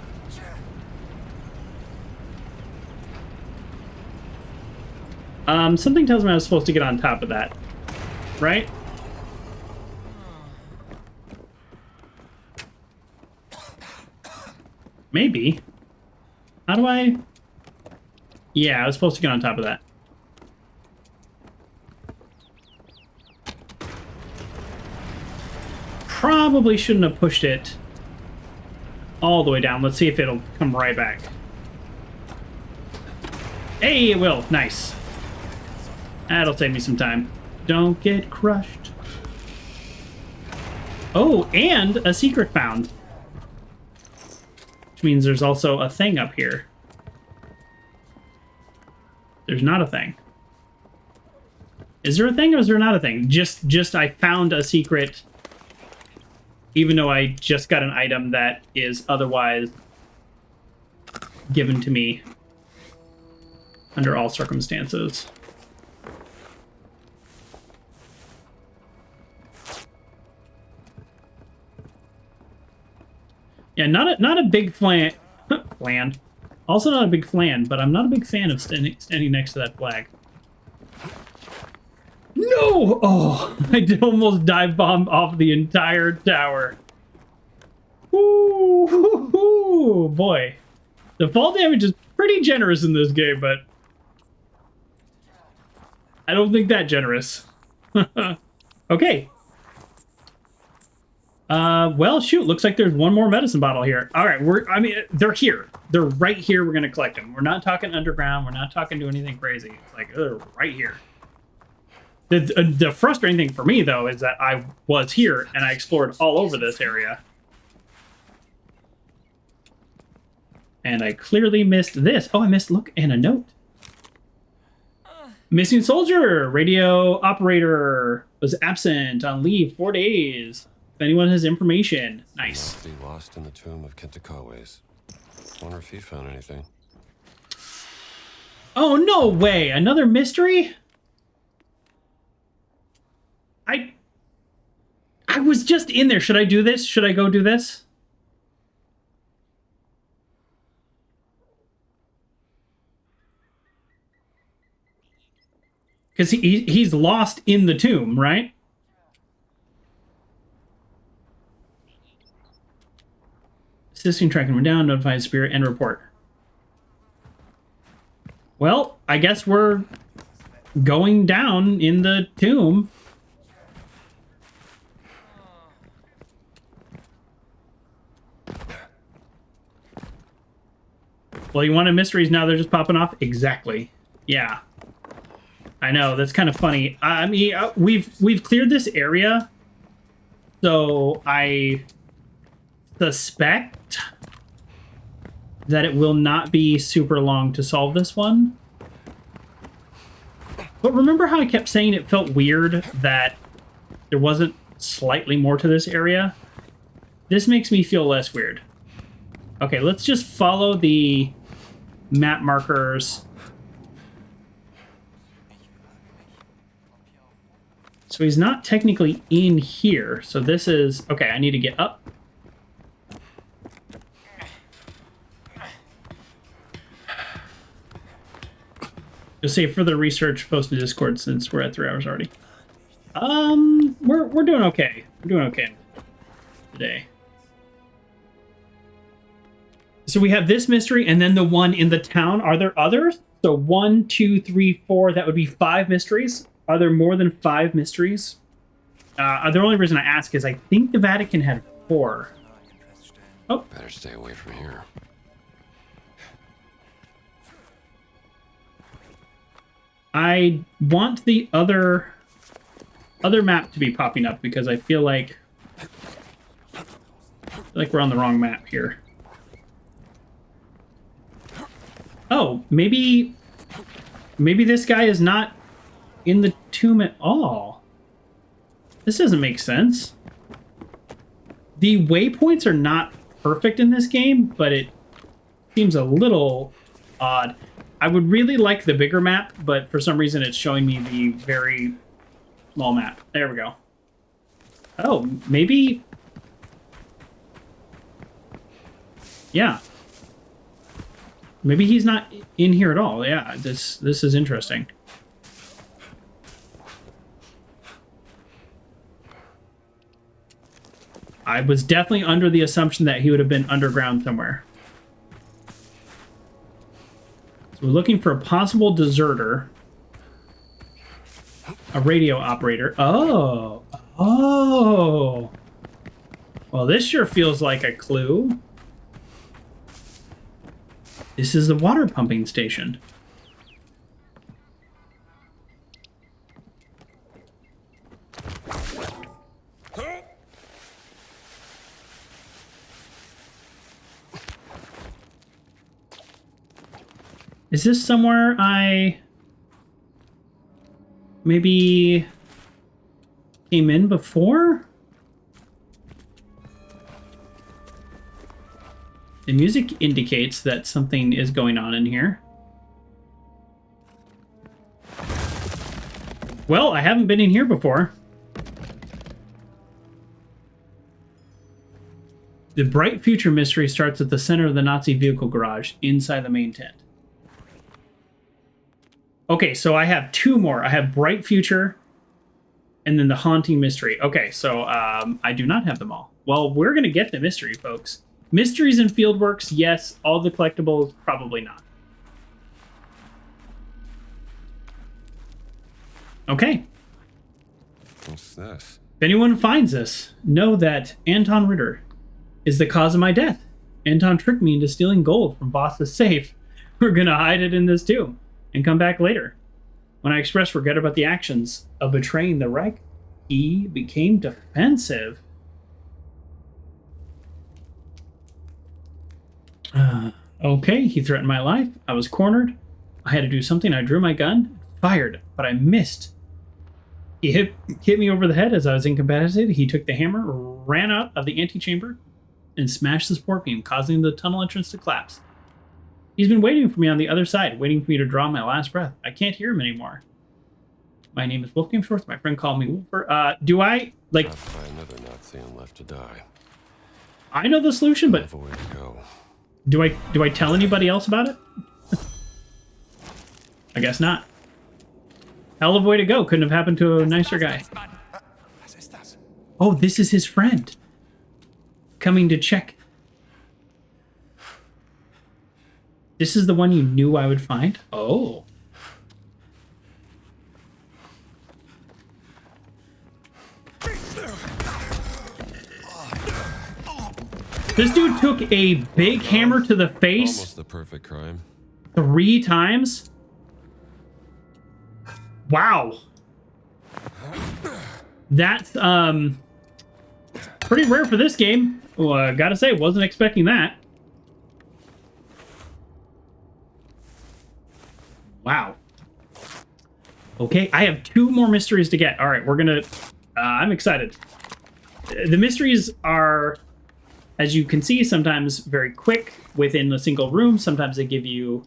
Something tells me I was supposed to get on top of that. Right? Maybe. How do I... Yeah, I was supposed to get on top of that. Probably shouldn't have pushed it all the way down. Let's see if it'll come right back. Hey, it will. Nice. That'll save me some time. Don't get crushed. Oh, and a secret found. Which means there's also a thing up here. There's not a thing. Is there a thing or is there not a thing? Just I found a secret, even though I just got an item that is otherwise given to me under all circumstances. Yeah, not a big flan. Also not a big flan, but I'm not a big fan of standing next to that flag. No! Oh, I did almost dive bomb off the entire tower. Ooh, boy. The fall damage is pretty generous in this game, but I don't think that generous. Okay. Well, shoot, looks like there's one more medicine bottle here. All right, they're here. They're right here. We're going to collect them. We're not talking underground. We're not talking to anything crazy. It's like, they're right here. The frustrating thing for me, though, is that I was here and I explored all over this area. And I clearly missed this. Oh, I missed, look, and a note. Missing soldier, radio operator was absent on leave 4 days. If anyone has information, nice.
Must be lost in the tomb of Kintakaways. Wonder if he found anything.
Oh, no way! Another mystery? I was just in there. Should I do this? Should I go do this? Because he's lost in the tomb, right? Assisting tracking him down, notify his spirit, and report. Well, I guess we're going down in the tomb. Well, you wanted mysteries, now they're just popping off? Exactly. Yeah. I know, that's kind of funny. I mean, we've cleared this area, so I suspect that it will not be super long to solve this one. But remember how I kept saying it felt weird that there wasn't slightly more to this area? This makes me feel less weird. Okay, let's just follow the map markers. So he's not technically in here. So this is... Okay, I need to get up. You'll say further research, post to Discord since we're at 3 hours already. We're doing okay. We're doing okay today. So we have this mystery and then the one in the town. Are there others? So 1, 2, 3, 4. That would be 5 mysteries. Are there more than 5 mysteries? The only reason I ask is I think the Vatican had 4. Oh.
Better stay away from here.
I want the other map to be popping up because I feel like we're on the wrong map here. Oh, maybe this guy is not in the tomb at all. This doesn't make sense. The waypoints are not perfect in this game, but it seems a little odd. I would really like the bigger map, but for some reason it's showing me the very small map. There we go. Oh, maybe... Yeah. Maybe he's not in here at all. Yeah, this is interesting. I was definitely under the assumption that he would have been underground somewhere. So we're looking for a possible deserter. A radio operator. Oh. Oh. Well, this sure feels like a clue. This is the water pumping station. Is this somewhere I maybe came in before? The music indicates that something is going on in here. Well, I haven't been in here before. The Bright Future mystery starts at the center of the Nazi vehicle garage inside the main tent. Okay, so I have 2 more. I have Bright Future and then the Haunting Mystery. Okay, so I do not have them all. Well, we're going to get the mystery, folks. Mysteries and fieldworks, yes. All the collectibles, probably not. Okay.
What's this?
If anyone finds this, know that Anton Ritter is the cause of my death. Anton tricked me into stealing gold from Boss's safe. We're going to hide it in this tomb and come back later. When I expressed regret about the actions of betraying the Reich, he became defensive. Okay, he threatened my life. I was cornered. I had to do something. I drew my gun, fired, but I missed. He hit me over the head as I was incapacitated. He took the hammer, ran out of the antechamber, and smashed the support beam, causing the tunnel entrance to collapse. He's been waiting for me on the other side, waiting for me to draw my last breath. I can't hear him anymore. My name is Wolfgang Schwartz. My friend called me Wolfer. Do I, like...
Another Nazi and left to die.
I know the solution, but...
Where to go?
Do I tell anybody else about it? I guess not. Hell of a way to go. Couldn't have happened to a nicer guy. Oh, this is his friend. Coming to check. This is the one you knew I would find? Oh. This dude took a big hammer to the face.
Almost the perfect crime.
3 times. Wow. That's pretty rare for this game. Well, I gotta say, wasn't expecting that. Wow. Okay, I have 2 more mysteries to get. All right, we're gonna... I'm excited. The mysteries are, as you can see, sometimes very quick within a single room. Sometimes they give you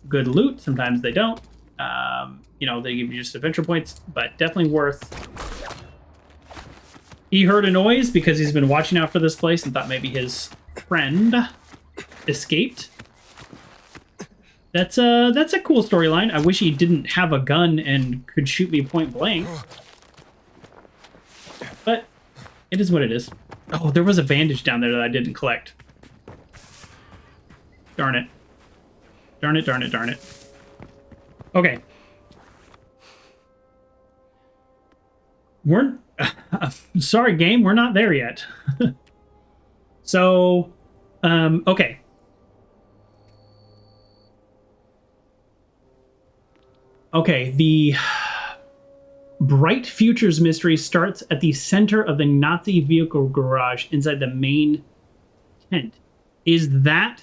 good loot. Sometimes they don't. You know, they give you just adventure points, but definitely worth. He heard a noise because he's been watching out for this place and thought maybe his friend escaped. That's a cool storyline. I wish he didn't have a gun and could shoot me point blank. But it is what it is. Oh, there was a bandage down there that I didn't collect. Darn it. Darn it, darn it, darn it. Okay. We're... sorry, game. We're not there yet. So, okay. Okay, the Bright Futures mystery starts at the center of the Nazi vehicle garage inside the main tent. Is that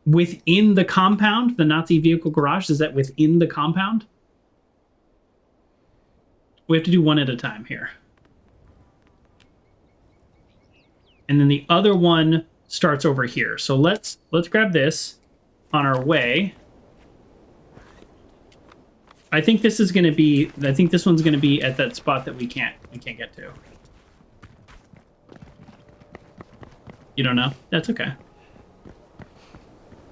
within the compound? The Nazi vehicle garage? Is that within the compound? We have to do one at a time here. And then the other one starts over here. So let's grab this on our way. I think this is going to be, I think this one's going to be at that spot that we can't get to. You don't know? That's okay.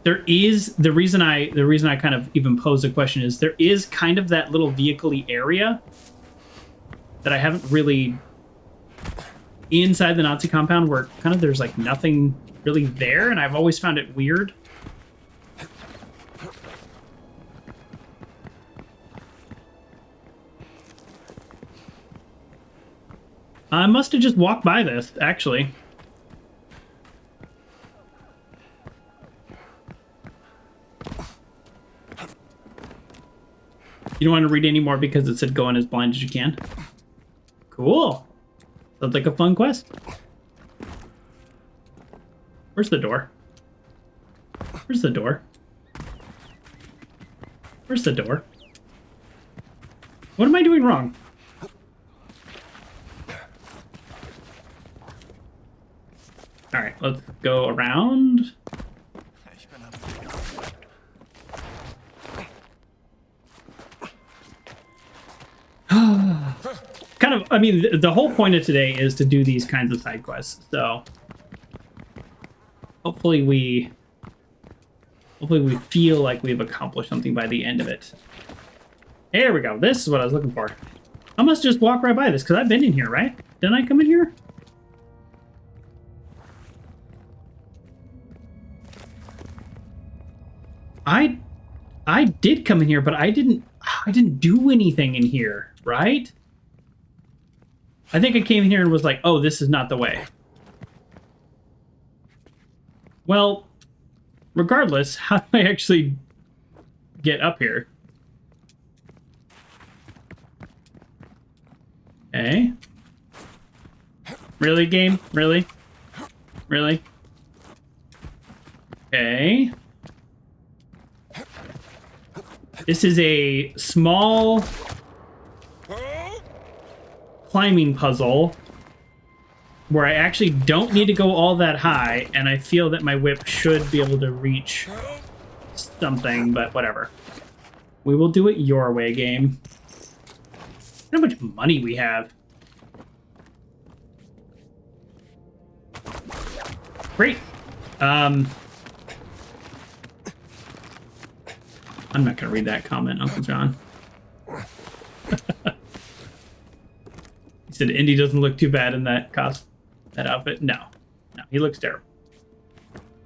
There is, the reason I kind of even pose the question is there is kind of that little vehicle-y area that I haven't really, inside the Nazi compound where kind of there's like nothing really there, and I've always found it weird. I must have just walked by this, actually. You don't want to read any more because it said go in as blind as you can. Cool. Sounds like a fun quest. Where's the door? Where's the door? Where's the door? What am I doing wrong? All right, let's go around. Kind of, I mean, the whole point of today is to do these kinds of side quests, so hopefully we feel like we've accomplished something by the end of it. There we go. This is what I was looking for. I must just walk right by this because I've been in here, right? Didn't I come in here? I did come in here, but I didn't do anything in here, right? I think I came in here and was like, oh, this is not the way. Well, regardless, how do I actually get up here? Okay. Really, game? Really? Really? Okay. This is a small climbing puzzle where I actually don't need to go all that high, and I feel that my whip should be able to reach something, but whatever. We will do it your way, game. Look how much money we have. Great. I'm not going to read that comment, Uncle John. He said Indy doesn't look too bad in that outfit. No, he looks terrible.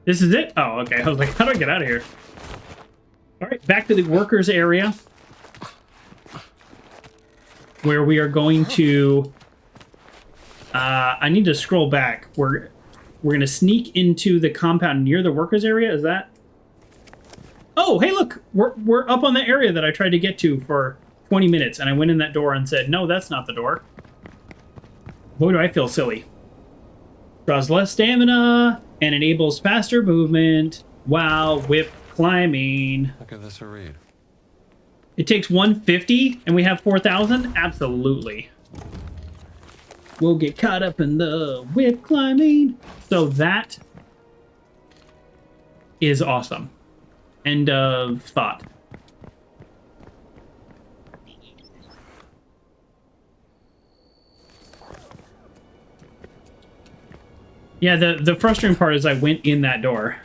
This is it? Oh, okay. I was like, how do I get out of here? All right, back to the workers area, where we are going to. I need to scroll back. We're going to sneak into the compound near the workers area. Is that? Oh, hey, look, we're up on the area that I tried to get to for 20 minutes, and I went in that door and said, no, that's not the door. Boy, do I feel silly. Draws less stamina and enables faster movement while whip climbing.
Look at this read.
It takes 150 and we have 4,000? Absolutely. We'll get caught up in the whip climbing. So that is awesome. End of thought. Yeah, the frustrating part is I went in that door.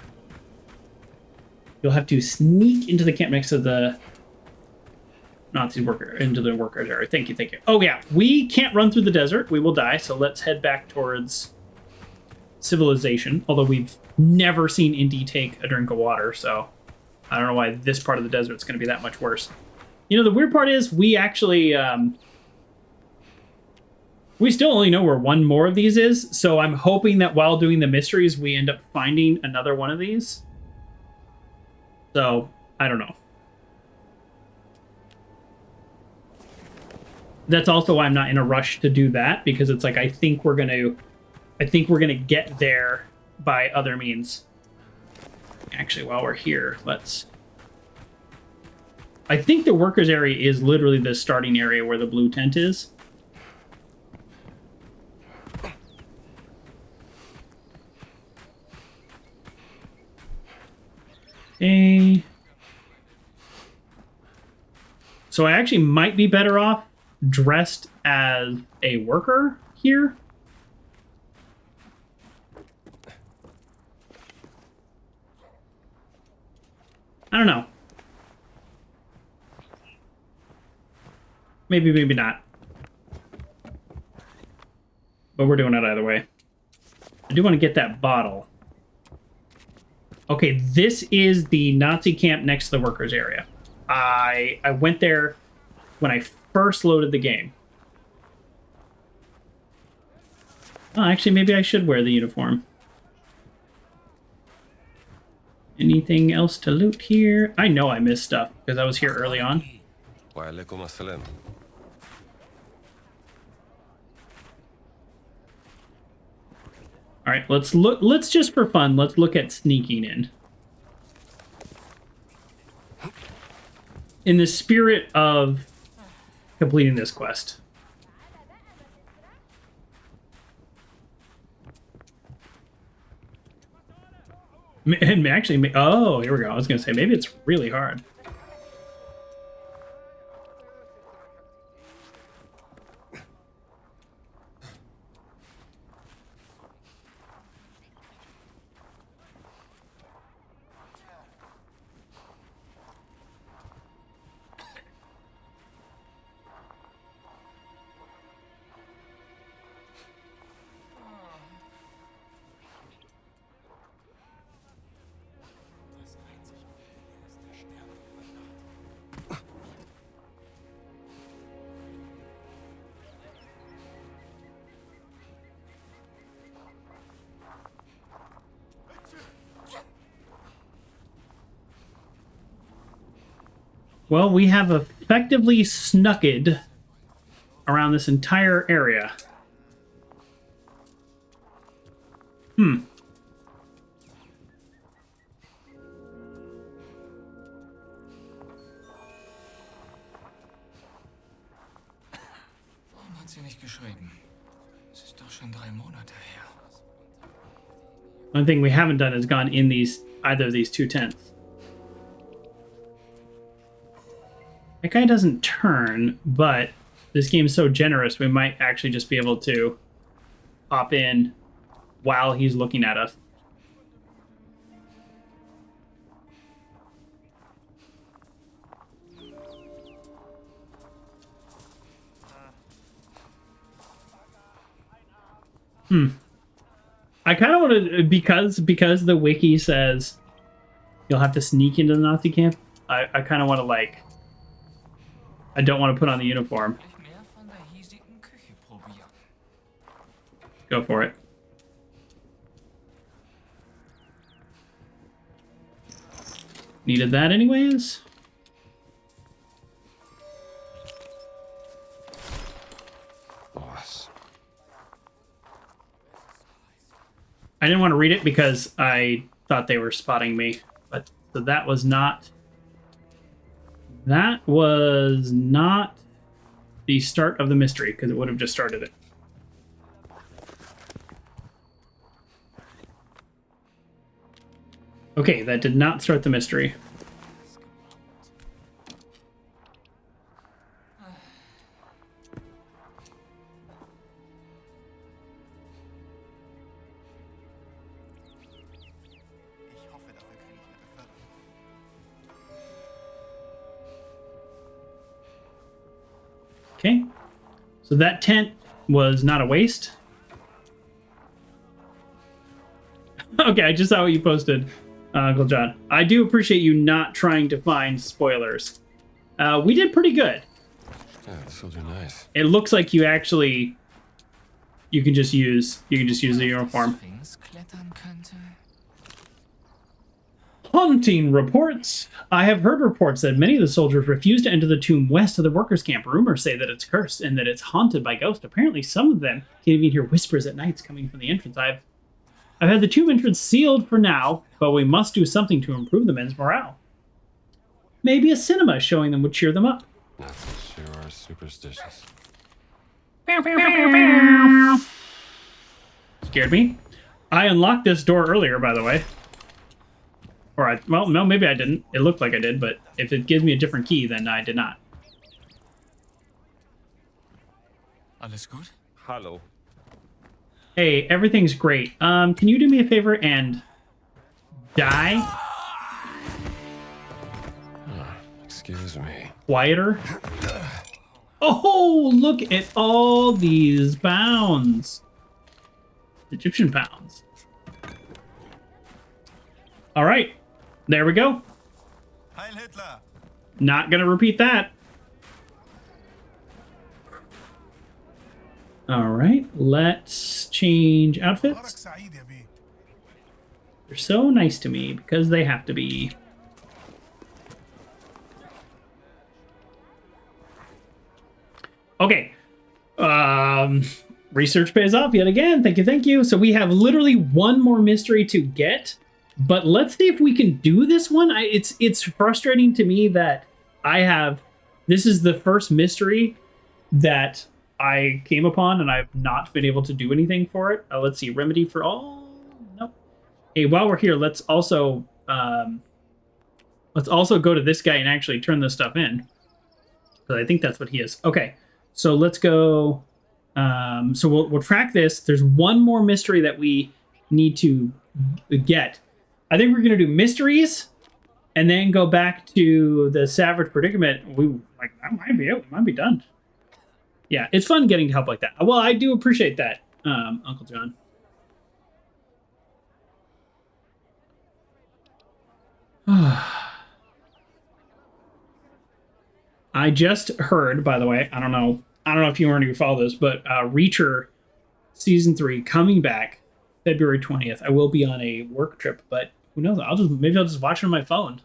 You'll have to sneak into the camp next to the Nazi worker, into the workers area. Thank you, thank you. Oh yeah, we can't run through the desert. We will die, so let's head back towards civilization. Although we've never seen Indy take a drink of water, so I don't know why this part of the desert is going to be that much worse. You know, the weird part is we actually... we still only know where one more of these is, so I'm hoping that while doing the mysteries, we end up finding another one of these. So, I don't know. That's also why I'm not in a rush to do that, because it's like I think we're gonna get there by other means. Actually, while we're here, let's... I think the workers area is literally the starting area where the blue tent is. Okay. So I actually might be better off dressed as a worker here. I don't know. Maybe, maybe not. But we're doing it either way. I do want to get that bottle. Okay, this is the Nazi camp next to the workers area. I went there when I first loaded the game. Oh, actually, maybe I should wear the uniform. Anything else to loot here? I know I missed stuff because I was here early on.
Waalaikum assalam.
All right, let's look. Let's just for fun, let's look at sneaking in the spirit of completing this quest. And actually, oh, here we go. I was gonna say maybe it's really hard. Well, we have effectively snucked around this entire area.
Warum hat sie nicht geschrieben? Es ist doch schon 3 Monate her.
One thing we haven't done is gone in either of these two tents. That guy doesn't turn, but this game is so generous, we might actually just be able to pop in while he's looking at us. I kind of want to, because the wiki says you'll have to sneak into the Nazi camp, I kind of want to, like, I don't want to put on the uniform. Go for it. Needed that anyways.
Boss.
I didn't want to read it because I thought they were spotting me, but so that was not the start of the mystery, because it would have just started it. Okay, that did not start the mystery. Okay. So that tent was not a waste. Okay, I just saw what you posted, Uncle John. I do appreciate you not trying to find spoilers. We did pretty good.
Yeah, this will do nice.
It looks like you actually... You can just use the uniform.
Sphinx klettern könnte.
Haunting reports. I have heard reports that many of the soldiers refuse to enter the tomb west of the workers' camp. Rumors say that it's cursed and that it's haunted by ghosts. Apparently, some of them can even hear whispers at nights coming from the entrance. I've had the tomb entrance sealed for now, but we must do something to improve the men's morale. Maybe a cinema showing them would cheer them up.
Sure are superstitious.
Scared me. I unlocked this door earlier, by the way. Or well, no, maybe I didn't. It looked like I did, but if it gives me a different key, then I did not.
Alles gut?
Hello.
Hey, everything's great. Can you do me a favor and die?
Excuse me.
Quieter. Oh, look at all these pounds. Egyptian pounds. All right, there we go.
Heil Hitler!
Not gonna repeat that. All right, let's change outfits. They're so nice to me because they have to be. Okay. Research pays off yet again. Thank you, thank you. So we have literally one more mystery to get, but let's see if we can do this one. It's frustrating to me that this is the first mystery that I came upon and I've not been able to do anything for it. Let's see, remedy for all. Nope. Hey, while we're here, let's also go to this guy and actually turn this stuff in. Because I think that's what he is. Okay. So let's go. So we'll track this. There's one more mystery that we need to get. I think we're gonna do mysteries, and then go back to the Savage Predicament. That might be it. We might be done. Yeah, it's fun getting help like that. Well, I do appreciate that, Uncle John. I just heard, by the way, I don't know if you already follow this, but Reacher season 3 coming back February 20th. I will be on a work trip, but who knows? Maybe I'll just watch it on my phone.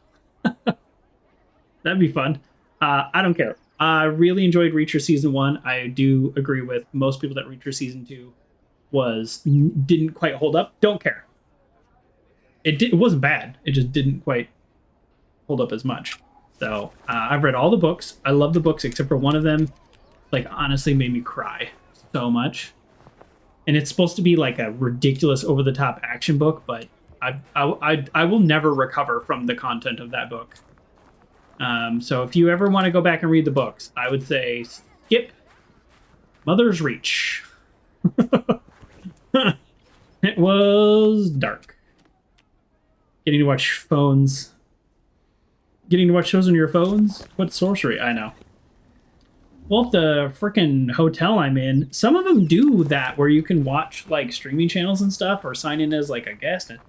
That'd be fun. I don't care. I really enjoyed Reacher season 1. I do agree with most people that Reacher season 2 didn't quite hold up. Don't care. It wasn't bad. It just didn't quite hold up as much. So I've read all the books. I love the books except for one of them. Like, honestly made me cry so much. And it's supposed to be like a ridiculous over-the-top action book, but I will never recover from the content of that book. So if you ever want to go back and read the books, I would say skip Mother's Reach. It was dark. Getting to watch shows on your phones? What sorcery? I know. Well, the freaking hotel I'm in, some of them do that where you can watch like streaming channels and stuff or sign in as like a guest. And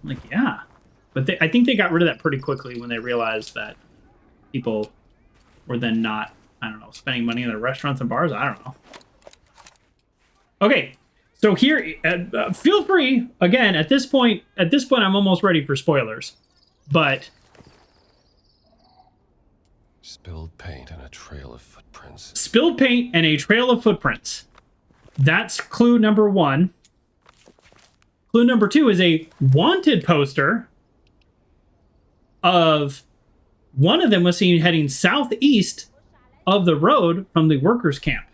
I'm like, yeah. But I think they got rid of that pretty quickly when they realized that people were then not, I don't know, spending money in their restaurants and bars. I don't know. Okay. So here, feel free, again, at this point, I'm almost ready for spoilers. But
Spilled paint and a trail of footprints.
Spilled paint and a trail of footprints. That's clue number 1. Clue number 2 is a wanted poster of one of them was seen heading southeast of the road from the workers' camp.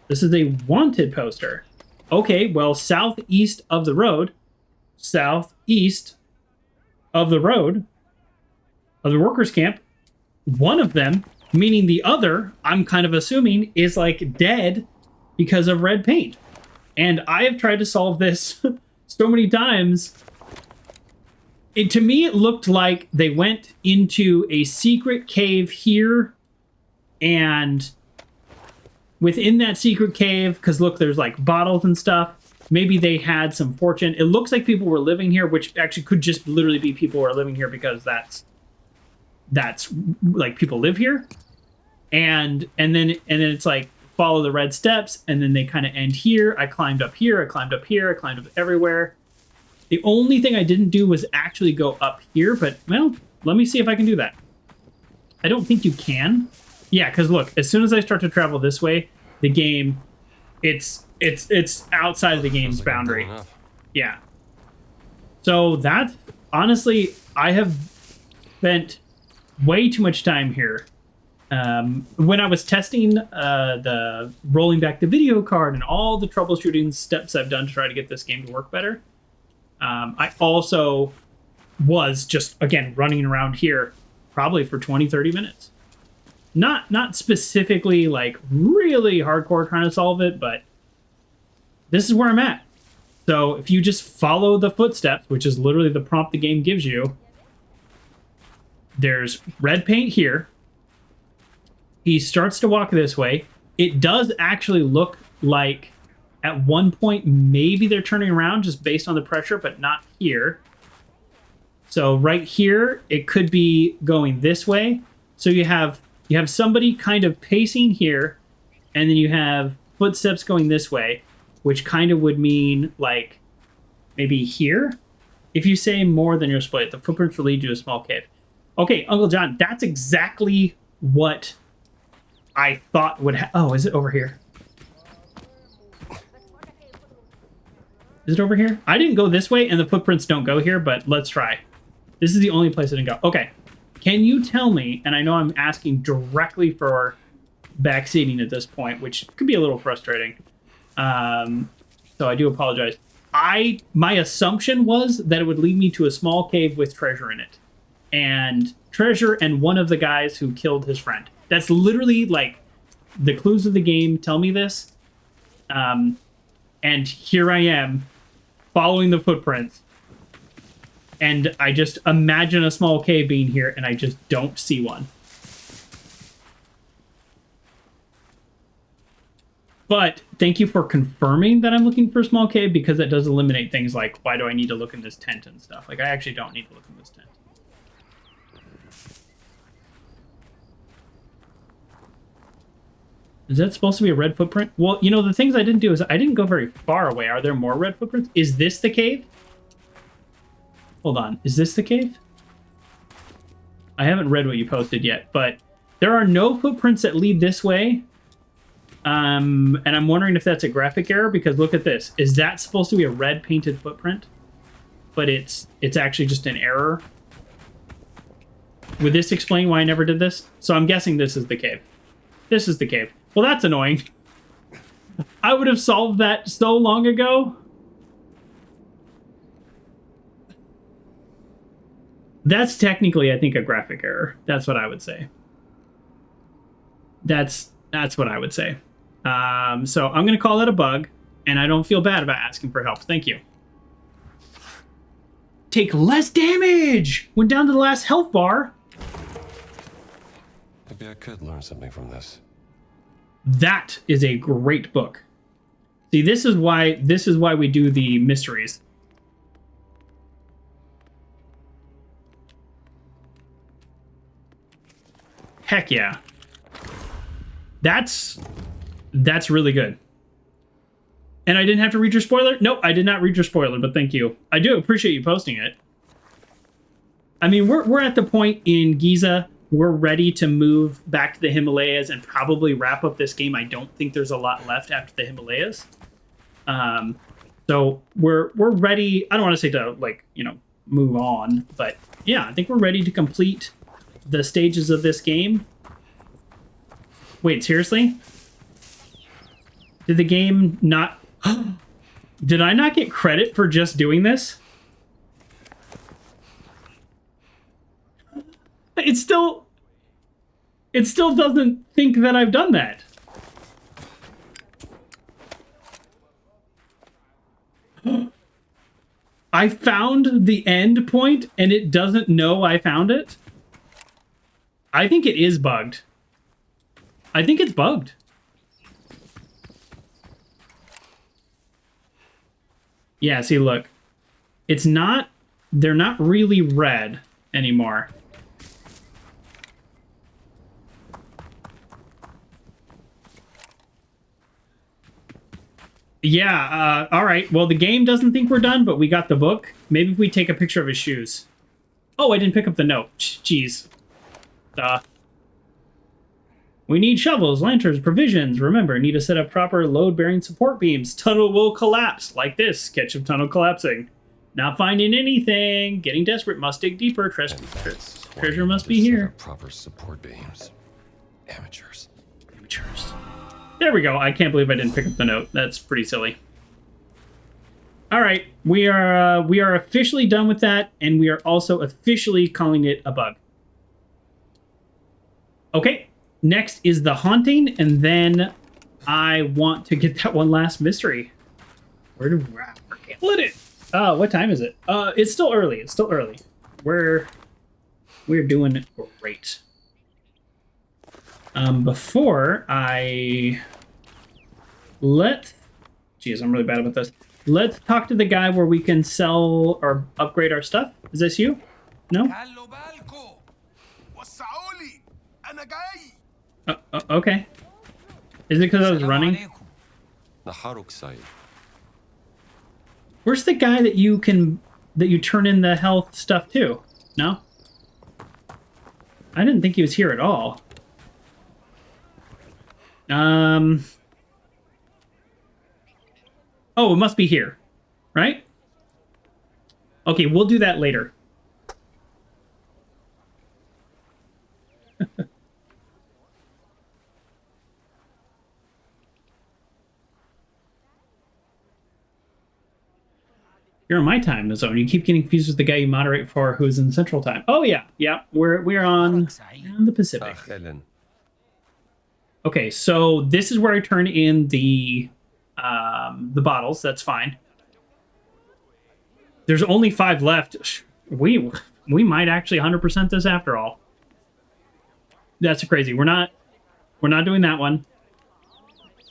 This is a wanted poster. Okay, well, southeast of the road of the workers' camp. One of them, meaning the other, I'm kind of assuming, is like dead because of red paint. And I have tried to solve this so many times. To me, it looked like they went into a secret cave here and within that secret cave, because look, there's like bottles and stuff. Maybe they had some fortune. It looks like people were living here, which actually could just literally be people who are living here because that's like people live here. And then it's like follow the red steps, and then they kind of end here. I climbed up here, I climbed up here, I climbed up everywhere. The only thing I didn't do was actually go up here, but well, let me see if I can do that. I don't think you can. Yeah, because look, as soon as I start to travel this way, the game, it's outside of the game's boundary. Yeah. So that, honestly, I have spent way too much time here. When I was testing the rolling back the video card and all the troubleshooting steps I've done to try to get this game to work better, I also was just, again, running around here probably for 20-30 minutes. Not specifically like really hardcore trying to solve it, but this is where I'm at. So if you just follow the footsteps, which is literally the prompt the game gives you, there's red paint here. He starts to walk this way. It does actually look like at one point maybe they're turning around just based on the pressure, but not here. So right here, it could be going this way. So you have somebody kind of pacing here, and then you have footsteps going this way, which kind of would mean like maybe here. If you say more than your split, the footprints will lead you to a small cave. Okay, Uncle John, that's exactly what I thought would oh, is it over here? Is it over here? I didn't go this way, and the footprints don't go here, but let's try. This is the only place I didn't go. Okay. Can you tell me, and I know I'm asking directly for backseating at this point, which could be a little frustrating. So I do apologize. My assumption was that it would lead me to a small cave with treasure in it. And treasure and one of the guys who killed his friend. That's literally like the clues of the game tell me this. And here I am following the footprints. And I just imagine a small cave being here, and I just don't see one. But thank you for confirming that I'm looking for a small cave, because that does eliminate things like, why do I need to look in this tent and stuff? Like, I actually don't need to look in this tent. Is that supposed to be a red footprint? Well, you know, the things I didn't do is I didn't go very far away. Are there more red footprints? Is this the cave? Hold on. Is this the cave? I haven't read what you posted yet, but there are no footprints that lead this way. And I'm wondering if that's a graphic error, because look at this. Is that supposed to be a red painted footprint? But it's actually just an error. Would this explain why I never did this? So I'm guessing this is the cave. This is the cave. Well, that's annoying. I would have solved that so long ago. That's technically, I think, a graphic error. That's what I would say. That's what I would say. So I'm going to call that a bug, and I don't feel bad about asking for help. Thank you. Take less damage! Went down to the last health bar.
Maybe I could learn something from this.
That is a great book. See, this is why we do the mysteries. Heck yeah. That's really good. And I didn't have to read your spoiler? Nope, I did not read your spoiler, but thank you. I do appreciate you posting it. I mean, we're at the point in Gizeh, we're ready to move back to the Himalayas and probably wrap up this game. I don't think there's a lot left after the Himalayas. So we're ready. I don't want to say to, like, you know, move on, but yeah, I think we're ready to complete the stages of this game. Wait, seriously? Did the game not... Did I not get credit for just doing this? It still doesn't think that I've done that. I found the end point and it doesn't know I found it. I think it is bugged. I think it's bugged. Yeah, see, look. It's not... They're not really red anymore. Yeah, all right. Well, the game doesn't think we're done, but we got the book. Maybe if we take a picture of his shoes. Oh, I didn't pick up the note. Jeez. We need shovels, lanterns, provisions. Remember, need to set up proper load-bearing support beams. Tunnel will collapse. Like this. Sketch of tunnel collapsing. Not finding anything. Getting desperate. Must dig deeper. Treasure must be here.
Proper support beams. Amateurs.
Amateurs. There we go. I can't believe I didn't pick up the note. That's pretty silly. All right, we are officially done with that, and we are also officially calling it a bug. Okay, next is the haunting, and then I want to get that one last mystery. Where did we let it? What time is it? It's still early. It's still early. We're doing great. Before I geez, I'm really bad about this. Let's talk to the guy where we can sell or upgrade our stuff. Is this you? No? Okay. Is it because I was running? Where's the guy that you turn in the health stuff to? No? I didn't think he was here at all. Oh, it must be here, right? Okay, we'll do that later. You're in my time zone. You keep getting confused with the guy you moderate for who's in Central Time. Oh yeah, yeah. We're on the Pacific. Okay, so this is where I turn in the bottles. That's fine. There's only 5 left. We might actually 100% this after all. That's crazy. We're not doing that one.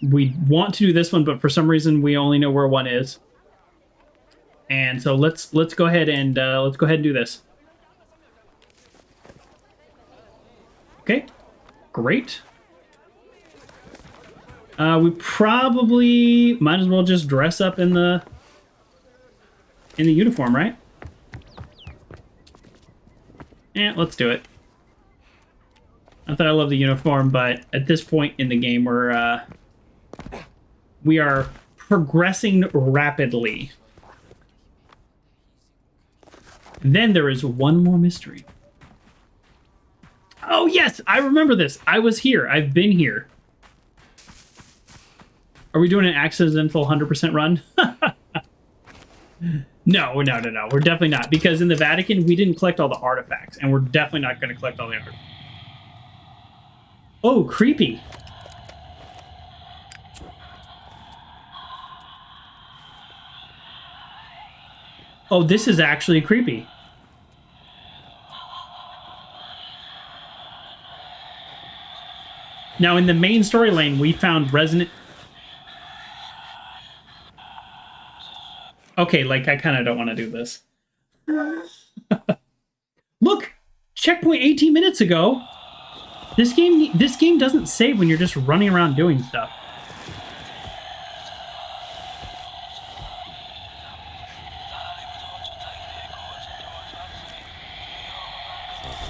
We want to do this one, but for some reason we only know where one is. And so let's go ahead and do this. Okay, great. We probably might as well just dress up in the uniform, right? Yeah, let's do it. Not that I love the uniform, but at this point in the game, we are progressing rapidly. Then there is one more mystery. Oh yes, I remember this. I was here. I've been here. Are we doing an accidental 100% run? No. We're definitely not. Because in the Vatican, we didn't collect all the artifacts. And we're definitely not going to collect all the artifacts. Oh, creepy. Oh, this is actually creepy. Now, in the main story lane, we found resonant... Okay, like, I kind of don't want to do this. Look! Checkpoint 18 minutes ago! This game doesn't save when you're just running around doing stuff.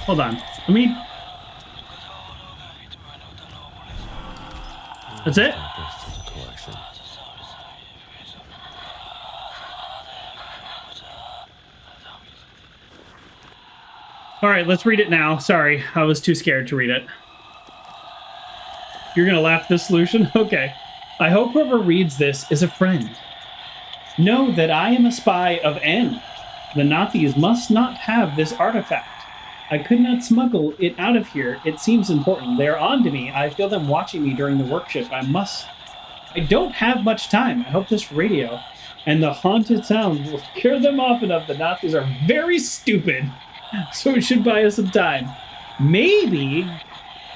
Hold on. Let me... That's it? Alright, let's read it now. Sorry, I was too scared to read it. You're gonna laugh at this solution? Okay. I hope whoever reads this is a friend. Know that I am a spy of N. The Nazis must not have this artifact. I could not smuggle it out of here. It seems important. They are on to me. I feel them watching me during the work shift. I don't have much time. I hope this radio and the haunted sound will scare them off enough. The Nazis are very stupid, so it should buy us some time. Maybe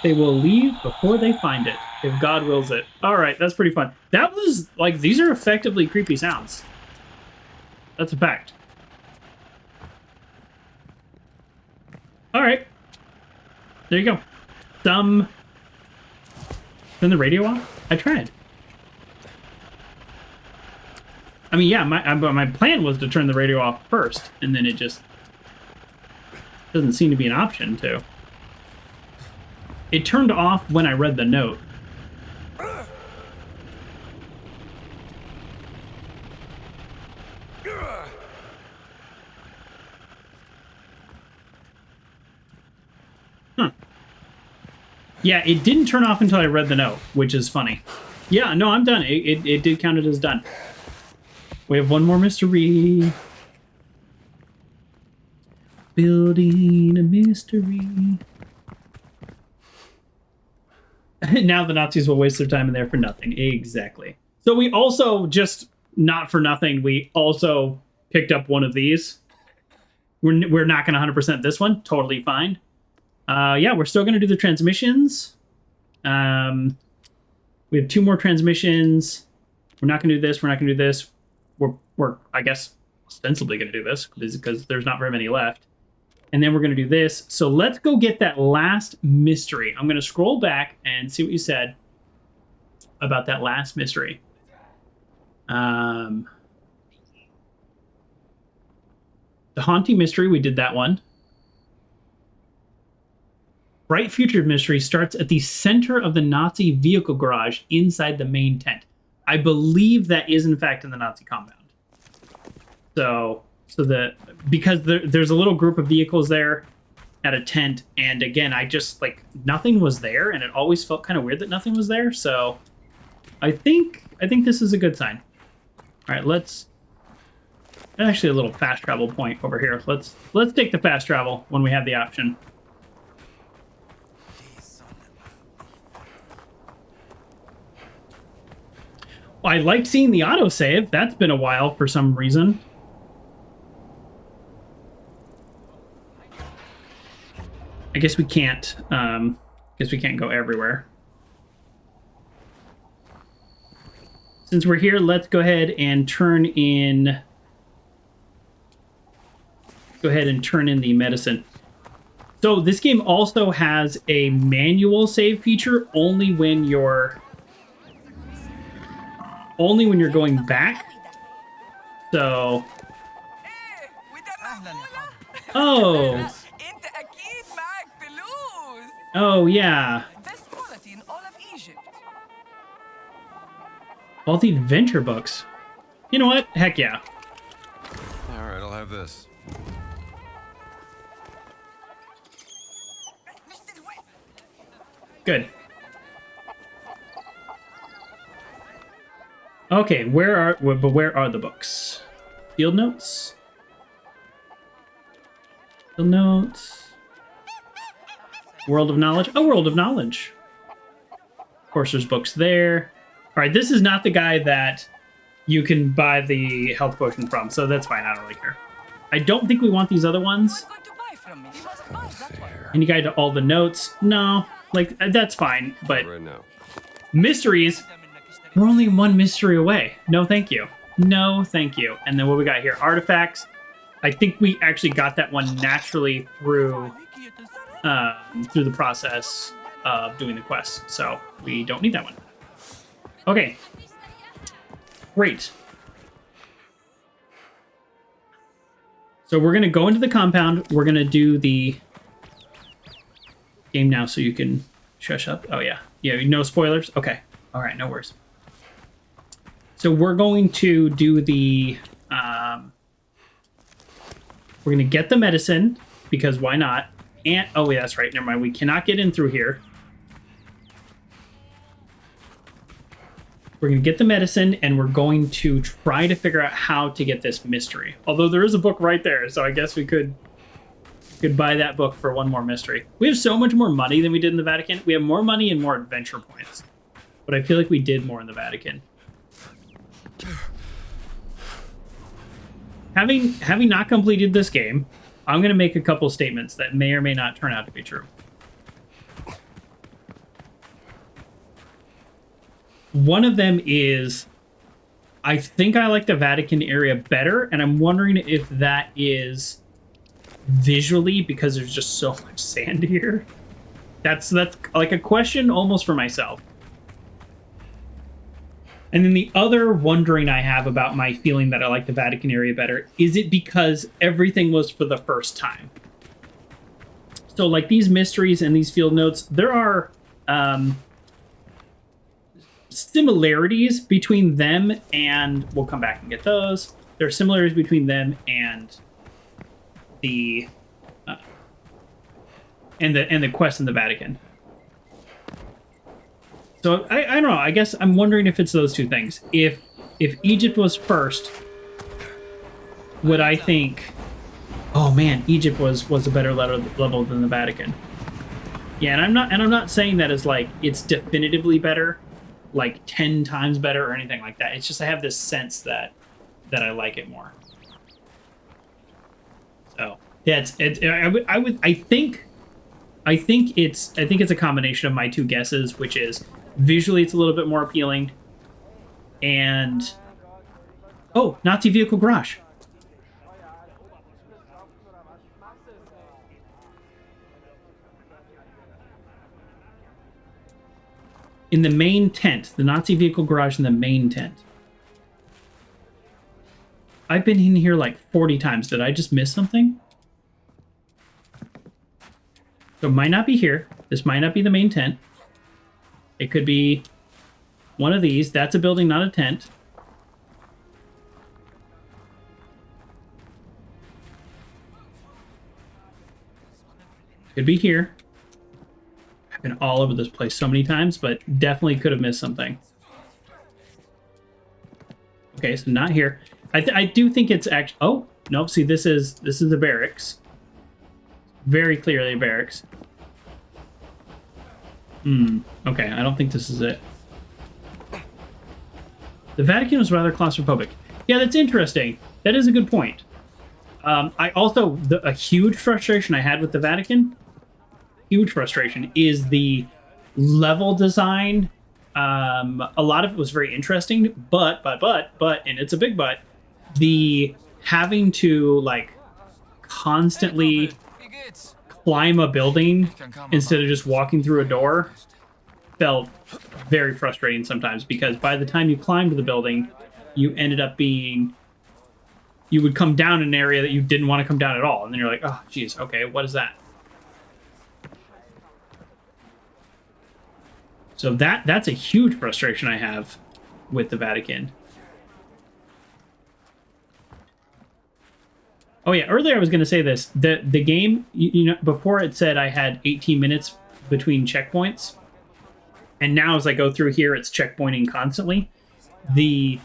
they will leave before they find it, if God wills it. All right, that's pretty fun. That was, like, these are effectively creepy sounds. That's a fact. All right. There you go. Turn the radio off? I tried. I mean, yeah, my plan was to turn the radio off first, and then it just doesn't seem to be an option to. It turned off when I read the note. Huh. Yeah, it didn't turn off until I read the note, which is funny. Yeah, no, I'm done. It did count it as done. We have one more mystery. Building a mystery. Now the Nazis will waste their time in there for nothing. Exactly. So we also, just not for nothing, we also picked up one of these. We're not going to 100% this one. Totally fine. Yeah, we're still going to do the transmissions. We have 2 more transmissions. We're not going to do this. We're not going to do this. We're I guess, ostensibly going to do this because there's not very many left. And then we're going to do this. So let's go get that last mystery. I'm going to scroll back and see what you said about that last mystery. The Haunting Mystery, we did that one. Bright Future Mystery starts at the center of the Nazi vehicle garage inside the main tent. I believe that is, in fact, in the Nazi compound. Because there's a little group of vehicles there at a tent, and again, I just, like, nothing was there, and it always felt kind of weird that nothing was there, so I think this is a good sign. All right, let's... Actually, a little fast travel point over here. Let's take the fast travel when we have the option. I like seeing the autosave. That's been a while for some reason. I guess we can't. Go everywhere. Since we're here, let's go ahead and turn in. Go ahead and turn in the medicine. So this game also has a manual save feature only when you're going back. So. Oh. Oh, yeah. All the adventure books. You know what? Heck yeah.
All right, I'll have this.
Good. Okay, where are the books? Field notes? Field notes. World of Knowledge. Oh, World of Knowledge. Of course, there's books there. All right, this is not the guy that you can buy the health potion from, so that's fine. I don't really care. I don't think we want these other ones. Any guide to all the notes? No, like, that's fine, but
Right now.
mysteries, we're only one mystery away. No, thank you. No, thank you. And then what we got here? Artifacts. I think we actually got that one naturally through the process of doing the quest, so we don't need that one. Okay. Great. So we're going to go into the compound. We're going to do the game now so you can shush up. Oh, yeah. Yeah, no spoilers? Okay. All right, no worries. So we're going to do the... we're going to get the medicine, because why not? And... Oh, wait, that's right. Never mind. We cannot get in through here. We're going to get the medicine, and we're going to try to figure out how to get this mystery. Although there is a book right there, so I guess we could buy that book for one more mystery. We have so much more money than we did in the Vatican. We have more money and more adventure points. But I feel like we did more in the Vatican. Having not completed this game, I'm going to make a couple statements that may or may not turn out to be true. One of them is I think I like the Vatican area better, and I'm wondering if that is visually because there's just so much sand here. That's like a question almost for myself. And then the other wondering I have about my feeling that I like the Vatican area better, is it because everything was for the first time? So like these mysteries and these field notes, there are similarities between them and, we'll come back and get those. There are similarities between them and the quest in the Vatican. So I don't know. I guess I'm wondering if it's those two things. If Egypt was first, would I think, oh man, Egypt was a better level than the Vatican? Yeah, and I'm not saying that as like it's definitively better, like 10 times better or anything like that. It's just I have this sense that I like it more. So yeah, I think it's a combination of my two guesses, which is visually it's a little bit more appealing, and oh, Nazi vehicle garage. In the main tent, the Nazi vehicle garage in the main tent. I've been in here like 40 times. Did I just miss something? So it might not be here. This might not be the main tent. It could be one of these. That's a building, not a tent. Could be here. I've been all over this place so many times, but definitely could have missed something. Okay, so not here. I do think it's actually... Oh, nope. See, this is the barracks. Very clearly a barracks. Okay, I don't think this is it. The Vatican was rather claustrophobic. Yeah, that's interesting. That is a good point. I also... a huge frustration I had with the Vatican... Huge frustration is the level design. A lot of it was very interesting, but, and it's a big but, the having to like constantly climb a building instead of just walking through a door felt very frustrating sometimes, because by the time you climbed the building, you ended up being, you would come down an area that you didn't want to come down at all. And then you're like, oh, geez, okay, what is that? So that's a huge frustration I have with the Vatican. Oh yeah, earlier I was going to say this. The game, you know, before it said I had 18 minutes between checkpoints. And now as I go through here, it's checkpointing constantly. The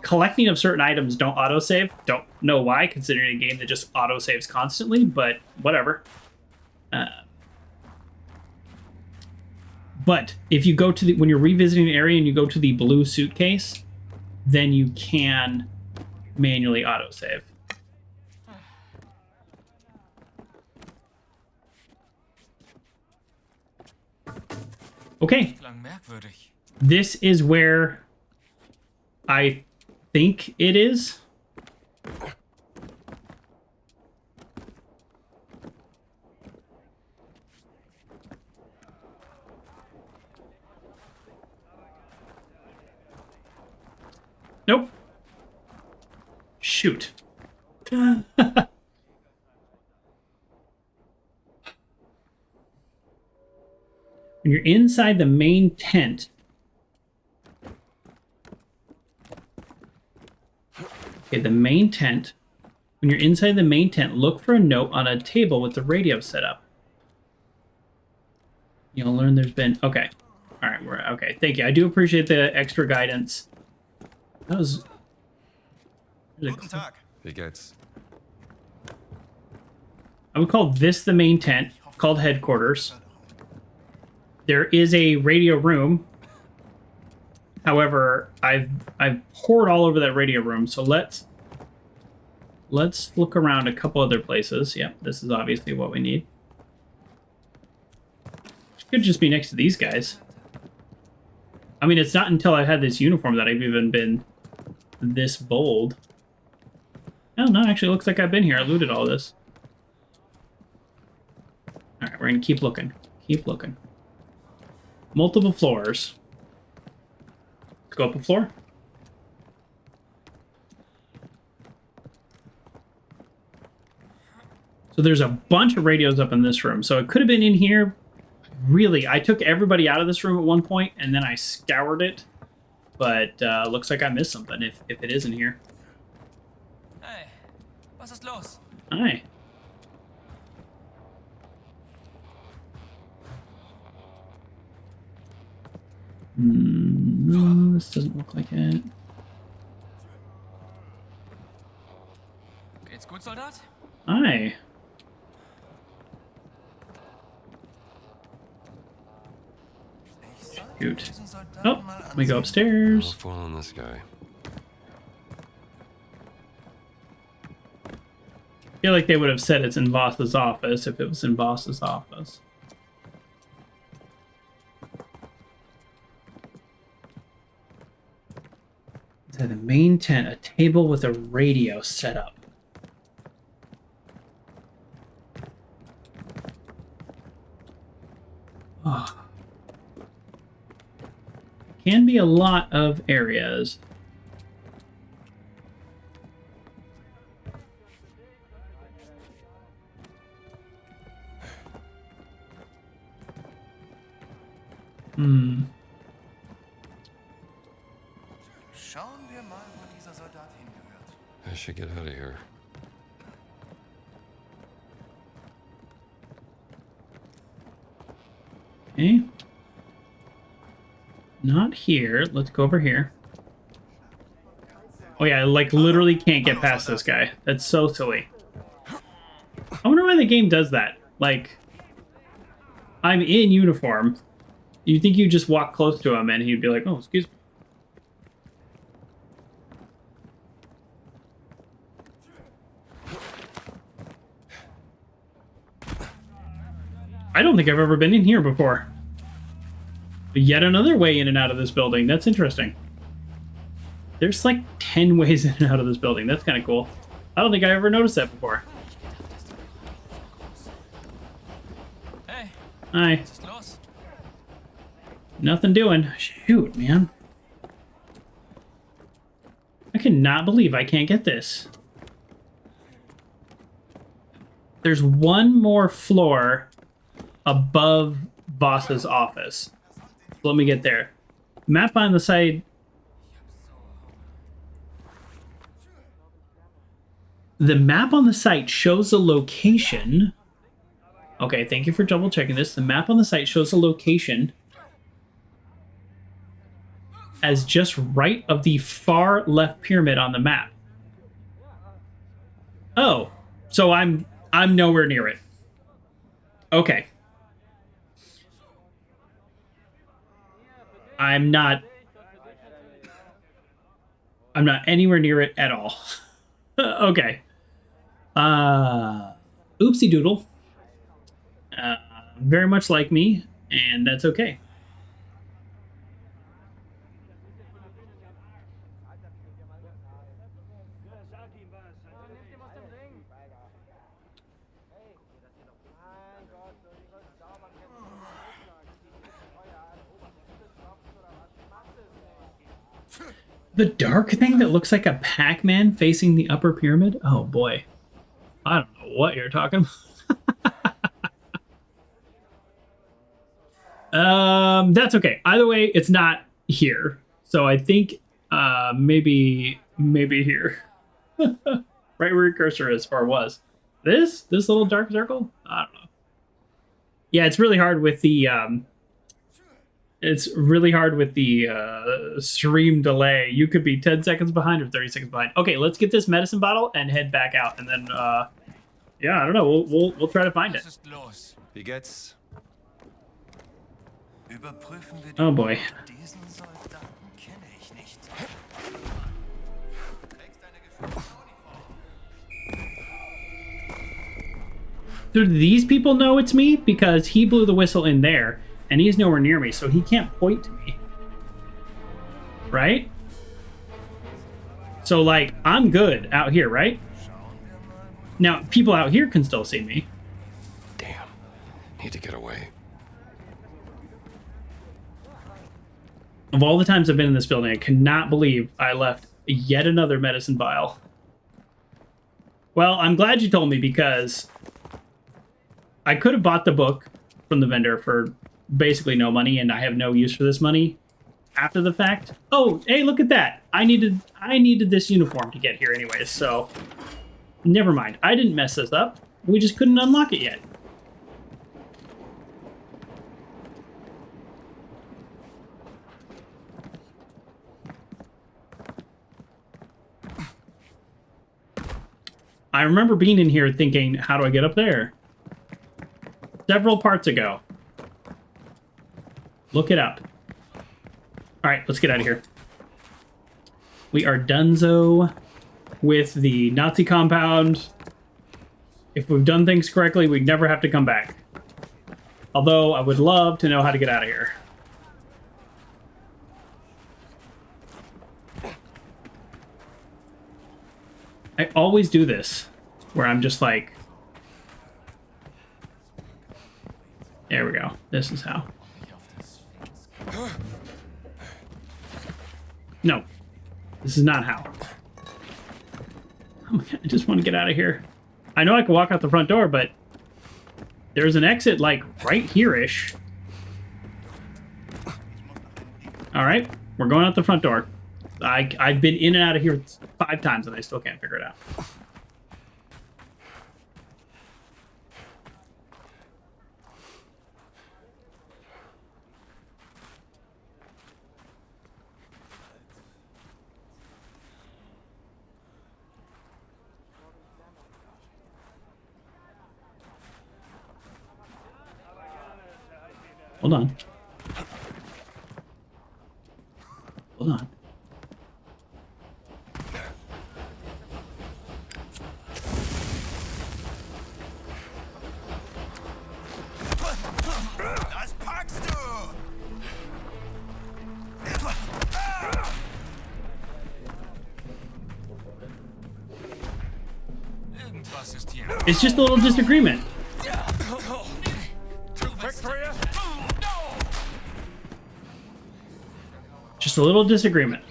collecting of certain items don't autosave. Don't know why, considering a game that just autosaves constantly, but whatever. But if you go to the, when you're revisiting an area and you go to the blue suitcase, then you can manually autosave. Okay. This is where I think it is. Nope. Shoot. When you're inside the main tent, okay, the main tent, when you're inside the main tent, look for a note on a table with the radio set up. You'll learn there's been, okay. All right, we're, okay, thank you. I do appreciate the extra guidance. That was...
Guten Tag.
Wie geht's?
I would call this the main tent, called headquarters. There is a radio room. However, I've poured all over that radio room, so let's look around a couple other places. Yep, this is obviously what we need. Which could just be next to these guys. I mean, it's not until I had this uniform that I've even been this bold. Oh, no, actually, it looks like I've been here. I looted all this. Alright, we're gonna keep looking. Keep looking. Multiple floors. Let's go up a floor. So there's a bunch of radios up in this room. So it could have been in here. Really, I took everybody out of this room at one point, and then I scoured it. But looks like I missed something if it isn't here.
Hey, was ist los?
Hi. No, this doesn't look like it.
Geht's gut, Soldat?
Hi. Shoot. Oh, let me go
No
upstairs.
fooling this guy.
I feel like they would have said it's in Voss's office if it was in Voss's office. So the main tent, a table with a radio set up. Oh. Can be a lot of areas.
Schauen wir mal, wo dieser Soldat hingehört.
I should get out of here.
Okay. Not here. Let's go over here. Oh yeah, I like literally can't get past this guy. That's so silly. I wonder why the game does that. Like, I'm in uniform. You think you just walk close to him and he'd be like, oh, excuse me. I don't think I've ever been in here before. Yet another way in and out of this building. That's interesting. There's like 10 ways in and out of this building. That's kind of cool. I don't think I ever noticed that before.
Hey,
Hi.
was ist los?
Nothing doing. Shoot, man. I cannot believe I can't get this. There's one more floor above Voss's office. So let me get there. Map on the side. The map on the site shows the location. Okay, thank you for double checking this. The map on the site shows the location as just right of the far left pyramid on the map. Oh, so I'm nowhere near it. Okay. I'm not anywhere near it at all. Okay. Oopsie doodle. Very much like me, and that's okay. The dark thing that looks like a Pac-Man facing the upper pyramid? Oh boy. I don't know what you're talking about. That's okay. Either way, it's not here. So I think maybe here. Right where your cursor is, or was. This little dark circle? I don't know. Yeah, it's really hard with the stream delay. You could be 10 seconds behind or 30 seconds behind. Okay, let's get this medicine bottle and head back out, and then yeah, I don't know. We'll try to find it.
Was ist los?
Wie geht's?
Überprüfen wir
Oh boy.
diesen Soldaten kenne ich nicht. Trägst deine geschützte Uniform.
Do these people know it's me? Because he blew the whistle in there, and he's nowhere near me, so he can't point to me. Right? So, like, I'm good out here, right? Now, people out here can still see me.
Damn. Need to get away.
Of all the times I've been in this building, I cannot believe I left yet another medicine vial. Well, I'm glad you told me, because I could have bought the book from the vendor for basically no money, and I have no use for this money after the fact. Oh, hey, look at that. I needed this uniform to get here anyways, so never mind. I didn't mess this up. We just couldn't unlock it yet. I remember being in here thinking, how do I get up there? Several parts ago. Look it up. All right, let's get out of here. We are donezo with the Nazi compound. If we've done things correctly, we'd never have to come back. Although, I would love to know how to get out of here. I always do this, where I'm just like... There we go. This is how. No. This is not how. Oh my God, I just want to get out of here. I know I can walk out the front door, but there's an exit, like, right here-ish. Alright, we're going out the front door. I've been in and out of here 5 times, and I still can't figure it out. Hold on. Hold on.
Das packst du!
Irgendwas ist hier.
It's just a little disagreement. Just a little disagreement.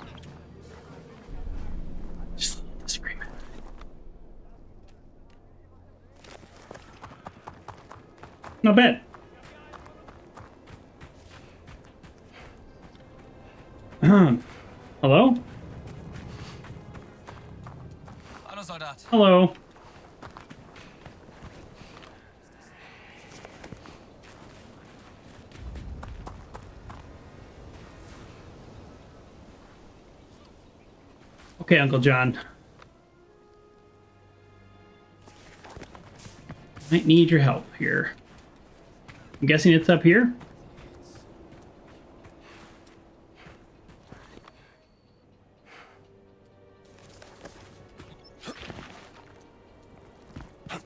Just a little disagreement. Not bad. Hello?
Hallo, Soldat.
Hello. Okay, Uncle John. Might need your help here. I'm guessing it's up here? I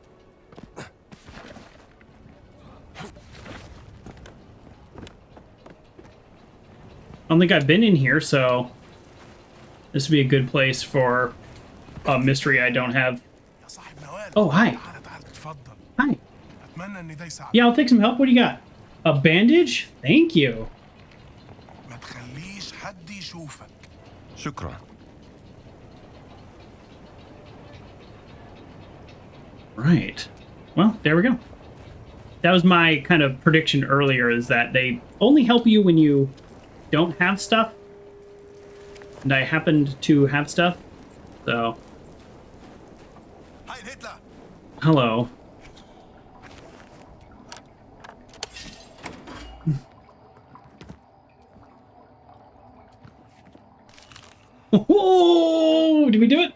don't think I've been in here, so this would be a good place for a mystery I don't have. Oh, hi. Hi. Yeah, I'll take some help. What do you got? A bandage? Thank you.
Shukran.
Right. Well, there we go. That was my kind of prediction earlier, is that they only help you when you don't have stuff. And I happened to have stuff, so...
Heil Hitler!
Hello. Oh, did we do it?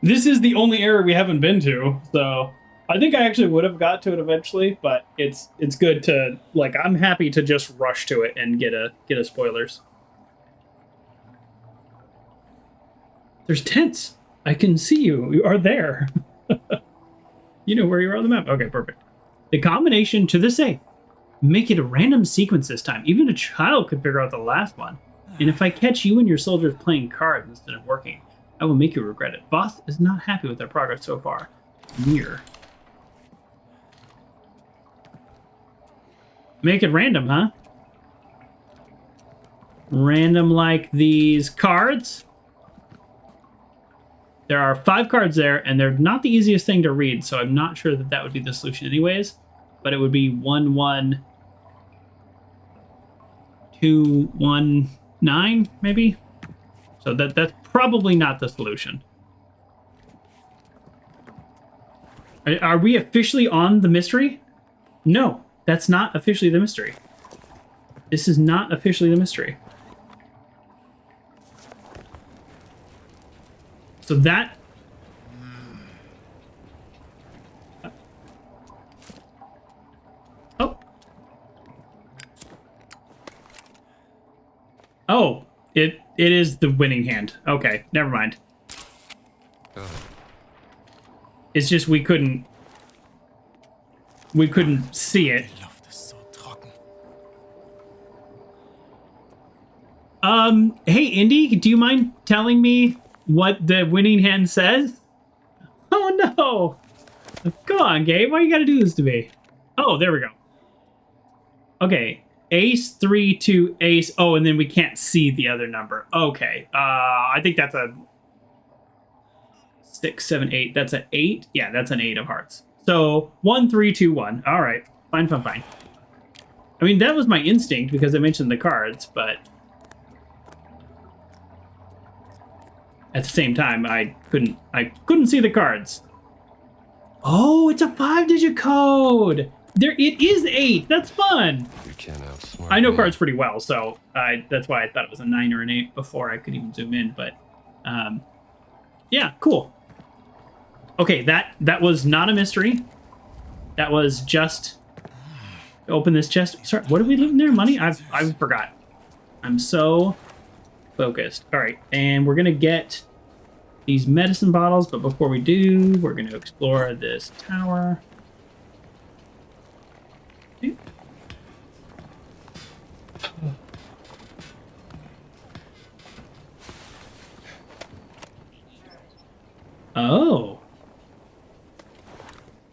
This is the only area we haven't been to, so I think I actually would have got to it eventually, but it's good to, like, I'm happy to just rush to it and get a spoilers. There's tents. I can see you. You are there. You know where you are on the map. Okay, perfect. The combination to the safe. Make it a random sequence this time. Even a child could figure out the last one. And if I catch you and your soldiers playing cards instead of working, I will make you regret it. Boss is not happy with their progress so far. Near. Make it random, huh? Random like these cards. There are 5 cards there, and they're not the easiest thing to read, so I'm not sure that that would be the solution anyways. But it would be 1, 1, 2, 1, 9, maybe? So that's probably not the solution. Are we officially on the mystery? No, that's not officially the mystery. This is not officially the mystery. So that... Oh. Oh, it is the winning hand. Okay, never mind. It's just we couldn't see it. Hey Indy, do you mind telling me what the winning hand says? Oh no! Come on, Gabe, why you gotta do this to me? Oh, there we go. Okay, ace, 3, 2, ace. Oh, and then we can't see the other number. Okay, I think that's a 6, 7, 8. That's an 8. Yeah, that's an 8 of hearts. So 1, 3, 2, 1. All right, fine. I mean, that was my instinct because I mentioned the cards, but at the same time, I couldn't see the cards. Oh, it's a 5-digit code. There, it is 8. That's fun.
You can't outsmart
I know
me.
cards pretty well, so that's why I thought it was a 9 or an 8 before I could even zoom in. But yeah, cool. Okay, that was not a mystery. That was just open this chest. Sorry, what did we leave in there? Money? I forgot. I'm so focused. All right, and we're gonna get these medicine bottles, but before we do, we're gonna explore this tower. Oh.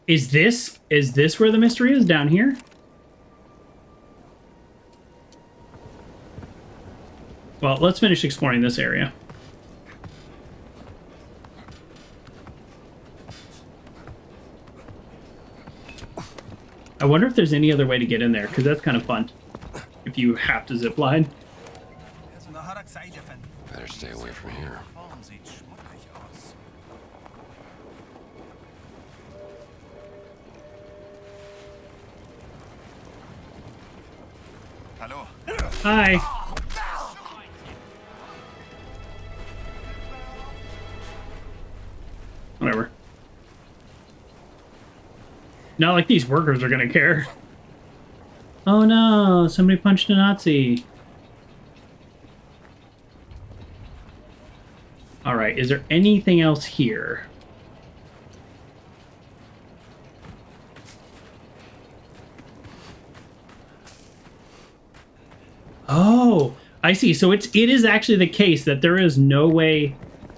Is this where the mystery is, down here? Well, let's finish exploring this area. I wonder if there's any other way to get in there, because that's kind of fun. If you have to zip line.
Better stay away from here.
Hallo.
Hi. Whatever. Not like these workers are gonna care. Oh no, somebody punched a Nazi. Alright, is there anything else here? Oh, I see. So it is actually the case that there is no way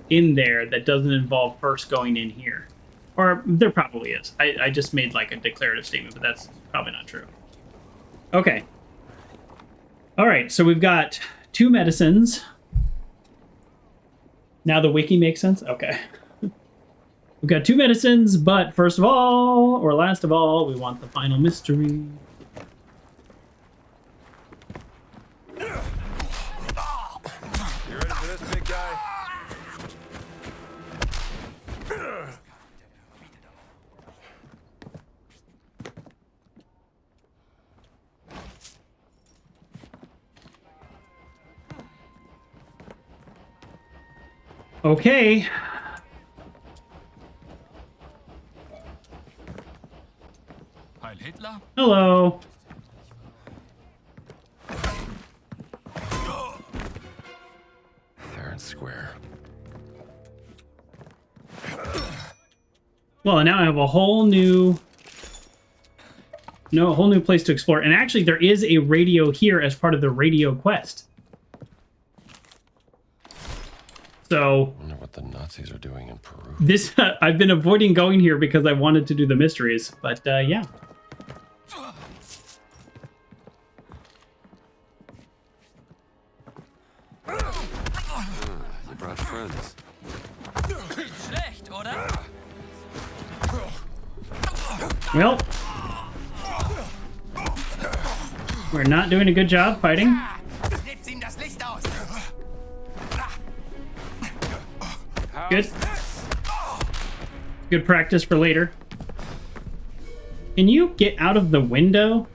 in there that doesn't involve first going in here. Or there probably is. I just made like a declarative statement, but that's probably not true. Okay. All right, so we've got 2 medicines. Now the wiki makes sense? Okay. We've got 2 medicines, but first of all, or last of all, we want the final mystery.
You ready for this, big guy?
Okay.
Heil Hitler.
Hello.
Fair and square.
Well, now I have a whole new place to explore. And actually, there is a radio here as part of the radio quest. So
I wonder what the Nazis are doing in Peru.
this I've been avoiding going here because I wanted to do the mysteries, but yeah.
You brought friends.
Schlecht, oder?
Well, we're not doing a good job fighting.
Schnitz ihm das Licht aus.
Good. Good practice for later. Can you get out of the window?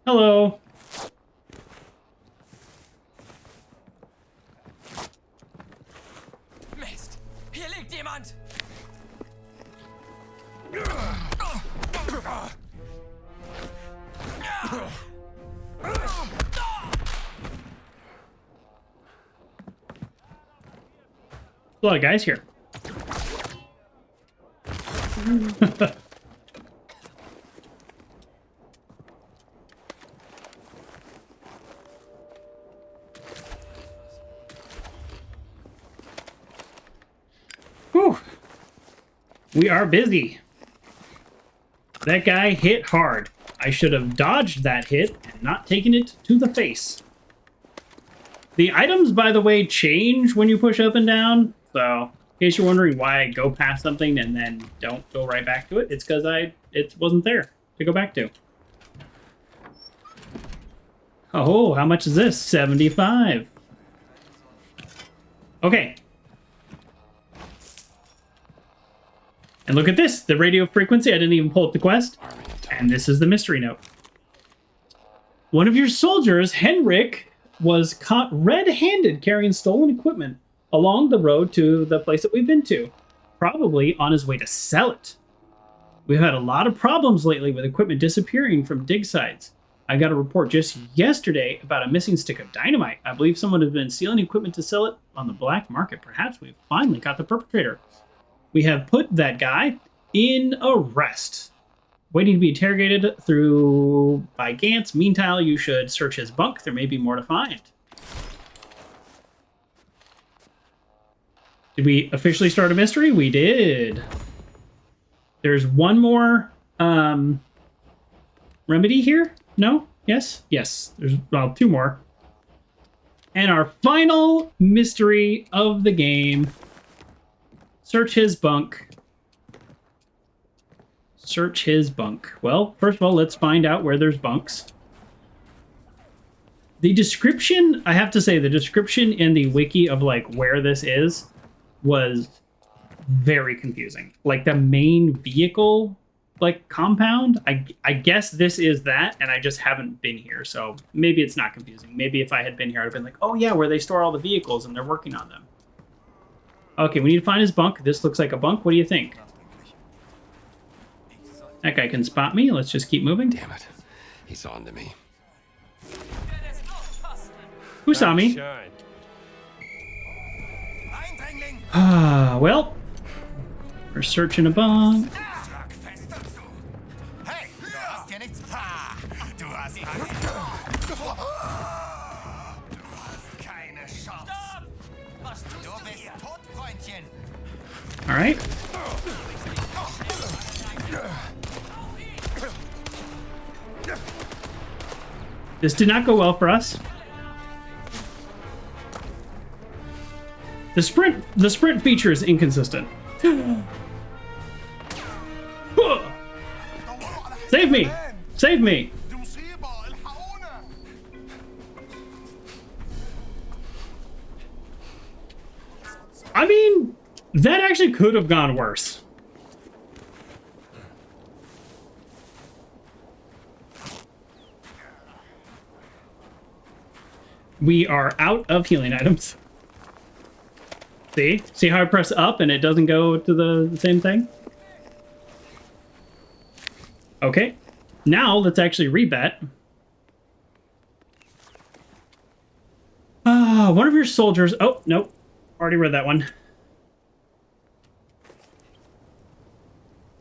Hello.
Mist! Hier liegt jemand!
A lot of guys here. Whew. We are busy. That guy hit hard. I should have dodged that hit and not taken it to the face. The items, by the way, change when you push up and down. So, in case you're wondering why I go past something and then don't go right back to it, it's because it wasn't there to go back to. Oh, how much is this? 75. Okay. And look at this, the radio frequency. I didn't even pull up the quest. And this is the mystery note. One of your soldiers, Henrik, was caught red-handed carrying stolen equipment along the road to the place that we've been to, probably on his way to sell it. We've had a lot of problems lately with equipment disappearing from dig sites. I got a report just yesterday about a missing stick of dynamite. I believe someone has been stealing equipment to sell it on the black market. Perhaps we've finally got the perpetrator. We have put that guy in arrest, waiting to be interrogated by Gantz. Meanwhile, you should search his bunk. There may be more to find. Did we officially start a mystery? We did. There's one more remedy here? No? Yes? Yes. There's, well, two more. And our final mystery of the game. Search his bunk. Search his bunk. Well, first of all, let's find out where there's bunks. The description, I have to say, the description in the wiki of like where this is was very confusing. Like the main vehicle like compound, I guess this is that, and I just haven't been here, so maybe it's not confusing. Maybe if I had been here, I'd have been like, oh yeah, where they store all the vehicles and they're working on them. Okay, we need to find his bunk. This looks like a bunk. What do you think? That guy can spot me. Let's just keep moving.
Damn it. He's on to me.
Who saw me?
Eindringling!
Ah, well, we're searching a bunk.
Schlag fester zu. Hey, du hast ja nichts. Ha! Du hast Angst. Du hast keine Chance.
Stopp! Was tust
Du
du
bist
hier?
tot, Freundchen.
All right. This did not go well for us. The sprint feature is inconsistent. Save me! Save me!
Du Msiba, الحقونا.
I mean, that actually could have gone worse. We are out of healing items. See? See how I press up and it doesn't go to the same thing? Okay. Now, let's actually read that. One of your soldiers... Oh, nope. Already read that one.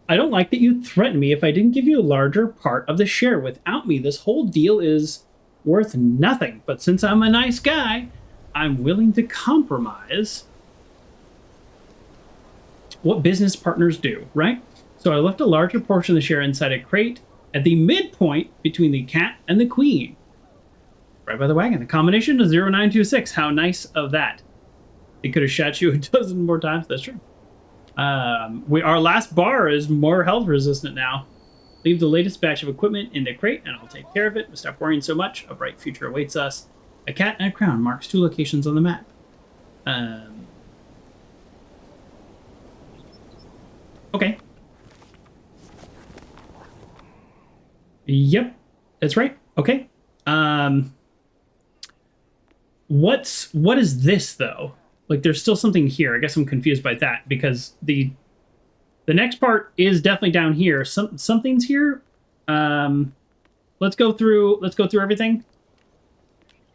I don't like that you threatened me if I didn't give you a larger part of the share. Without me, this whole deal is worth nothing. But since I'm a nice guy, I'm willing to compromise. What business partners do, right? So I left a larger portion of the share inside a crate at the midpoint between the cat and the queen. Right by the wagon. The combination is 0926. How nice of that. They could have shot you a dozen more times. That's true. Our last bar is more health resistant now. Leave the latest batch of equipment in the crate and I'll take care of it. But stop worrying so much. A bright future awaits us. A cat and a crown marks 2 locations on the map. Okay. Yep, that's right. Okay. What is this though? Like, there's still something here. I guess I'm confused by that because the next part is definitely down here. Something's here. Let's go through everything.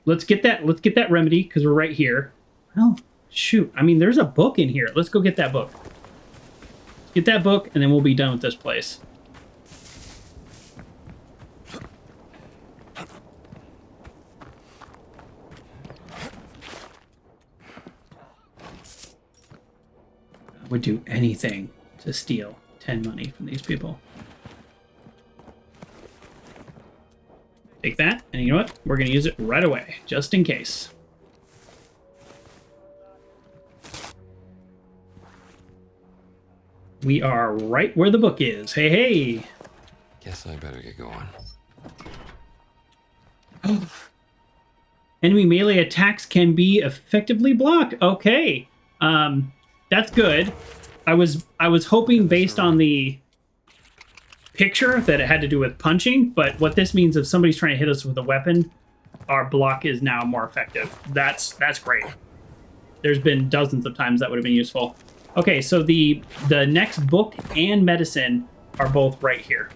Let's get that remedy because we're right here. Well, shoot. I mean, there's a book in here. Let's go get that book. Get that book, and then we'll be done with this place. I would do anything to steal 10 money from these people. Take that, and you know what? We're going to use it right away, just in case. We are right where the book is. Hey, hey!
Guess I better get going.
Enemy melee attacks can be effectively blocked. Okay. That's good. I was hoping based on the picture that it had to do with punching, but what this means if somebody's trying to hit us with a weapon, our block is now more effective. That's great. There's been dozens of times that would have been useful. Okay, so the next book and medicine are both right here.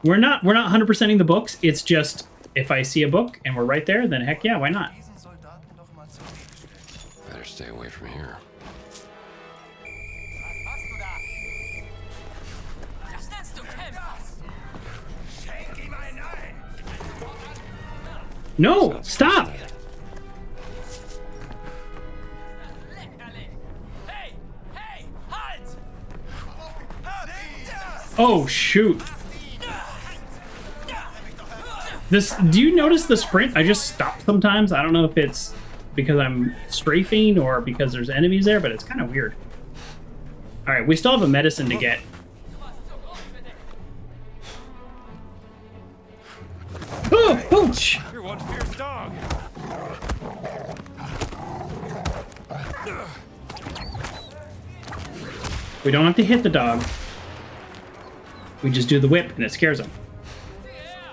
We're not 100%ing the books. It's just if I see a book and we're right there, then heck yeah, why not?
Better stay away from here.
No, stop! Oh, shoot. Do you notice the sprint? I just stop sometimes. I don't know if it's because I'm strafing or because there's enemies there, but it's kind of weird. All right, we still have a medicine to get. Oh, ouch!
You're one fierce dog.
We don't have to hit the dog. We just do the whip and it scares them.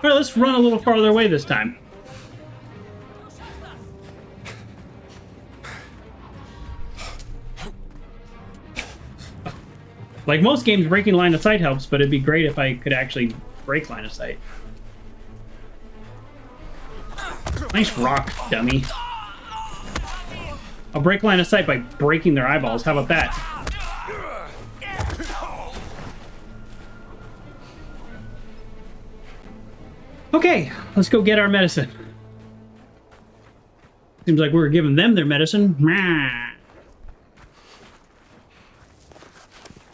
All right, let's run a little farther away this time. Like most games, breaking line of sight helps, but it'd be great if I could actually break line of sight. Nice rock, dummy. I'll break line of sight by breaking their eyeballs. How about that? Okay, let's go get our medicine. Seems like we're giving them their medicine.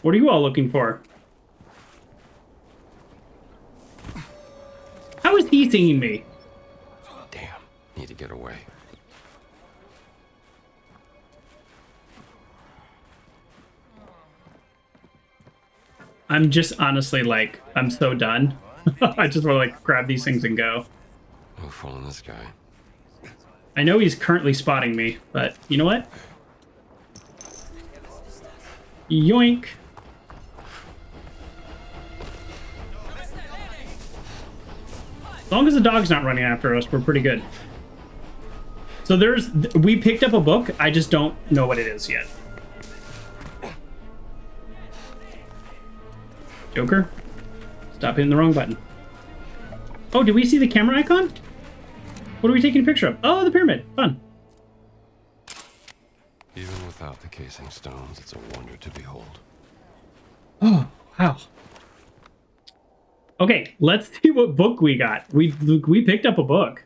What are you all looking for? How is he seeing me?
Damn, need to get away.
I'm just honestly like, I'm so done. I just want to like grab these things and go.
No fooling this guy.
I know he's currently spotting me, but you know what? Yoink. As long as the dog's not running after us, we're pretty good. So we picked up a book. I just don't know what it is yet. Joker, stop hitting the wrong button. Oh, did we see the camera icon? What are we taking a picture of? Oh, the pyramid. Fun.
without the casing stones, it's a wonder to behold.
Oh, wow. Okay, let's see what book we got. We picked up a book.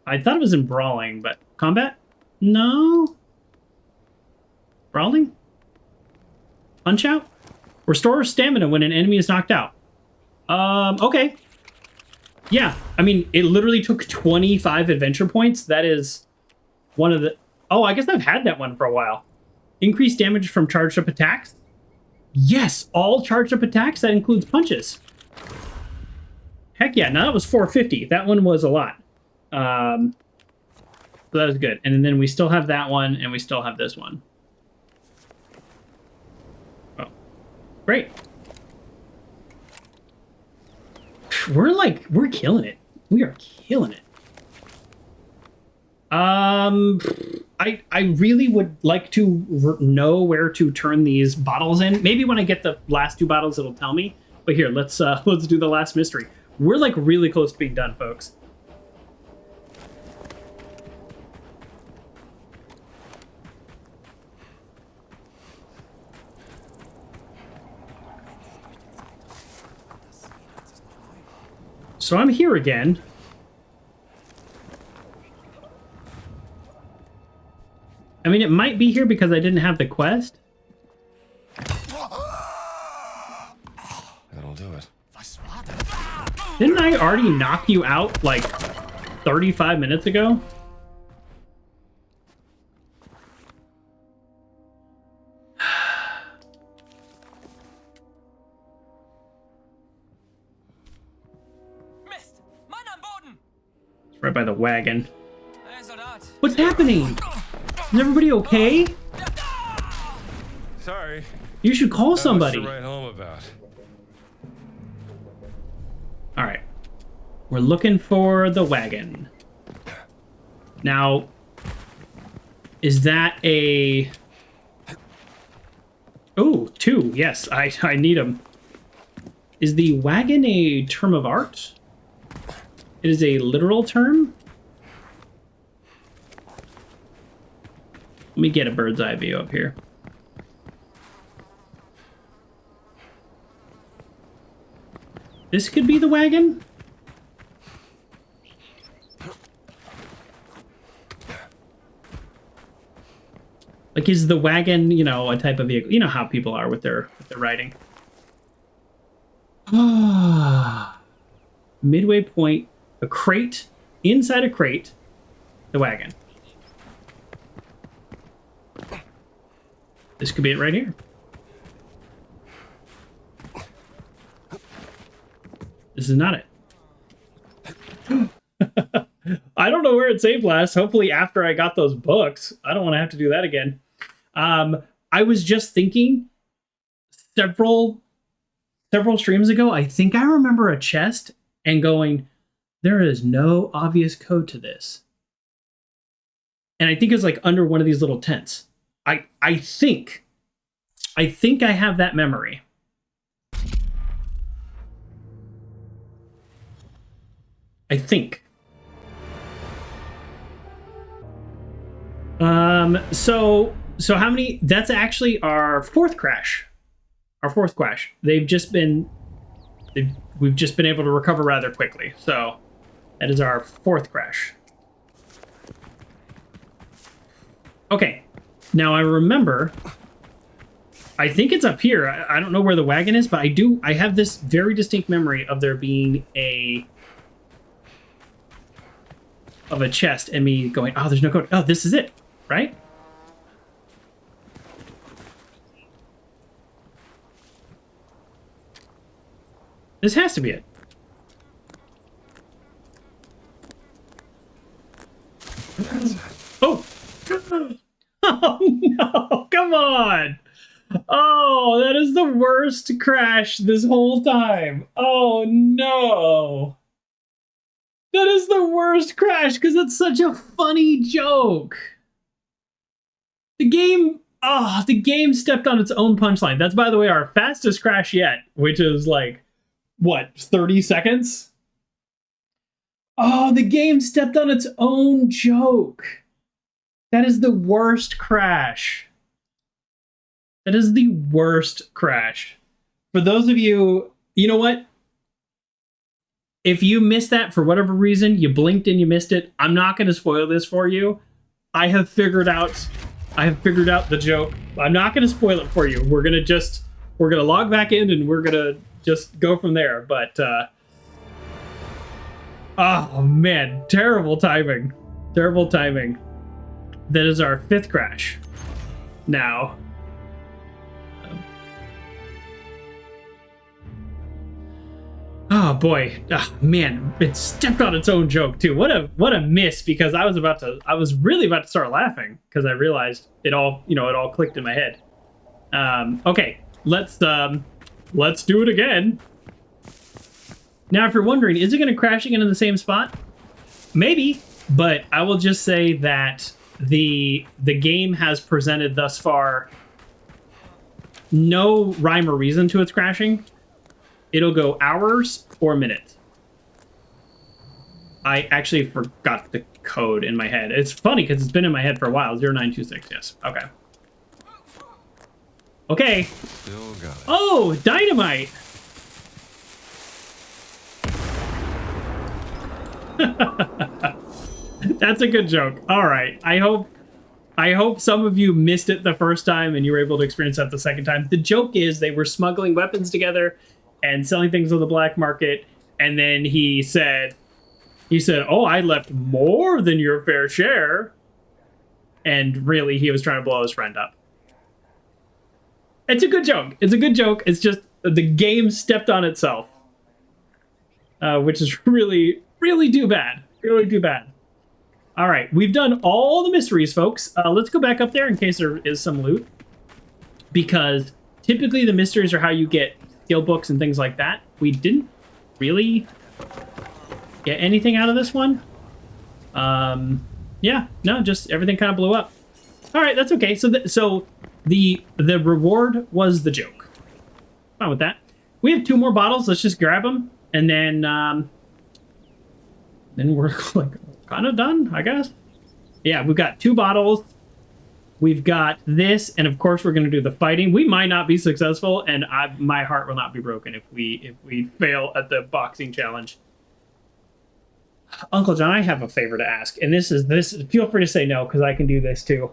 I thought it was in Brawling, but combat? No. Brawling? Punch out? Restore stamina when an enemy is knocked out. Okay. Yeah, I mean, it literally took 25 adventure points. That is one of the... Oh, I guess I've had that one for a while. Increased damage from charged up attacks? Yes, all charged up attacks. That includes punches. Heck yeah, now that was 450. That one was a lot. So that was good. And then we still have that one, and we still have this one. Oh, great. We're killing it. We are killing it. I really would like to know where to turn these bottles in. Maybe when I get the last 2 bottles, it'll tell me. But here, let's do the last mystery. We're like really close to being done, folks. So I'm here again. I mean, it might be here because I didn't have the quest.
That'll do it.
Didn't I already knock you out like 35 minutes ago?
Mist! Mann am Boden!
It's right by the wagon.
Hey, Soldat!
What's happening? Is everybody okay?
Sorry.
You should call somebody.
Not much to write home about.
All right. We're looking for the wagon. Now, is that a... Oh, 2. Yes, I need them. Is the wagon a term of art? It is a literal term? Let me get a bird's eye view up here. This could be the wagon? Like, is the wagon, you know, a type of vehicle? You know how people are with their riding. Midway point, a crate, inside a crate, the wagon. This could be it right here. This is not it. I don't know where it saved last. Hopefully after I got those books. I don't want to have to do that again. I was just thinking several streams ago, I think I remember a chest and going, there is no obvious code to this. And I think it's like under one of these little tents. I think I have that memory. I think. So how many? That's actually our 4th crash. Our 4th crash. We've just been able to recover rather quickly. So that is our 4th crash. Okay. Now I remember, I think it's up here. I don't know where the wagon is, but I have this very distinct memory of there being a chest and me going, oh, there's no code. Oh, this is it, right? This has to be it. Oh! Oh no, come on. Oh, that is the worst crash this whole time. Oh no. That is the worst crash because it's such a funny joke. The game stepped on its own punchline. That's, by the way, our fastest crash yet, which is like, what, 30 seconds? Oh, the game stepped on its own joke. That is the worst crash. That is the worst crash. For those of you, you know what? If you missed that for whatever reason, you blinked and you missed it, I'm not going to spoil this for you. I have figured out the joke. I'm not going to spoil it for you. We're going to log back in and we're going to just go from there. But, oh man, terrible timing. Terrible timing. That is our 5th crash. Now, oh boy, oh, man, it stepped on its own joke too. What a miss, because I was really about to start laughing because I realized it all clicked in my head. Okay, let's do it again. Now, if you're wondering, is it going to crash again in the same spot? Maybe, but I will just say that the game has presented thus far no rhyme or reason to its crashing. It'll go hours or minutes. I actually forgot the code in my head. It's funny because it's been in my head for a while. 0926, yes. Okay. Okay.
Still got it.
Oh, dynamite! That's a good joke. All right. I hope some of you missed it the first time and you were able to experience that the second time. The joke is they were smuggling weapons together and selling things on the black market, and then he said, "Oh, I left more than your fair share," and really he was trying to blow his friend up. It's a good joke. It's just the game stepped on itself, which is really, really too bad. Really too bad. All right, we've done all the mysteries, folks. Let's go back up there in case there is some loot, because typically the mysteries are how you get skill books and things like that. We didn't really get anything out of this one. Yeah, no, just everything kind of blew up. All right, that's okay. So the reward was the joke. Fine with that. We have 2 more bottles. Let's just grab them, and then we're like kind of done, I guess. Yeah, we've got 2 bottles. We've got this, and of course we're going to do the fighting. We might not be successful, and my heart will not be broken if we fail at the boxing challenge. Uncle John, I have a favor to ask, and this. Feel free to say no, because I can do this too.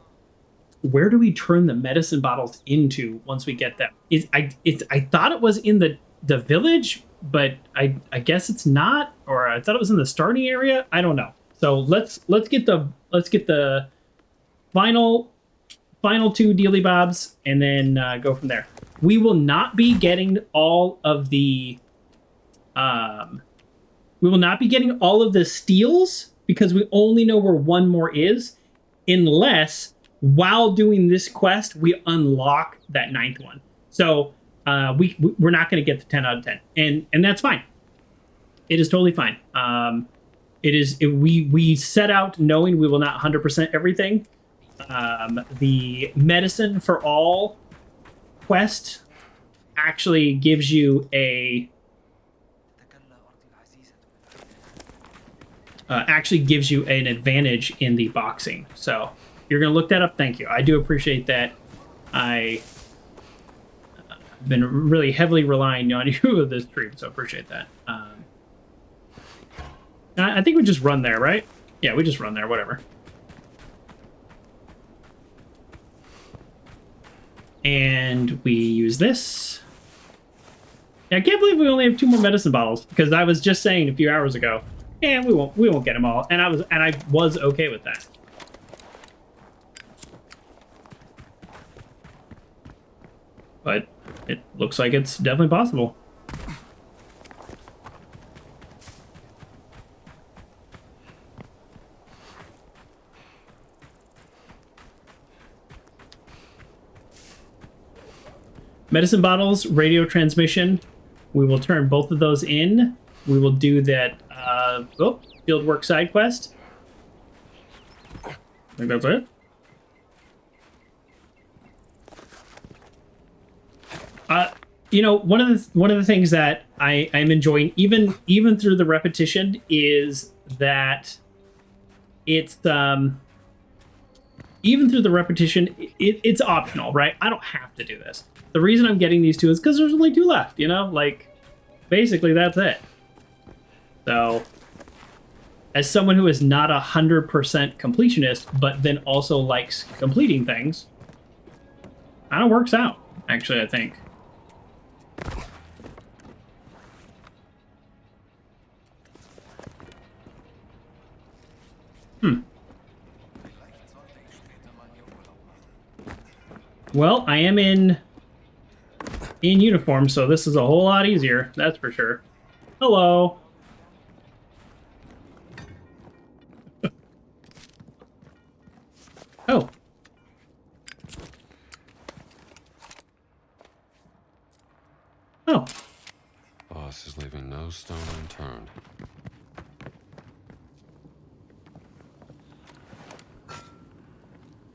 Where do we turn the medicine bottles into once we get them? I thought it was in the village, but I guess it's not, or I thought it was in the starting area. I don't know. So let's get the final 2 dealy bobs, and then go from there. We will not be getting all of the steals, because we only know where one more is, unless while doing this quest we unlock that 9th one. So we're not going to get the 10 out of 10, and that's fine. It is totally fine. We set out knowing we will not 100% everything. The medicine for all quest actually gives you an advantage in the boxing. So you're going to look that up. Thank you. I do appreciate that. I've been really heavily relying on you with this stream, so appreciate that. I think we just run there, right? Yeah, we just run there, whatever. And we use this. Yeah, I can't believe we only have 2 more medicine bottles, because I was just saying a few hours ago, we won't get them all, and I was okay with that. But it looks like it's definitely possible. Medicine bottles, radio transmission. We will turn both of those in. We will do that fieldwork side quest. I think that's it. One of the things that I'm enjoying, even through the repetition, is that it's even through the repetition, it's optional, right? I don't have to do this. The reason I'm getting these two is because there's only 2 left, you know? Like, basically that's it. So, as someone who is not 100% completionist, but then also likes completing things, kind of works out, actually, I think. Well, I am in uniform, so this is a whole lot easier, that's for sure. Hello. Oh. Oh.
Boss is leaving no stone unturned.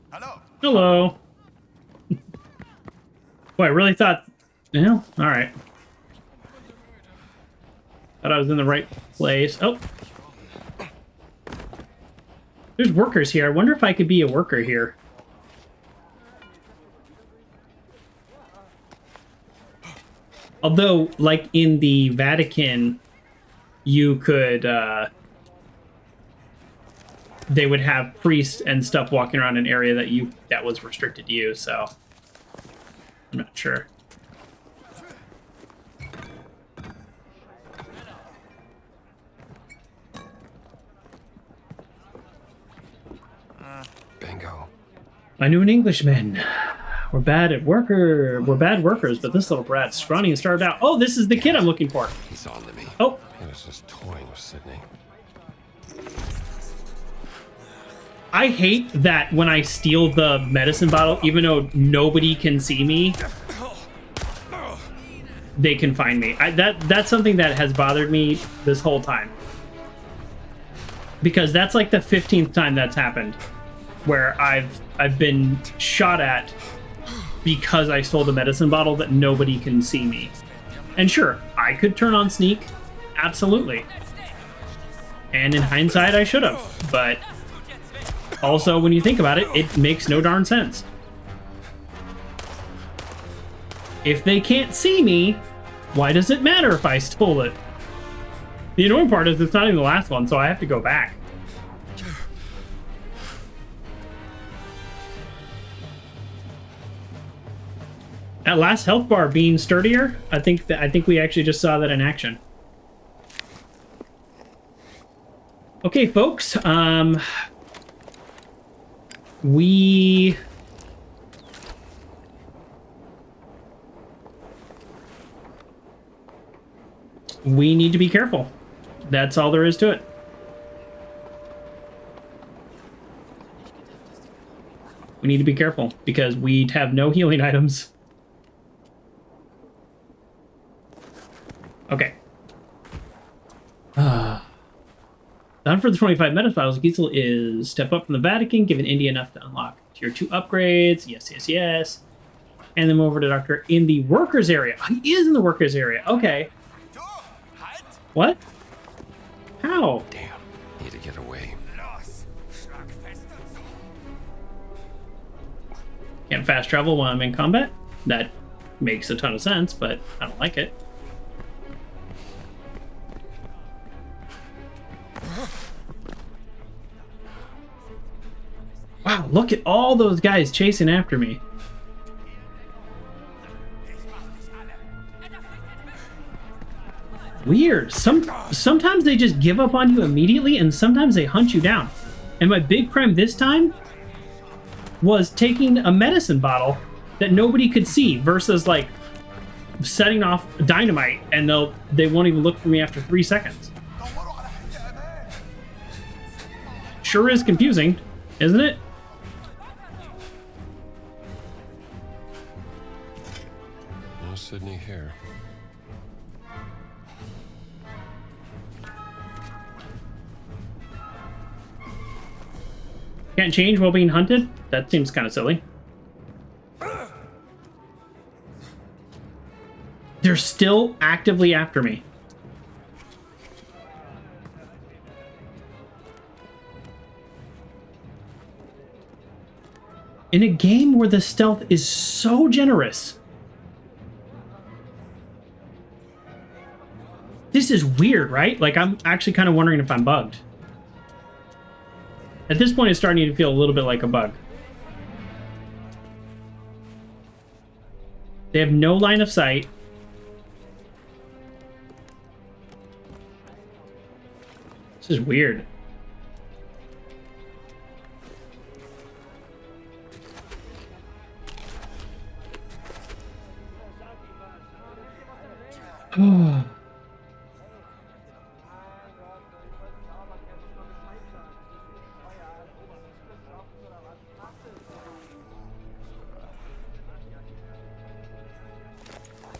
Hallo.
Hello. Boy, I really thought... Yeah, alright. Thought I was in the right place. Oh. There's workers here. I wonder if I could be a worker here. Although, like in the Vatican, you could... they would have priests and stuff walking around an area that was restricted to you, so... I'm not sure.
Bingo.
I knew an Englishman. We're bad workers, but this little brat's scrawny and starved out. Oh, this is the kid I'm looking for.
He's on to me.
Oh.
He was just toying with Sydney.
I hate that when I steal the medicine bottle, even though nobody can see me, they can find me. That's something that has bothered me this whole time. Because that's like the 15th time that's happened, where I've been shot at because I stole the medicine bottle that nobody can see me. And sure, I could turn on sneak, absolutely. And in hindsight, I should have, but also when you think about it, it makes no darn sense. If they can't see me, why does it matter if I stole it? The annoying part is it's not even the last one, so I have to go back. That last health bar being sturdier, I think we actually just saw that in action. Okay, folks, we need to be careful. That's all there is to it. We need to be careful because we have no healing items. Okay. Done for the 25 meta files. Gizeh is step up from the Vatican, giving India enough to unlock tier 2 upgrades. Yes, yes, yes. And then over to Doctor in the workers area. Oh, he is in the workers area. Okay. What? How?
Damn. Need to get away.
Can't fast travel while I'm in combat? That makes a ton of sense, but I don't like it. Wow, look at all those guys chasing after me. Weird. Sometimes they just give up on you immediately, and sometimes they hunt you down. And my big crime this time was taking a medicine bottle that nobody could see versus like setting off dynamite, and they won't even look for me after 3 seconds. Sure is confusing, isn't it?
No Sydney here.
Can't change while being hunted? That seems kind of silly. They're still actively after me. In a game where the stealth is so generous. This is weird, right? Like, I'm actually kind of wondering if I'm bugged. At this point, it's starting to feel a little bit like a bug. They have no line of sight. This is weird.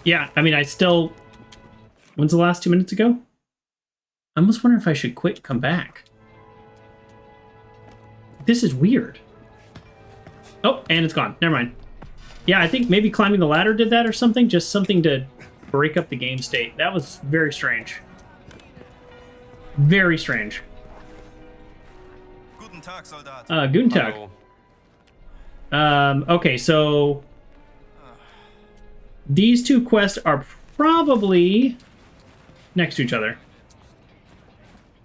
Yeah, I mean, I still... When's the last 2 minutes ago? I almost wonder if I should quit, come back. This is weird. Oh, and it's gone. Never mind. Yeah, I think maybe climbing the ladder did that or something. Just something to break up the game state. That was very strange. Very strange.
Guten Tag, Soldat.
Guten Tag. Okay, so... These two quests are probably next to each other.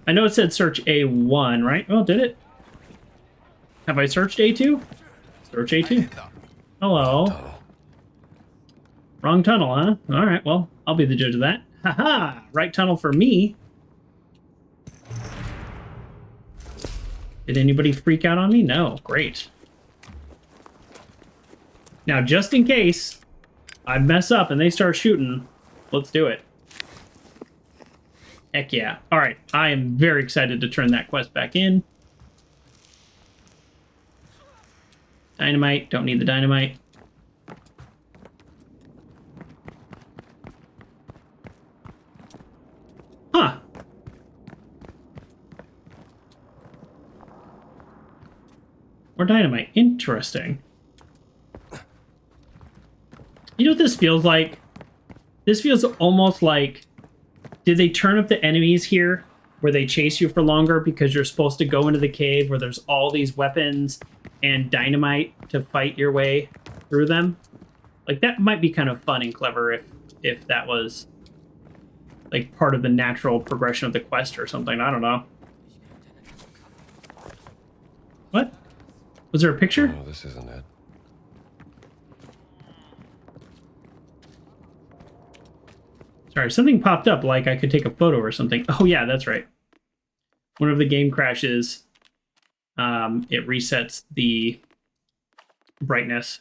I know it said search A1, right? Oh, did it? Have I searched A2? Search A2. Hello. Wrong tunnel, huh? Alright, well, I'll be the judge of that. Haha! Right tunnel for me. Did anybody freak out on me? No. Great. Now, just in case I mess up and they start shooting, let's do it. Heck yeah. Alright, I am very excited to turn that quest back in. Dynamite. Don't need the dynamite. Huh. More dynamite. Interesting. You know what this feels like? This feels almost like... Did they turn up the enemies here where they chase you for longer because you're supposed to go into the cave where there's all these weapons and dynamite to fight your way through them? Like, that might be kind of fun and clever if that was like part of the natural progression of the quest or something. I don't know. What? Was there a picture?
No, this isn't it.
Sorry, something popped up like I could take a photo or something. Oh yeah, that's right. Whenever the game crashes, it resets the brightness.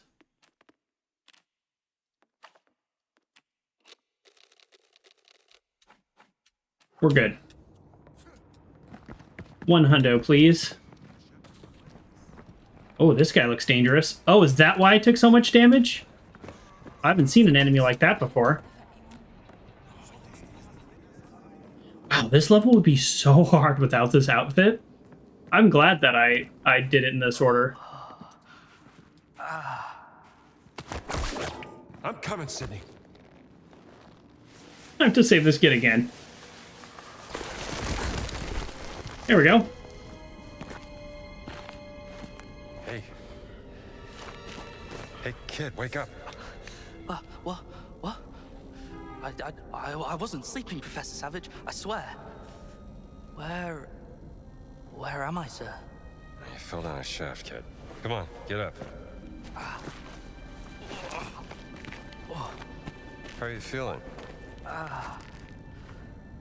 We're good. 1 hundo, please. Oh, this guy looks dangerous. Oh, is that why I took so much damage? I haven't seen an enemy like that before. Wow, this level would be so hard without this outfit. I'm glad that I did it in this order.
I'm coming, Sydney.
I have to save this kid again. There we go.
Hey. Hey, kid, wake up.
What? I wasn't sleeping, Professor Savage. I swear. Where am I, sir?
You fell down a shaft, kid. Come on, get up. How are you feeling?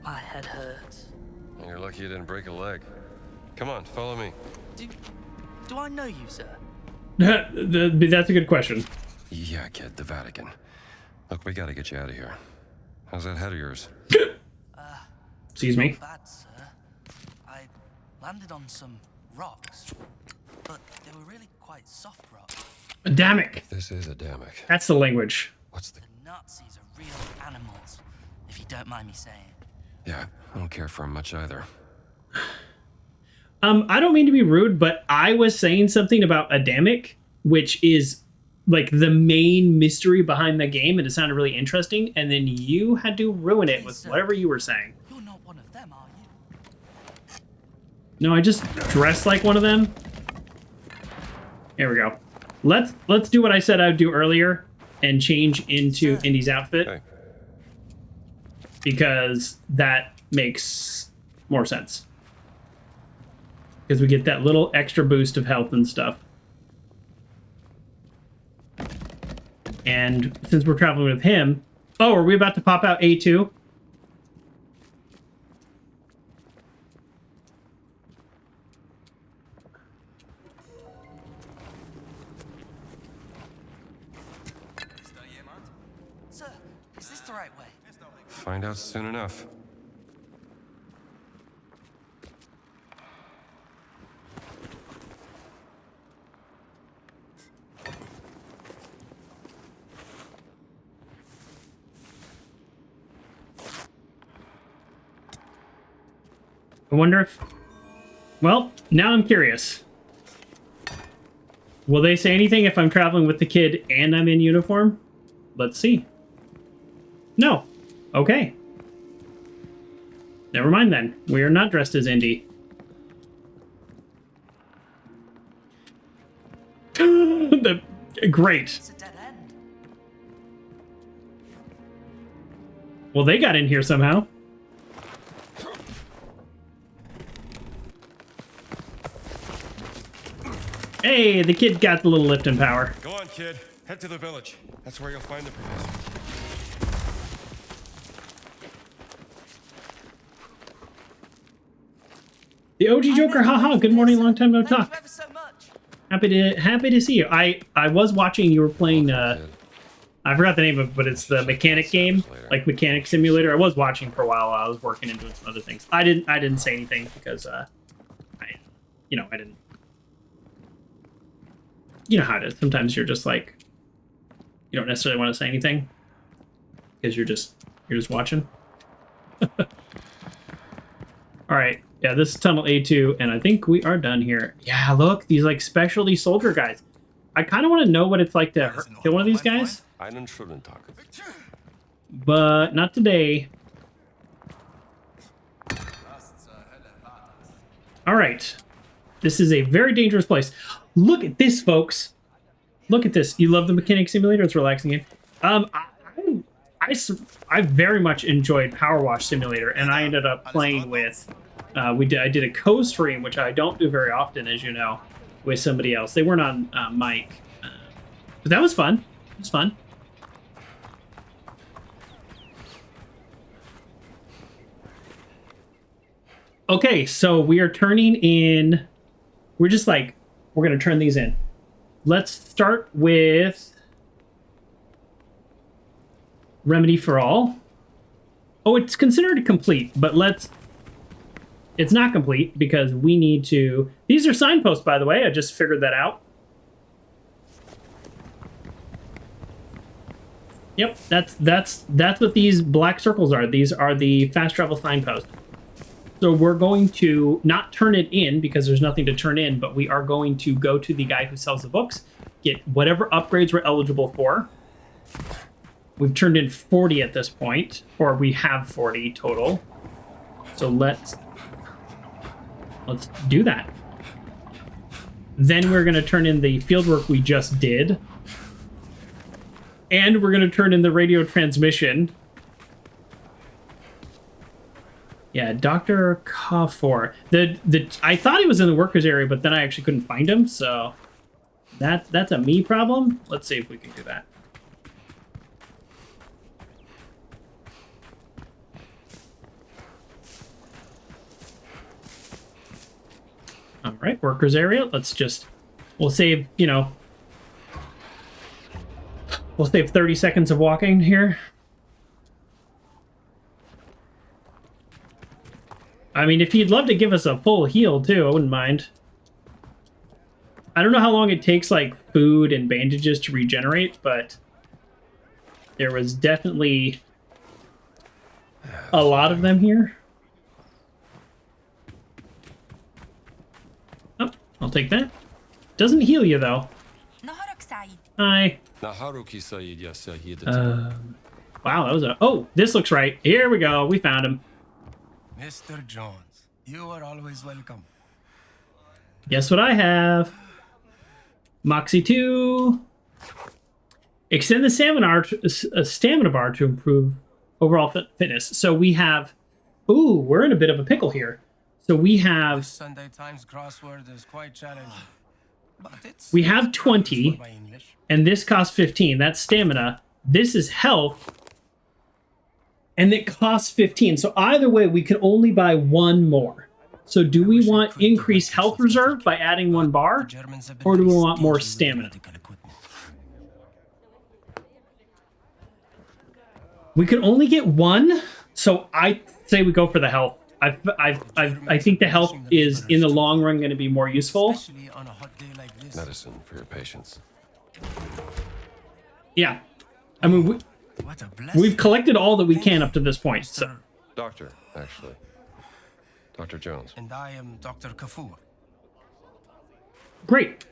My head hurts.
You're lucky you didn't break a leg. Come on, follow me.
Do I know you, sir?
That's a good question.
Yeah, kid, the Vatican. Look, we gotta get you out of here. How's that head of yours?
Excuse me.
Not bad, sir. I landed on some rocks, but they were really quite soft rocks.
Adamic.
This is Adamic.
That's the language.
What's the...
The Nazis are real animals, if you don't mind me saying.
Yeah, I don't care for him much either.
I don't mean to be rude, but I was saying something about Adamic, which is like the main mystery behind the game, and it sounded really interesting, and then you had to ruin it with whatever you were saying.
You're not one of them, are you?
No, I just dressed like one of them. Here we go. let's do what I said I'd do earlier and change into Indy's outfit
Hey,
because that makes more sense. Because we get that little extra boost of health and stuff. And since we're traveling with him... Oh, are we about to pop out A2?
Ist da jemand?
Sir, is this the right way?
find out soon enough.
I wonder if... Well, now I'm curious. Will they say anything if I'm traveling with the kid and I'm in uniform? Let's see. No. Okay. Never mind then. We are not dressed as Indy. Great.
It's a dead end.
Well, they got in here somehow. Hey, the kid got the little lift and power.
Go on, kid. Head to the village. That's where you'll find the professor.
The OG Joker, haha, good morning, long time no
Thank
talk.
you ever so much.
Happy to see you. I was watching you were playing I forgot the name of it, but it's the mechanic game, like Mechanic Simulator. I was watching for a while I was working and doing some other things. I didn't say anything because I didn't. You know how it is. Sometimes you're just like you don't necessarily want to say anything because you're just watching. All right. Yeah, this is Tunnel A2, and I think we are done here. Yeah, look, these like specialty soldier guys. I kind of want to know what it's like to kill one of these guys,
Einen schönen Tag.
but not today. All right. This is a very dangerous place. Look at this, folks. Look at this. You love the Mechanic Simulator? It's a relaxing game. I very much enjoyed Power Wash Simulator, and I ended up playing with... I did a co-stream, which I don't do very often, as you know, with somebody else. They weren't on mic. But that was fun. It was fun. Okay, so we are turning in... We're just like... We're going to turn these in. Let's start with... Remedy for All. Oh, it's considered complete, but let's... It's not complete because we need to... These are signposts, by the way. I just figured that out. Yep, that's what these black circles are. These are the fast travel signposts. So we're going to not turn it in because there's nothing to turn in, but we are going to go to the guy who sells the books, get whatever upgrades we're eligible for. We've turned in 40 at this point, or we have 40 total. So let's do that. Then we're going to turn in the fieldwork we just did. And we're going to turn in the radio transmission. Yeah, Dr. Kafour. I thought he was in the workers area, but then I actually couldn't find him, so that's a me problem. Let's see if we can do that. All right, workers area. Let's just, we'll save, we'll save 30 seconds of walking here. I mean, if you'd love to give us a full heal too, I wouldn't mind. I don't know how long it takes, like, food and bandages to regenerate, but there was definitely a lot of them here. Oh, I'll take that. Doesn't heal you, though. Hi. Wow, that was a... Oh, this looks right. Here we go. We found him.
Mr. Jones, you are always welcome.
Guess what I have? Moxie 2. Extend the stamina bar to improve overall fitness. So we have... Ooh, we're in a bit of a pickle here. So we have...
Sunday Times crossword is quite challenging. But it's
We have 20,
my English.
and this costs 15. That's stamina. This is health, and it costs 15. So either way, we can only buy one more. So do we want increased health reserve by adding one bar, or do we want more stamina? We can only get one, so I say we go for the health. I think the health is, in the long run, going to be more useful.
Especially on a hot day like this.
Medicine for your patients.
Yeah. I mean,
What a blessing.
we've collected all that we can up to this point. So.
Doctor, actually. Dr. Jones.
And I am Dr. Kafur.
Great.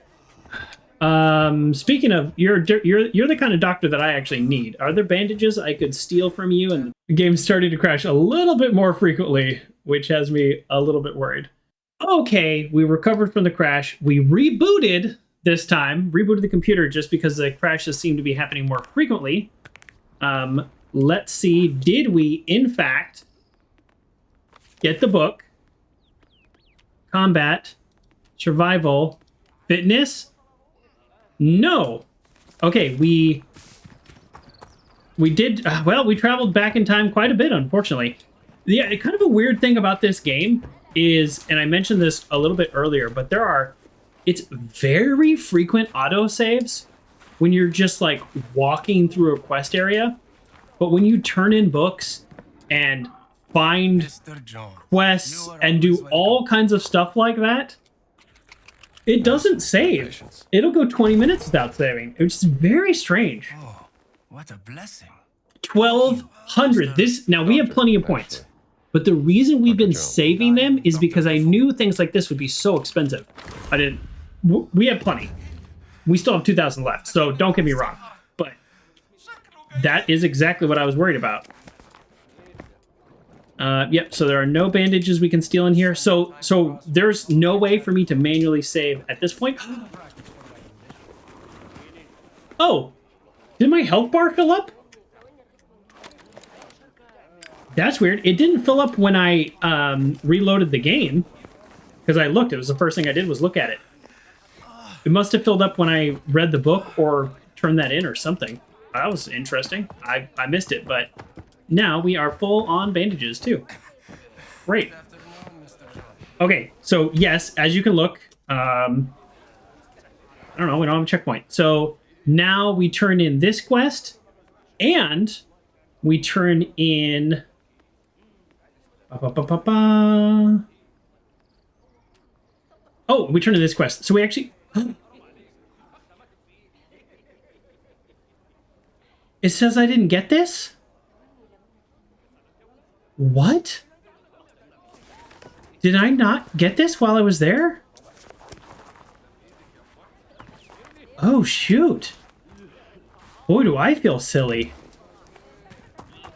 Speaking of, you're the kind of doctor that I actually need. Are there bandages I could steal from you? And the game's starting to crash a little bit more frequently, which has me a little bit worried. Okay, we recovered from the crash. We rebooted this time. Rebooted the computer just because the crashes seem to be happening more frequently. Let's see. Did we, in fact, get the book? Combat. Survival. Fitness. No. Okay, we did, well, we traveled back in time quite a bit, unfortunately. Yeah, kind of a weird thing about this game is, and I mentioned this a little bit earlier, but it's very frequent autosaves when you're just like walking through a quest area. But when you turn in books and find
Mr. Jones,
quests
you are
and do
always welcome.
all kinds of stuff like that, it doesn't save.
Patience.
It'll go 20 minutes without saving, which is very strange.
Oh, what a blessing.
1,200. Now we have plenty of points,
Actually.
but the reason we've been
Jones.
saving them is because I knew things like this would be so expensive. We have plenty. We still have 2,000 left, so don't get me wrong. But that is exactly what I was worried about. Yep, so there are no bandages we can steal in here. So there's no way for me to manually save at this point. Oh, did my health bar fill up? That's weird. It didn't fill up when I reloaded the game. Because I looked. It was the first thing I did was look at it. It must have filled up when I read the book or turned that in or something. That was interesting. I missed it, but now we are full on bandages too. Great. Okay, so yes, as you can look, I don't know, we don't have a checkpoint. So now we turn in this quest and we turn in... Oh, we turn in this quest. So we actually... It says I didn't get this? What? Did I not get this while I was there? Oh, shoot. Boy, do I feel silly.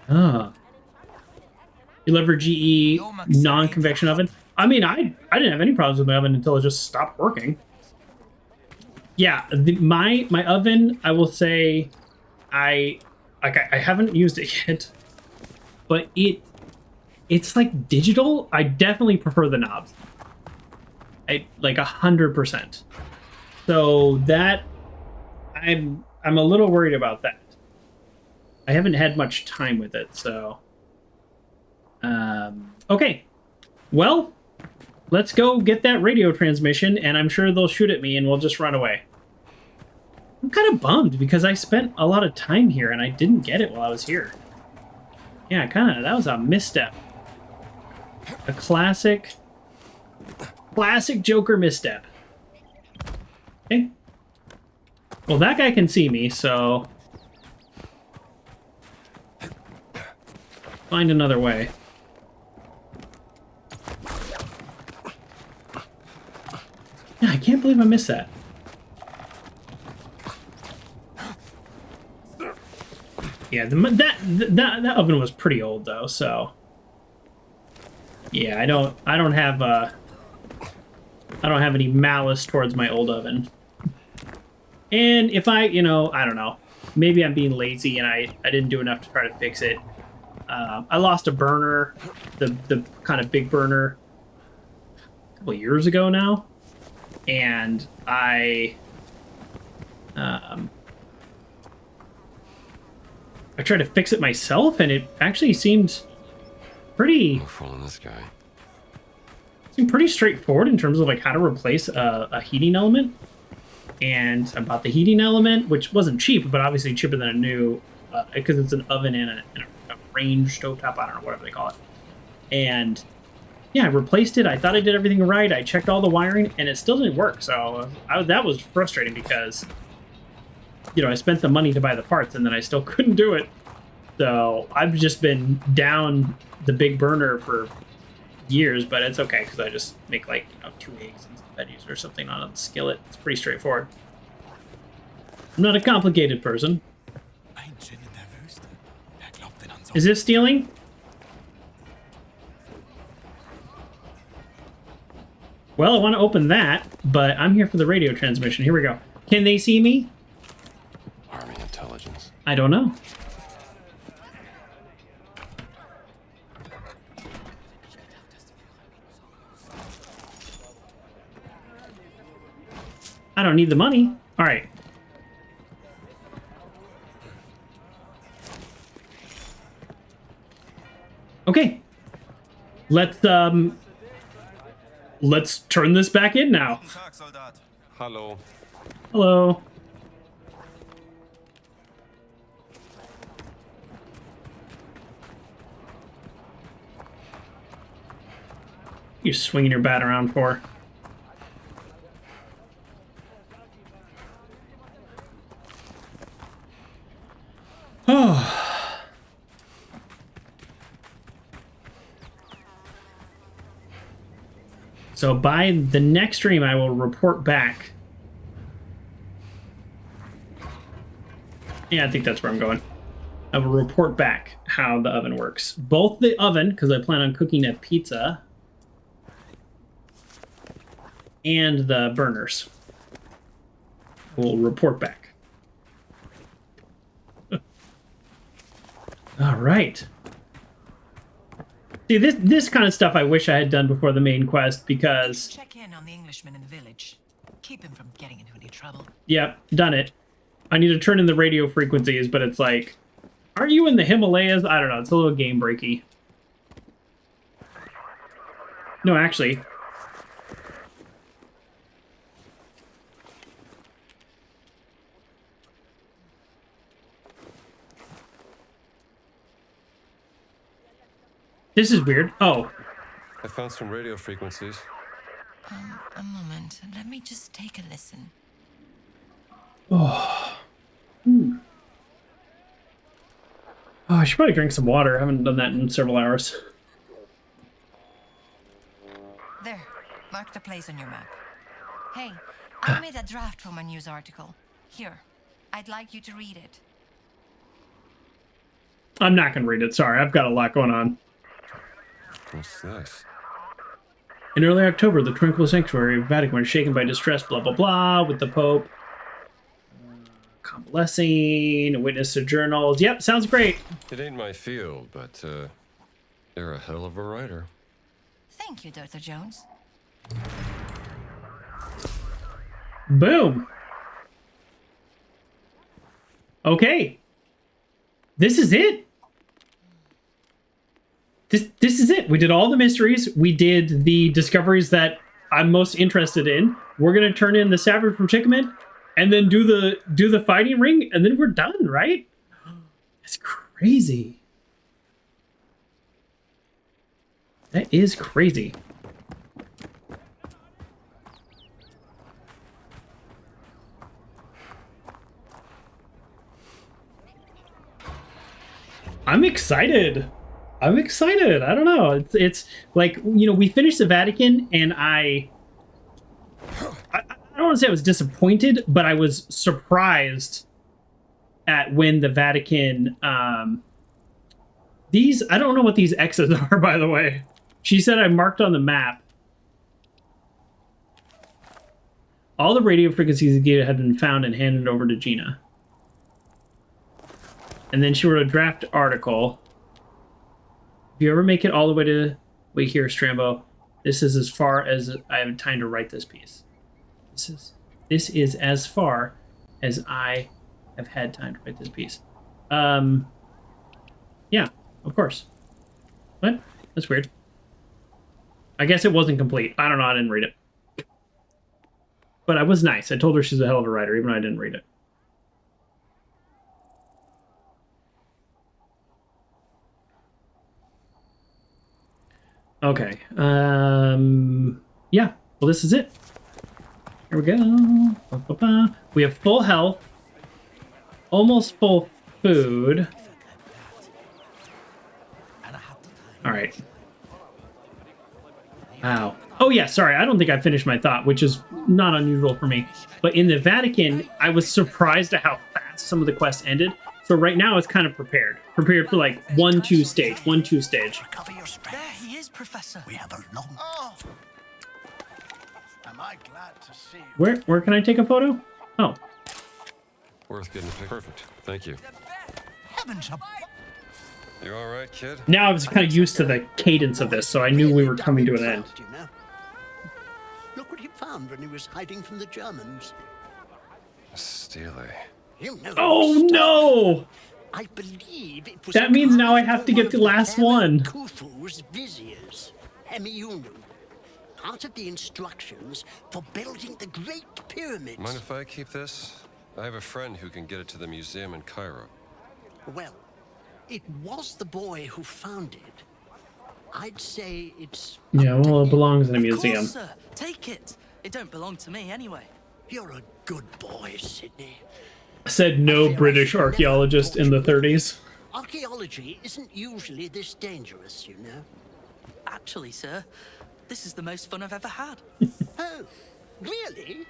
You lever GE non-convection oven. I mean, I didn't have any problems with my oven until it just stopped working. Yeah, my oven, I will say, I haven't used it yet, but it's like digital. I definitely prefer the knobs. Like 100%. So that I'm a little worried about that. I haven't had much time with it, so okay. Well, let's go get that radio transmission, and I'm sure they'll shoot at me and we'll just run away. I'm kind of bummed because I spent a lot of time here and I didn't get it while I was here. Yeah, that was a misstep. A classic Joker misstep. Okay. Well, that guy can see me, so... Find another way. Yeah, I can't believe I missed that. Yeah, that oven was pretty old though, so yeah, I don't have any malice towards my old oven. And if I, I don't know, maybe I'm being lazy and I didn't do enough to try to fix it. I lost a burner, the kind of big burner, a couple of years ago now, and I tried to fix it myself, and it actually seemed pretty straightforward in terms of like how to replace a heating element. And I bought the heating element, which wasn't cheap, but obviously cheaper than a new, because it's an oven and a range stovetop, I don't know, whatever they call it. And yeah, I replaced it. I thought I did everything right. I checked all the wiring, and it still didn't work. So that was frustrating because, I spent the money to buy the parts, and then I still couldn't do it. So I've just been down the big burner for years, but it's okay because I just make like 2 eggs and some veggies or something on a skillet. It's pretty straightforward. I'm not a complicated person. Is this stealing? Well, I want to open that, but I'm here for the radio transmission. Here we go. Can they see me?
Army intelligence.
I don't know. I don't need the money. All right. Okay. Let's turn this back in now.
Hello.
Hello. You're swinging your bat around for. Oh. So by the next stream, I will report back. Yeah, I think that's where I'm going. I will report back how the oven works. Both the oven, because I plan on cooking a pizza, and the burners. We'll report back. All right. See, this kind of stuff I wish I had done before the main quest, because...
Check in on the Englishman in the village. Keep him from getting into any trouble.
Yep, done it. I need to turn in the radio frequencies, but it's like... Are you in the Himalayas? I don't know, it's a little game breaky. No, actually... This is weird. Oh.
I found some radio frequencies.
A moment. Let me just take a listen.
Oh. Oh, I should probably drink some water. I haven't done that in several hours.
There. Mark the place on your map. Hey, I made a draft for my news article. Here. I'd like you to read it.
I'm not going to read it. Sorry, I've got a lot going on.
What's this?
In early October, the tranquil sanctuary of Vatican was shaken by distress, blah, blah, blah, with the Pope convalescing, a witness to journals. Yep, sounds great.
It ain't my field, but you're a hell of a writer.
Thank you, Dr. Jones.
Boom. Okay. This is it. This is it. We did all the mysteries. We did the discoveries that I'm most interested in. We're gonna turn in the Savage Predicament, and then do the fighting ring, and then we're done, right? That's crazy. That is crazy. I'm excited. I'm excited. I don't know. It's like, we finished the Vatican, and I don't want to say I was disappointed, but I was surprised at when the Vatican, I don't know what these X's are, by the way. She said I marked on the map. All the radio frequencies of Gizeh had been found and handed over to Gina. And then she wrote a draft article. If you ever make it all the way to... Wait here, Strambo. This is as far as I have time to write this piece. This is as far as I have had time to write this piece. Yeah, of course. What? That's weird. I guess it wasn't complete. I don't know. I didn't read it. But I was nice. I told her she's a hell of a writer, even though I didn't read it. Okay. Yeah. Well, this is it. Here we go. Ba-ba-ba. We have full health. Almost full food. All right. Wow. Oh, yeah, sorry. I don't think I finished my thought, which is not unusual for me. But in the Vatican, I was surprised at how fast some of the quests ended. So right now, it's kind of prepared. Prepared for, like, 1-2 stage. 1-2 stage.
Recover your strength.
There he is, Professor.
We have a long... Oh! Am I glad to see you?
Where can I take a photo? Oh.
Worth getting perfect. Thank you.
Heavens above!
You all right, kid?
Now I was kind of used to the cadence of this, so I knew we were coming to an end.
You know? Look what he found when he was hiding from the Germans.
Stele.
You know
Oh,
stuff.
no!
I believe it was
That means now I have to get the last one.
Khufu's viziers, Hemiunu. Part of the instructions for building the Great Pyramids.
Mind if I keep this? I have a friend who can get it to the museum in Cairo.
Well, it was the boy who found it. I'd say it's...
Yeah, well, it belongs in a
Of
museum.
course, sir. Take it. It don't belong to me anyway.
You're a good boy, Sydney.
Said no British archaeologist in the 30s.
Archaeology isn't usually this dangerous, you know.
Actually, sir, this is the most fun I've ever had.
Oh, really?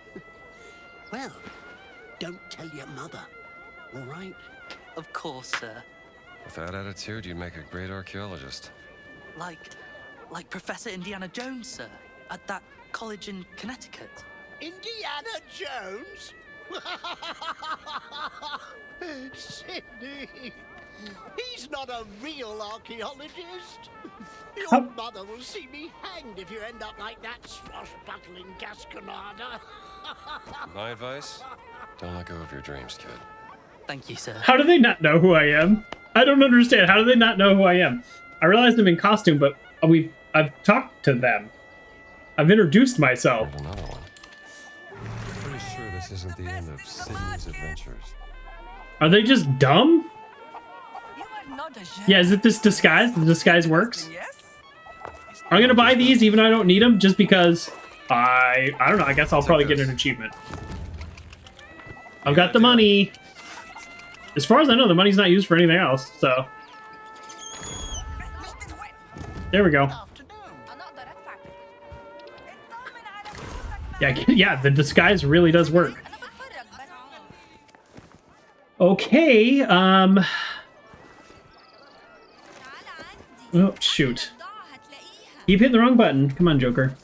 Well, don't tell your mother, all right?
Of course, sir.
With that attitude, you'd make a great archaeologist.
Like Professor Indiana Jones, sir, at that college in Connecticut.
Indiana Jones? Sydney, he's not a real archaeologist. Your mother will see me hanged if you end up like that swashbuckling Gasconada.
My advice? Don't let go of your dreams, kid.
Thank you, sir.
How do they not know who I am? I don't understand. How do they not know who I am? I realized I'm in costume, but I've talked to them. I've introduced myself.
And another one. Pretty sure this isn't the end of Sydney's adventures.
Are they just dumb?
You are not a
Yeah, is it this disguise? The disguise works? I'm gonna buy these even though I don't need them, just because I don't know, I guess I'll probably get an achievement. I've got the money. As far as I know, the money's not used for anything else, so. There we go. Yeah, the disguise really does work. Okay, oh, shoot. Keep hitting the wrong button. Come on, Joker.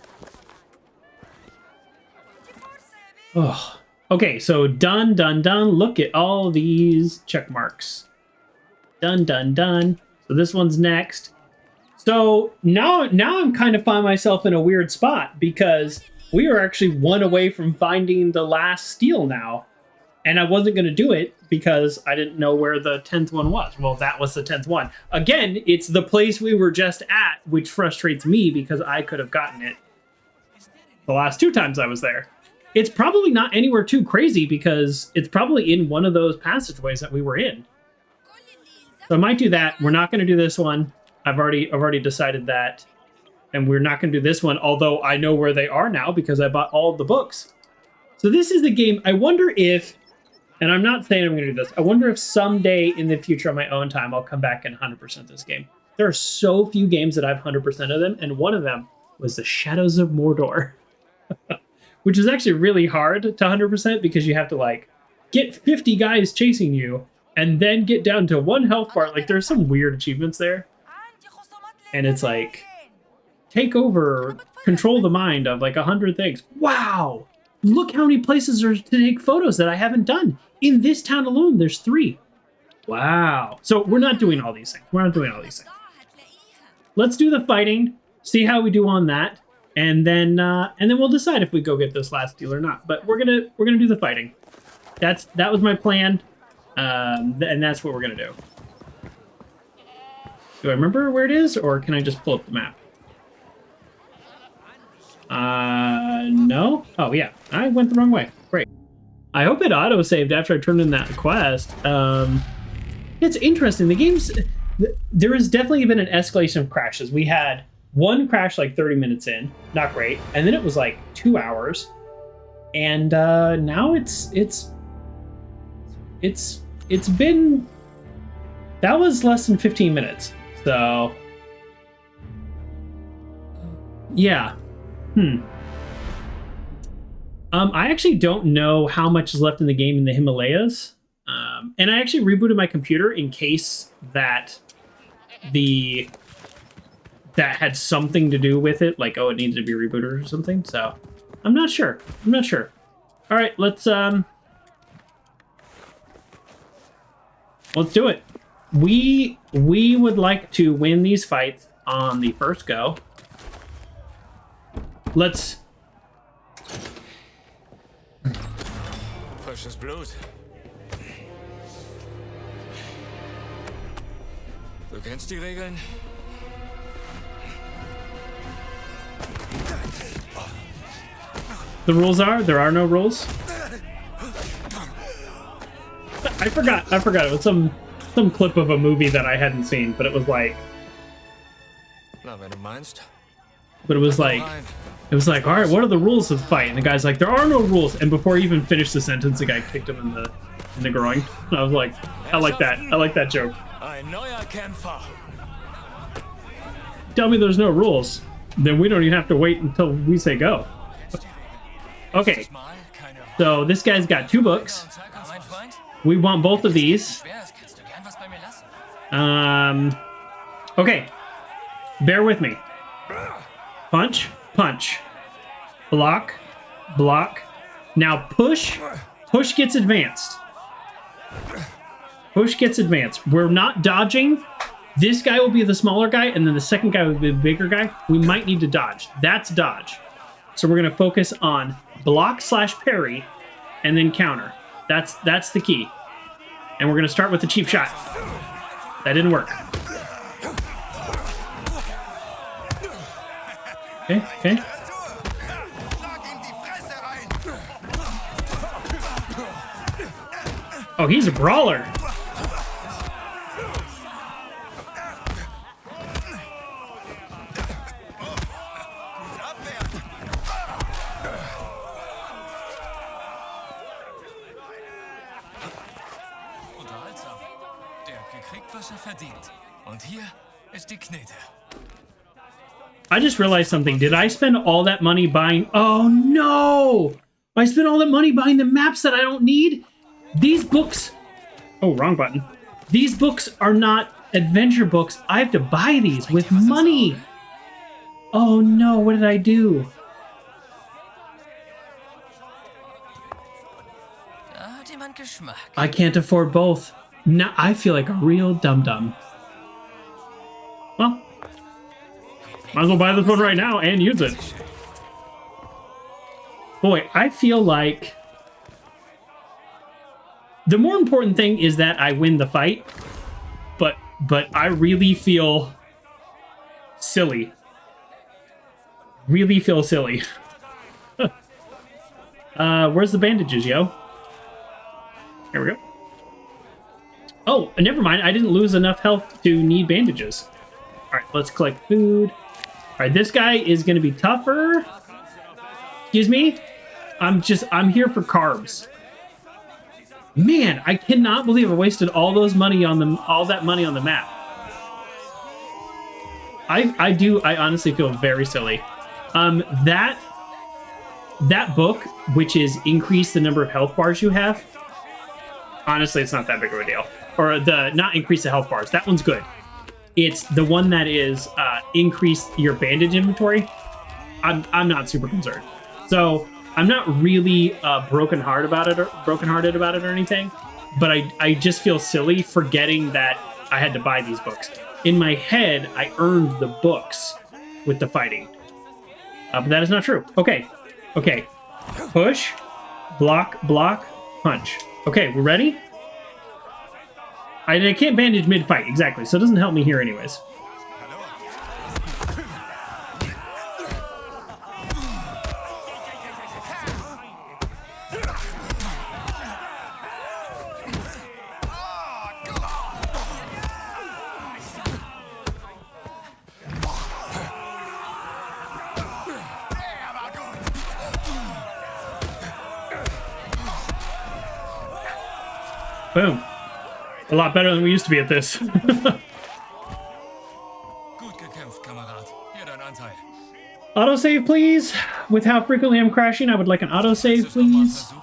Oh. Okay, so done, done, done. Look at all these check marks. Done, done, done. So this one's next. So now I'm kind of find myself in a weird spot because we are actually one away from finding the last stele now. And I wasn't going to do it because I didn't know where the 10th one was. Well, that was the 10th one. Again, it's the place we were just at, which frustrates me because I could have gotten it the last 2 times I was there. It's probably not anywhere too crazy because it's probably in one of those passageways that we were in. So I might do that. We're not going to do this one. I've already decided that. And we're not going to do this one, although I know where they are now because I bought all of the books. So this is the game. I wonder if, and I'm not saying I'm going to do this, I wonder if someday in the future on my own time, I'll come back and 100% this game. There are so few games that I've 100% of them, and one of them was the Shadows of Mordor. Which is actually really hard to 100% because you have to, like, get 50 guys chasing you and then get down to 1 health bar. Like, there's some weird achievements there. And it's like, take over, control the mind of, like, 100 things. Wow! Look how many places are to take photos that I haven't done. In this town alone, there's 3. Wow. So we're not doing all these things. We're not doing all these things. Let's do the fighting, see how we do on that, and then we'll decide if we go get this last deal or not. But we're gonna do the fighting. That was my plan, and that's what we're gonna do. Do I remember where it is, or can I just pull up the map? No. Oh yeah, I went the wrong way. Great. I hope it auto-saved after I turned in that quest. It's interesting. The game's... There has definitely been an escalation of crashes. We had one crash like 30 minutes in. Not great. And then it was like 2 hours. And now it's been... That was less than 15 minutes. So... Yeah. I actually don't know how much is left in the game in the Himalayas. And I actually rebooted my computer in case that that had something to do with it, like, oh, it needed to be rebooted or something. So I'm not sure. All right, let's do it. We would like to win these fights on the first go. Let's...
Frisches Blut. Du kennst die Regeln?
The rules are? There are no rules? I forgot. It was some clip of a movie that I hadn't seen, but it was like...
Na, wenn du meinst.
But it was like, all right, what are the rules of the fight? And the guy's like, there are no rules. And before he even finished the sentence, the guy kicked him in the groin. And I was like, I like that. I like that joke.
Ein neuer Kämpfer.
Tell me there's no rules. Then we don't even have to wait until we say go. Okay. So this guy's got 2 books. We want both of these. Okay. Bear with me. Punch, punch. Block, block. Now push. Push gets advanced. Push gets advanced. We're not dodging. This guy will be the smaller guy, and then the second guy will be the bigger guy. We might need to dodge. That's dodge. So we're going to focus on block / parry, and then counter. That's the key. And we're going to start with the cheap shot. That didn't work. Okay. Oh, he's a brawler.
Unterhaltsam. Der hat gekriegt, was verdient. Und hier ist die Knete.
I just realized something. Did I spend all that money buying... Oh, no! I spent all that money buying the maps that I don't need? These books... Oh, wrong button. These books are not adventure books. I have to buy these with money. Oh, no. What did I do? I can't afford both. Now I feel like a real dum-dum. Well... Might as well buy this one right now and use it. Boy, I feel like the more important thing is that I win the fight, but I really feel silly. Really feel silly. Where's the bandages, yo? Here we go. Oh, never mind. I didn't lose enough health to need bandages. All right, let's collect food. All right, this guy is going to be tougher. Excuse me? I'm here for carbs. Man, I cannot believe I wasted all that money on the map. I honestly feel very silly. That book, which is increase the number of health bars you have, honestly, it's not that big of a deal. Or not increase the health bars. That one's good. It's the one that is increase your bandage inventory. I'm not super concerned. So I'm not really brokenhearted about it or anything, but I just feel silly forgetting that I had to buy these books. In my head, I earned the books with the fighting. But that is not true. Okay. Okay. Push. Block. Block. Punch. Okay, we're ready? I can't bandage mid-fight, exactly, so it doesn't help me here anyways. Boom. A lot better than we used to be at this.
Gut gekämpft, Kamerad. Hier dein Anteil.
Autosave, please. With how frequently I'm crashing, I would like an autosave, please.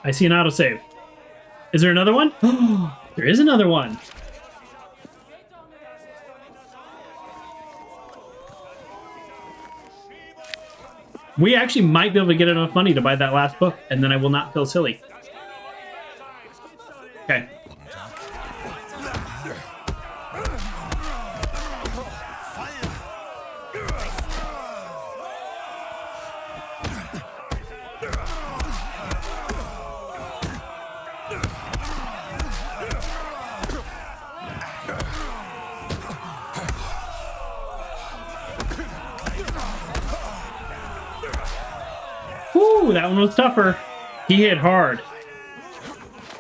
I see an autosave. Is there another one? There is another one. We actually might be able to get enough money to buy that last book, and then I will not feel silly. Okay. Ooh, that one was tougher. He hit hard.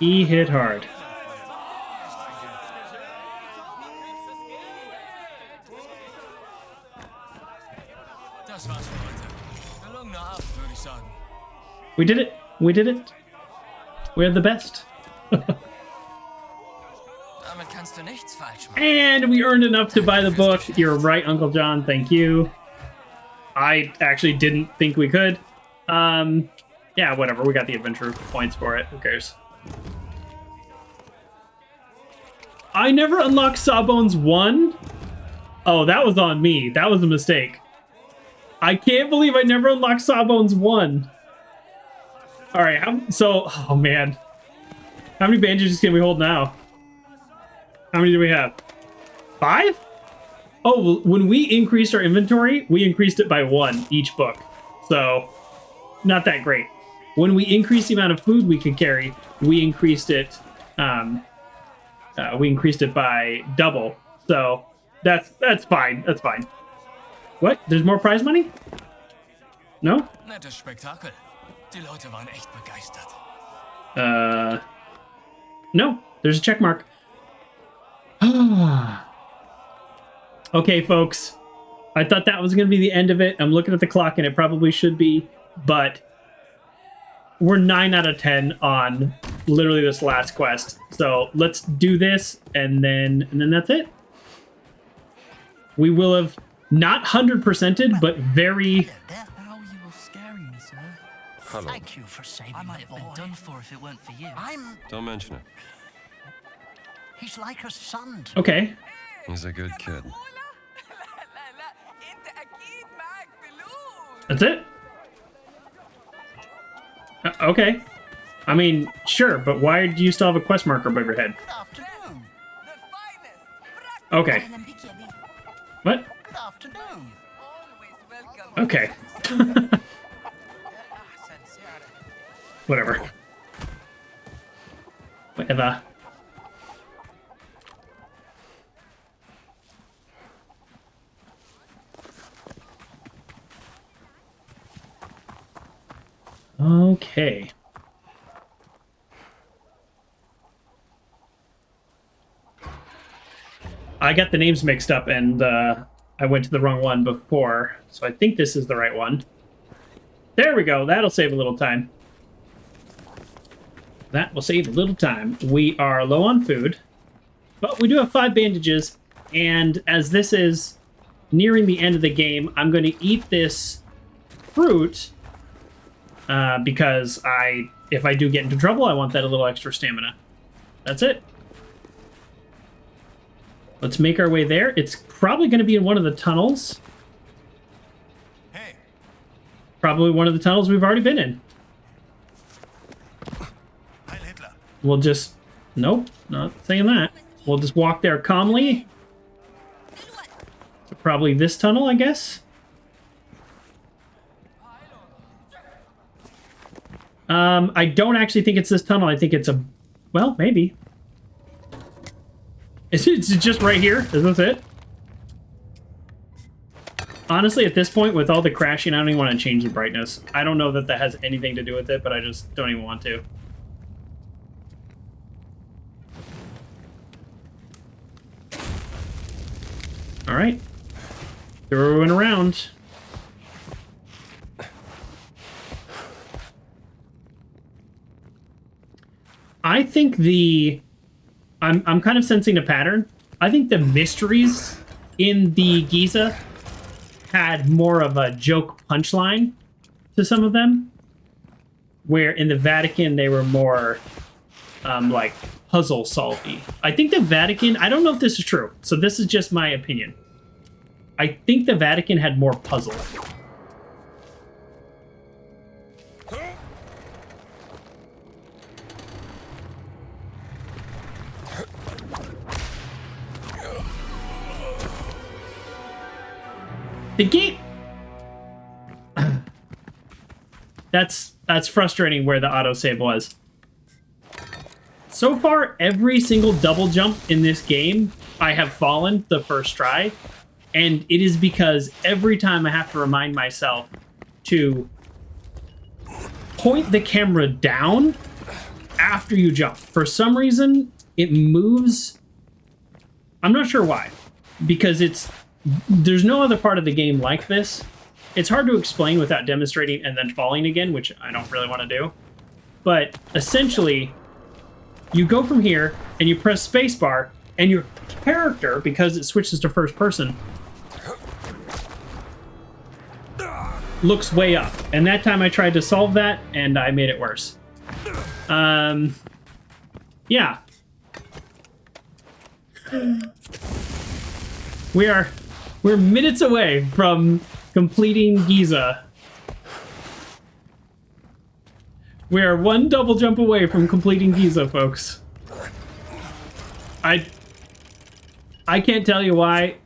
He hit hard.
Das war's für heute. Gelungener Abend, würde ich sagen.
We did it. We did it. We're the best.
Damit kannst du nichts falsch machen.
And we earned enough to buy the book. You're right, Uncle John. Thank you. I actually didn't think we could. Yeah, whatever. We got the adventure points for it. Who cares? I never unlocked Sawbones 1. Oh, that was on me. That was a mistake. I can't believe I never unlocked Sawbones 1. All right, oh man. How many bandages can we hold now? How many do we have? 5? Oh, well, when we increased our inventory, we increased it by 1 each book. So, not that great. When we increased the amount of food we could carry, we increased it by double. So, that's fine. That's fine. What? There's more prize money? No?
Nettes Spektakel. Die Leute waren echt begeistert.
No. There's a check mark. Okay, folks. I thought that was going to be the end of it. I'm looking at the clock, and it probably should be, but we're 9 out of 10 on literally this last quest. So let's do this, and then that's it. We will have not 100%ed, but very.
How you were scaring me, sir.
Hello.
Thank you for saving
I
my
might have been
boy.
done for if it weren't for you.
Don't mention it.
He's like a son to
Okay.
He's a good kid.
That's it? Okay. I mean, sure, but why do you still have a quest marker above your head?
Good afternoon.
Okay. What?
Good afternoon.
Okay. Whatever. Whatever. Okay. I got the names mixed up and I went to the wrong one before, so I think this is the right one. There we go. That'll save a little time. That will save a little time. We are low on food, but we do have 5 bandages, and as this is nearing the end of the game, I'm going to eat this fruit because if I do get into trouble, I want that a little extra stamina. That's it. Let's make our way there. It's probably going to be in one of the tunnels.
Hey,
Probably one of the tunnels we've already been in.
Heil Hitler.
We'll just... Nope, not saying that. We'll just walk there calmly. So probably this tunnel, I guess. I don't actually think it's this tunnel. I think it's a... Well, maybe. Is it just right here? Is this it? Honestly, at this point, with all the crashing, I don't even want to change the brightness. I don't know that that has anything to do with it, but I just don't even want to. All right. Throwing around. I think the... I'm kind of sensing a pattern. I think the mysteries in the Gizeh had more of a joke punchline to some of them, where in the Vatican they were more like puzzle solving. I think the Vatican, I don't know if this is true, so this is just my opinion. I think the Vatican had more puzzle. The game... That's frustrating where the autosave was. So far, every single double jump in this game, I have fallen the first try. And it is because every time I have to remind myself to point the camera down after you jump. For some reason, it moves. I'm not sure why. Because there's no other part of the game like this. It's hard to explain without demonstrating and then falling again, which I don't really want to do. But essentially, you go from here and you press spacebar, and your character, because it switches to first person, looks way up. And that time I tried to solve that, and I made it worse. Yeah. We're minutes away from completing Gizeh. We are one double jump away from completing Gizeh, folks. I can't tell you why.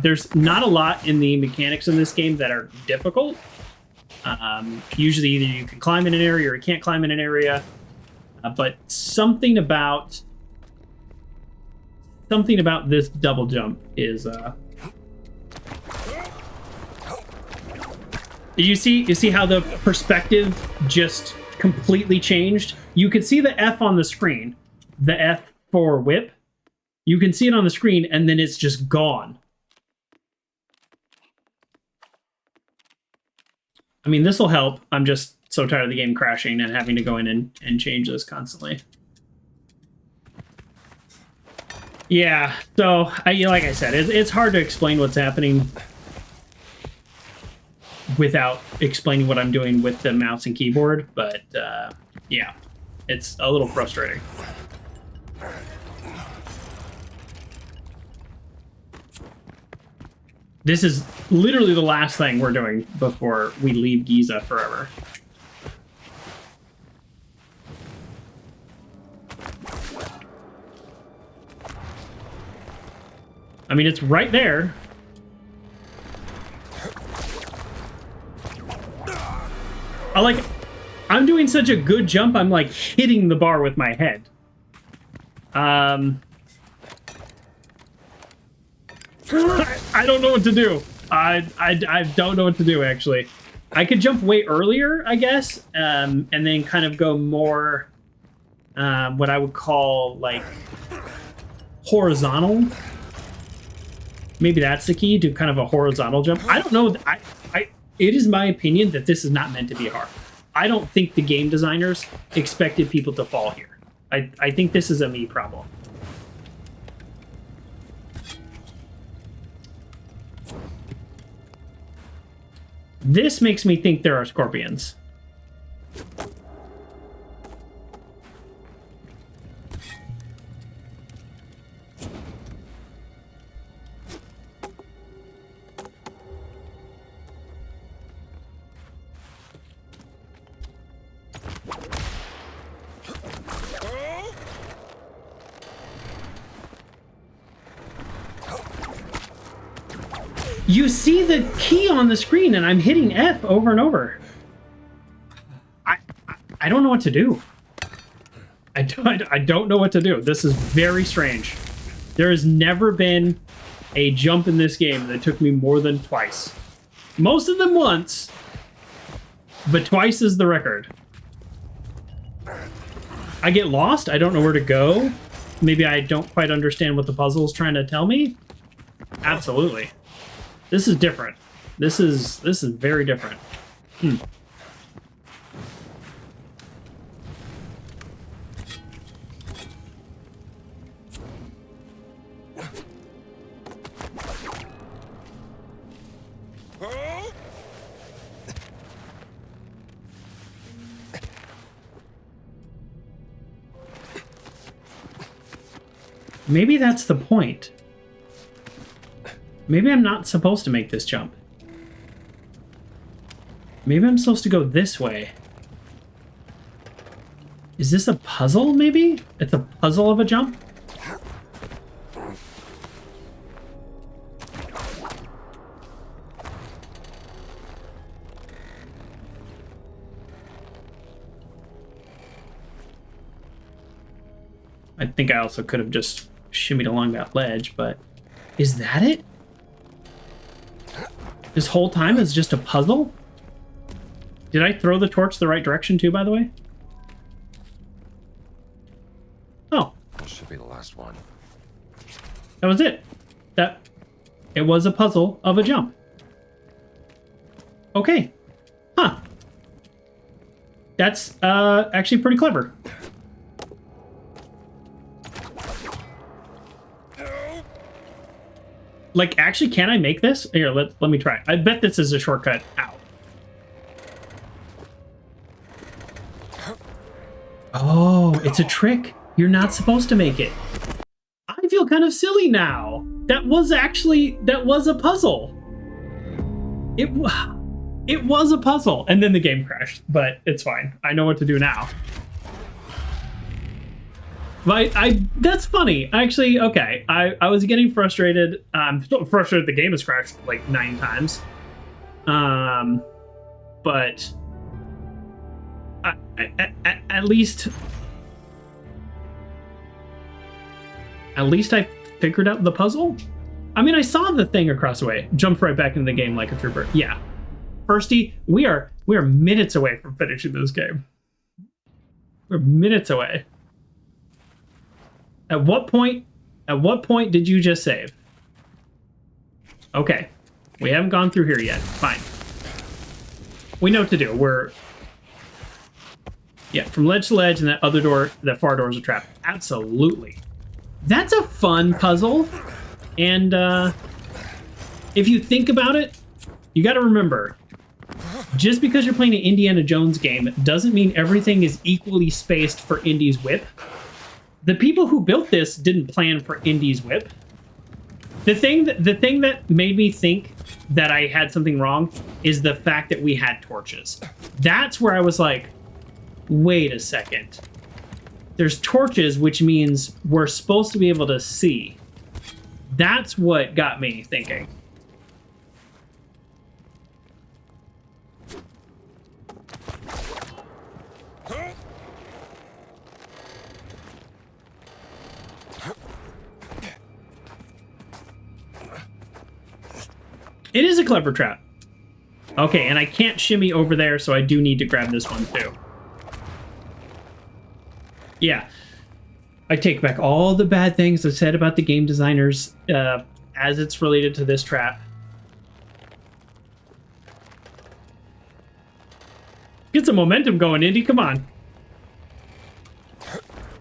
There's not a lot in the mechanics in this game that are difficult. Usually either you can climb in an area or you can't climb in an area. But something about this double jump is... You see how the perspective just completely changed? You can see the F on the screen. The F for whip. You can see it on the screen, and then it's just gone. I mean, this will help. I'm just so tired of the game crashing and having to go in and change this constantly. Yeah, so, like I said, it's hard to explain what's happening without explaining what I'm doing with the mouse and keyboard, but yeah, it's a little frustrating. This is literally the last thing we're doing before we leave Gizeh forever. I mean, it's right there. I'm doing such a good jump, I'm like hitting the bar with my head. I don't know what to do. I don't know what to do, actually. I could jump way earlier, I guess, and then kind of go more, what I would call, like, horizontal. Maybe that's the key, to kind of a horizontal jump. I don't know. It is my opinion that this is not meant to be hard. I don't think the game designers expected people to fall here. I think this is a me problem. This makes me think there are scorpions. You see the key on the screen and I'm hitting F over and over. I don't know what to do. I don't know what to do. This is very strange. There has never been a jump in this game that took me more than twice. Most of them once, but twice is the record. I get lost. I don't know where to go. Maybe I don't quite understand what the puzzle is trying to tell me. Absolutely. This is different. This is very different. Maybe that's the point. Maybe I'm not supposed to make this jump. Maybe I'm supposed to go this way. Is this a puzzle, maybe? It's a puzzle of a jump? I think I also could have just shimmied along that ledge, but is that it? This whole time is just a puzzle? Did I throw the torch the right direction too, by the way? Oh.
This should be the last one.
That was it. It was a puzzle of a jump. Okay. Huh. That's actually pretty clever. Like, actually, can I make this? Here, let me try. I bet this is a shortcut out. Oh, it's a trick. You're not supposed to make it. I feel kind of silly now. That was a puzzle. It was a puzzle. And then the game crashed, but it's fine. I know what to do now. But that's funny. Actually, okay. I was getting frustrated. I'm still frustrated the game has crashed like 9 times. But at least I figured out the puzzle. I mean, I saw the thing across the way. Jumped right back into the game like a trooper. Yeah. Firsty, we are minutes away from finishing this game. We're minutes away. At what point did you just save? Okay. We haven't gone through here yet. Fine. We know what to do. Yeah, from ledge to ledge, and that other door, that far door is a trap. Absolutely. That's a fun puzzle. And if you think about it, you got to remember, just because you're playing an Indiana Jones game doesn't mean everything is equally spaced for Indy's whip. The people who built this didn't plan for Indy's whip. The thing that made me think that I had something wrong is the fact that we had torches. That's where I was like, wait a second. There's torches, which means we're supposed to be able to see. That's what got me thinking. It is a clever trap. Okay, and I can't shimmy over there, so I do need to grab this one too. Yeah. I take back all the bad things I said about the game designers as it's related to this trap. Get some momentum going, Indy. Come on.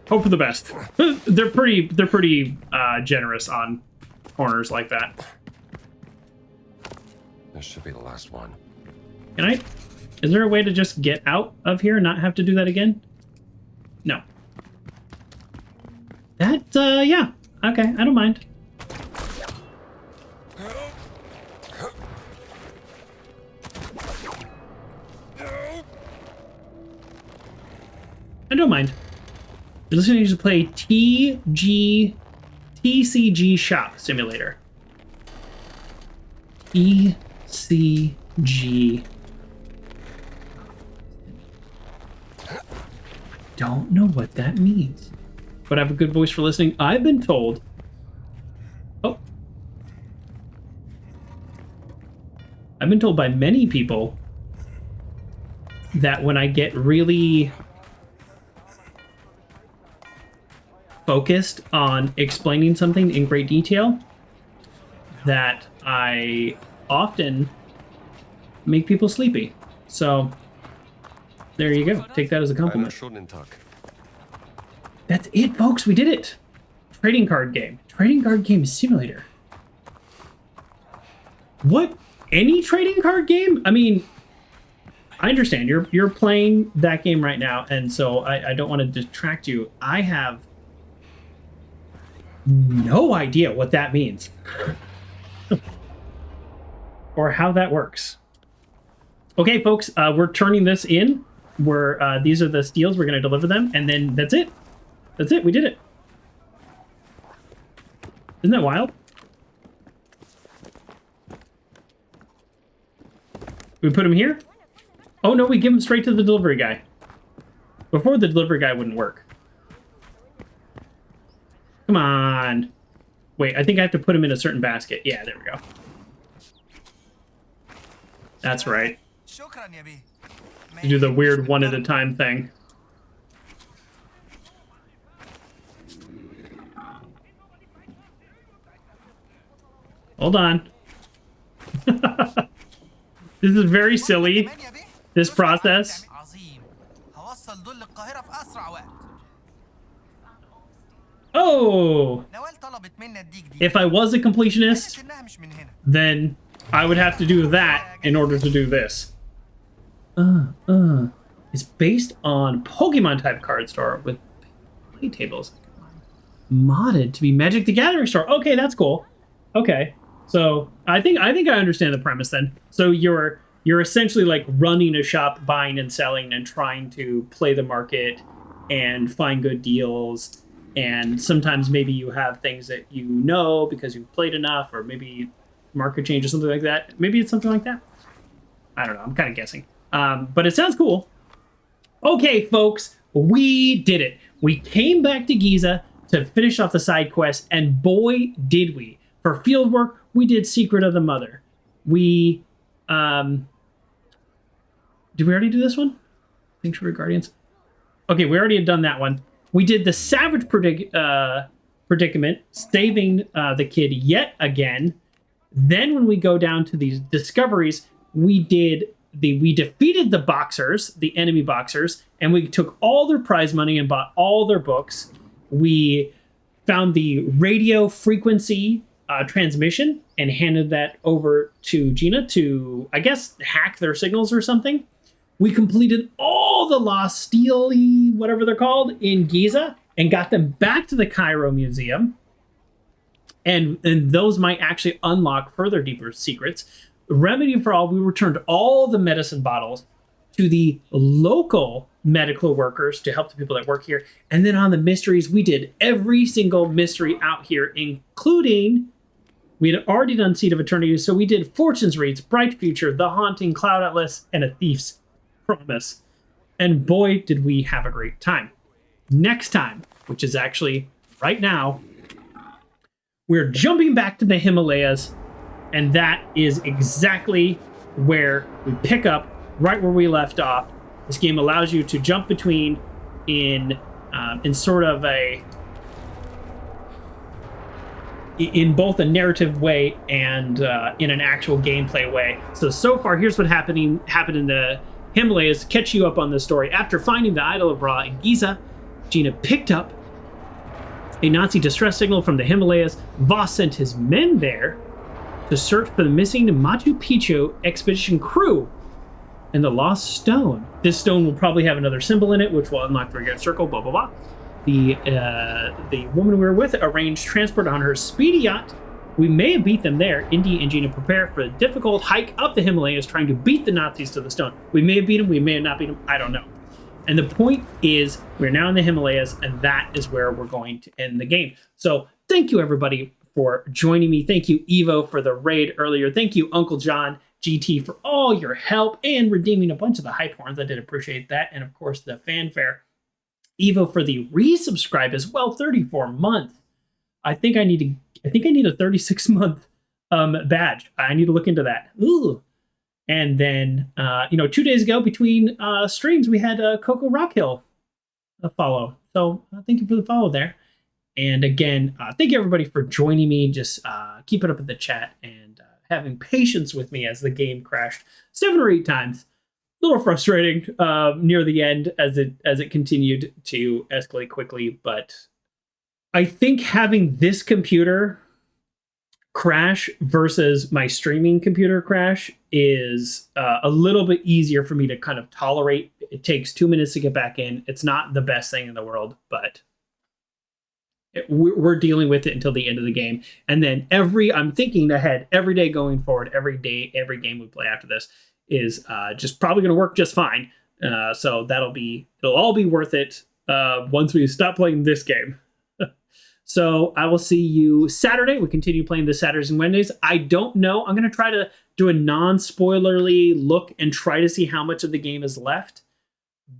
Hope for the best. They're pretty generous on corners like that.
This should be the last one.
Can I? Is there a way to just get out of here and not have to do that again? No. That, yeah. Okay, I don't mind. I don't mind. You're listening to play TCG Shop Simulator. ECG. Don't know what that means, but I have a good voice for listening. I've been told. Oh. I've been told by many people that when I get really focused on explaining something in great detail, that I often make people sleepy. So there you go. Take that as a compliment. That's it, folks. We did it. Trading card game. Trading card game simulator. What? Any trading card game? I mean, I understand you're playing that game right now, and so I don't want to distract you. I have no idea what that means or how that works. Okay, folks, we're turning this in. These are the steels. We're going to deliver them, and then that's it. That's it. We did it. Isn't that wild? We put them here? Oh, no, we give them straight to the delivery guy. Before, the delivery guy wouldn't work. Come on. Wait, I think I have to put them in a certain basket. Yeah, there we go. That's right. You do the weird one at a time thing. Hold on. This is very silly, this process. Oh! If I was a completionist, then I would have to do that in order to do this. It's based on Pokemon type card store with play tables modded to be Magic the Gathering store. Okay, that's cool. Okay. So I think I understand the premise then. So you're essentially like running a shop, buying and selling and trying to play the market and find good deals. And sometimes maybe you have things that you know because you've played enough, or maybe market change or something like that. Maybe it's something like that. I don't know. I'm kind of guessing. But it sounds cool. Okay, folks, we did it. We came back to Gizeh to finish off the side quest, and boy, did we. For fieldwork, we did Secret of the Mother. We, did we already do this one? Sanctuary Guardians. Okay, we already had done that one. We did the Savage Predicament, saving the kid yet again. Then when we go down to these discoveries, we defeated the boxers, the enemy boxers, and we took all their prize money and bought all their books. We found the radio frequency transmission and handed that over to Gina to, I guess, hack their signals or something. We completed all the lost stele, whatever they're called, in Gizeh and got them back to the Cairo Museum. And those might actually unlock further deeper secrets. Remedy for all, we returned all the medicine bottles to the local medical workers to help the people that work here. And then on the mysteries, we did every single mystery out here, including, we had already done Seed of Eternity, so we did Fortune's Reads, Bright Future, The Haunting, Cloud Atlas, and A Thief's Promise. And boy, did we have a great time. Next time, which is actually right now, we're jumping back to the Himalayas, and that is exactly where we pick up right where we left off. This game allows you to jump between in sort of in both a narrative way and in an actual gameplay way. So far, here's what happened in the Himalayas. Catch you up on this story. After finding the Idol of Ra in Gizeh, Gina picked up a Nazi distress signal from the Himalayas. Voss sent his men there to search for the missing Machu Picchu expedition crew and the lost stone. This stone will probably have another symbol in it, which will unlock the Great Circle, blah, blah, blah. The woman we were with arranged transport on her speedy yacht. We may have beat them there. Indy and Gina prepare for a difficult hike up the Himalayas, trying to beat the Nazis to the stone. We may have beat them, we may have not beat them, I don't know. And the point is, we're now in the Himalayas, and that is where we're going to end the game. So thank you, everybody, for joining me. Thank you, Evo, for the raid earlier. Thank you, Uncle John GT, for all your help and redeeming a bunch of the hype horns. I did appreciate that. And of course, the fanfare. Evo for the resubscribe as well, 34 months. I think I need a 36-month badge. I need to look into that. Ooh. And then 2 days ago between streams, we had Coco Rockhill follow. So thank you for the follow there. And again, thank you everybody for joining me. Just keep it up in the chat and having patience with me as the game crashed 7 or 8 times. A little frustrating near the end as it continued to escalate quickly, but I think having this computer crash versus my streaming computer crash is a little bit easier for me to kind of tolerate. It takes 2 minutes to get back in. It's not the best thing in the world, but we're dealing with it until the end of the game. And then I'm thinking ahead every day going forward, every day, every game we play after this is just probably going to work just fine. So it'll all be worth it once we stop playing this game. So I will see you Saturday. We continue playing this Saturdays and Wednesdays. I don't know. I'm going to try to do a non-spoilerly look and try to see how much of the game is left.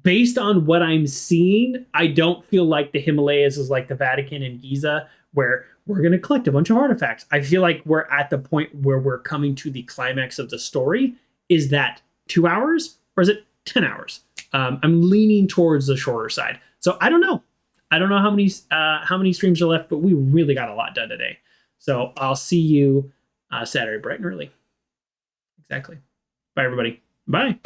Based on what I'm seeing, I don't feel like the Himalayas is like the Vatican and Gizeh, where we're going to collect a bunch of artifacts. I feel like we're at the point where we're coming to the climax of the story. Is that 2 hours or is it 10 hours? I'm leaning towards the shorter side. So I don't know. I don't know how many streams are left, but we really got a lot done today. So I'll see you Saturday bright and early. Exactly. Bye, everybody. Bye.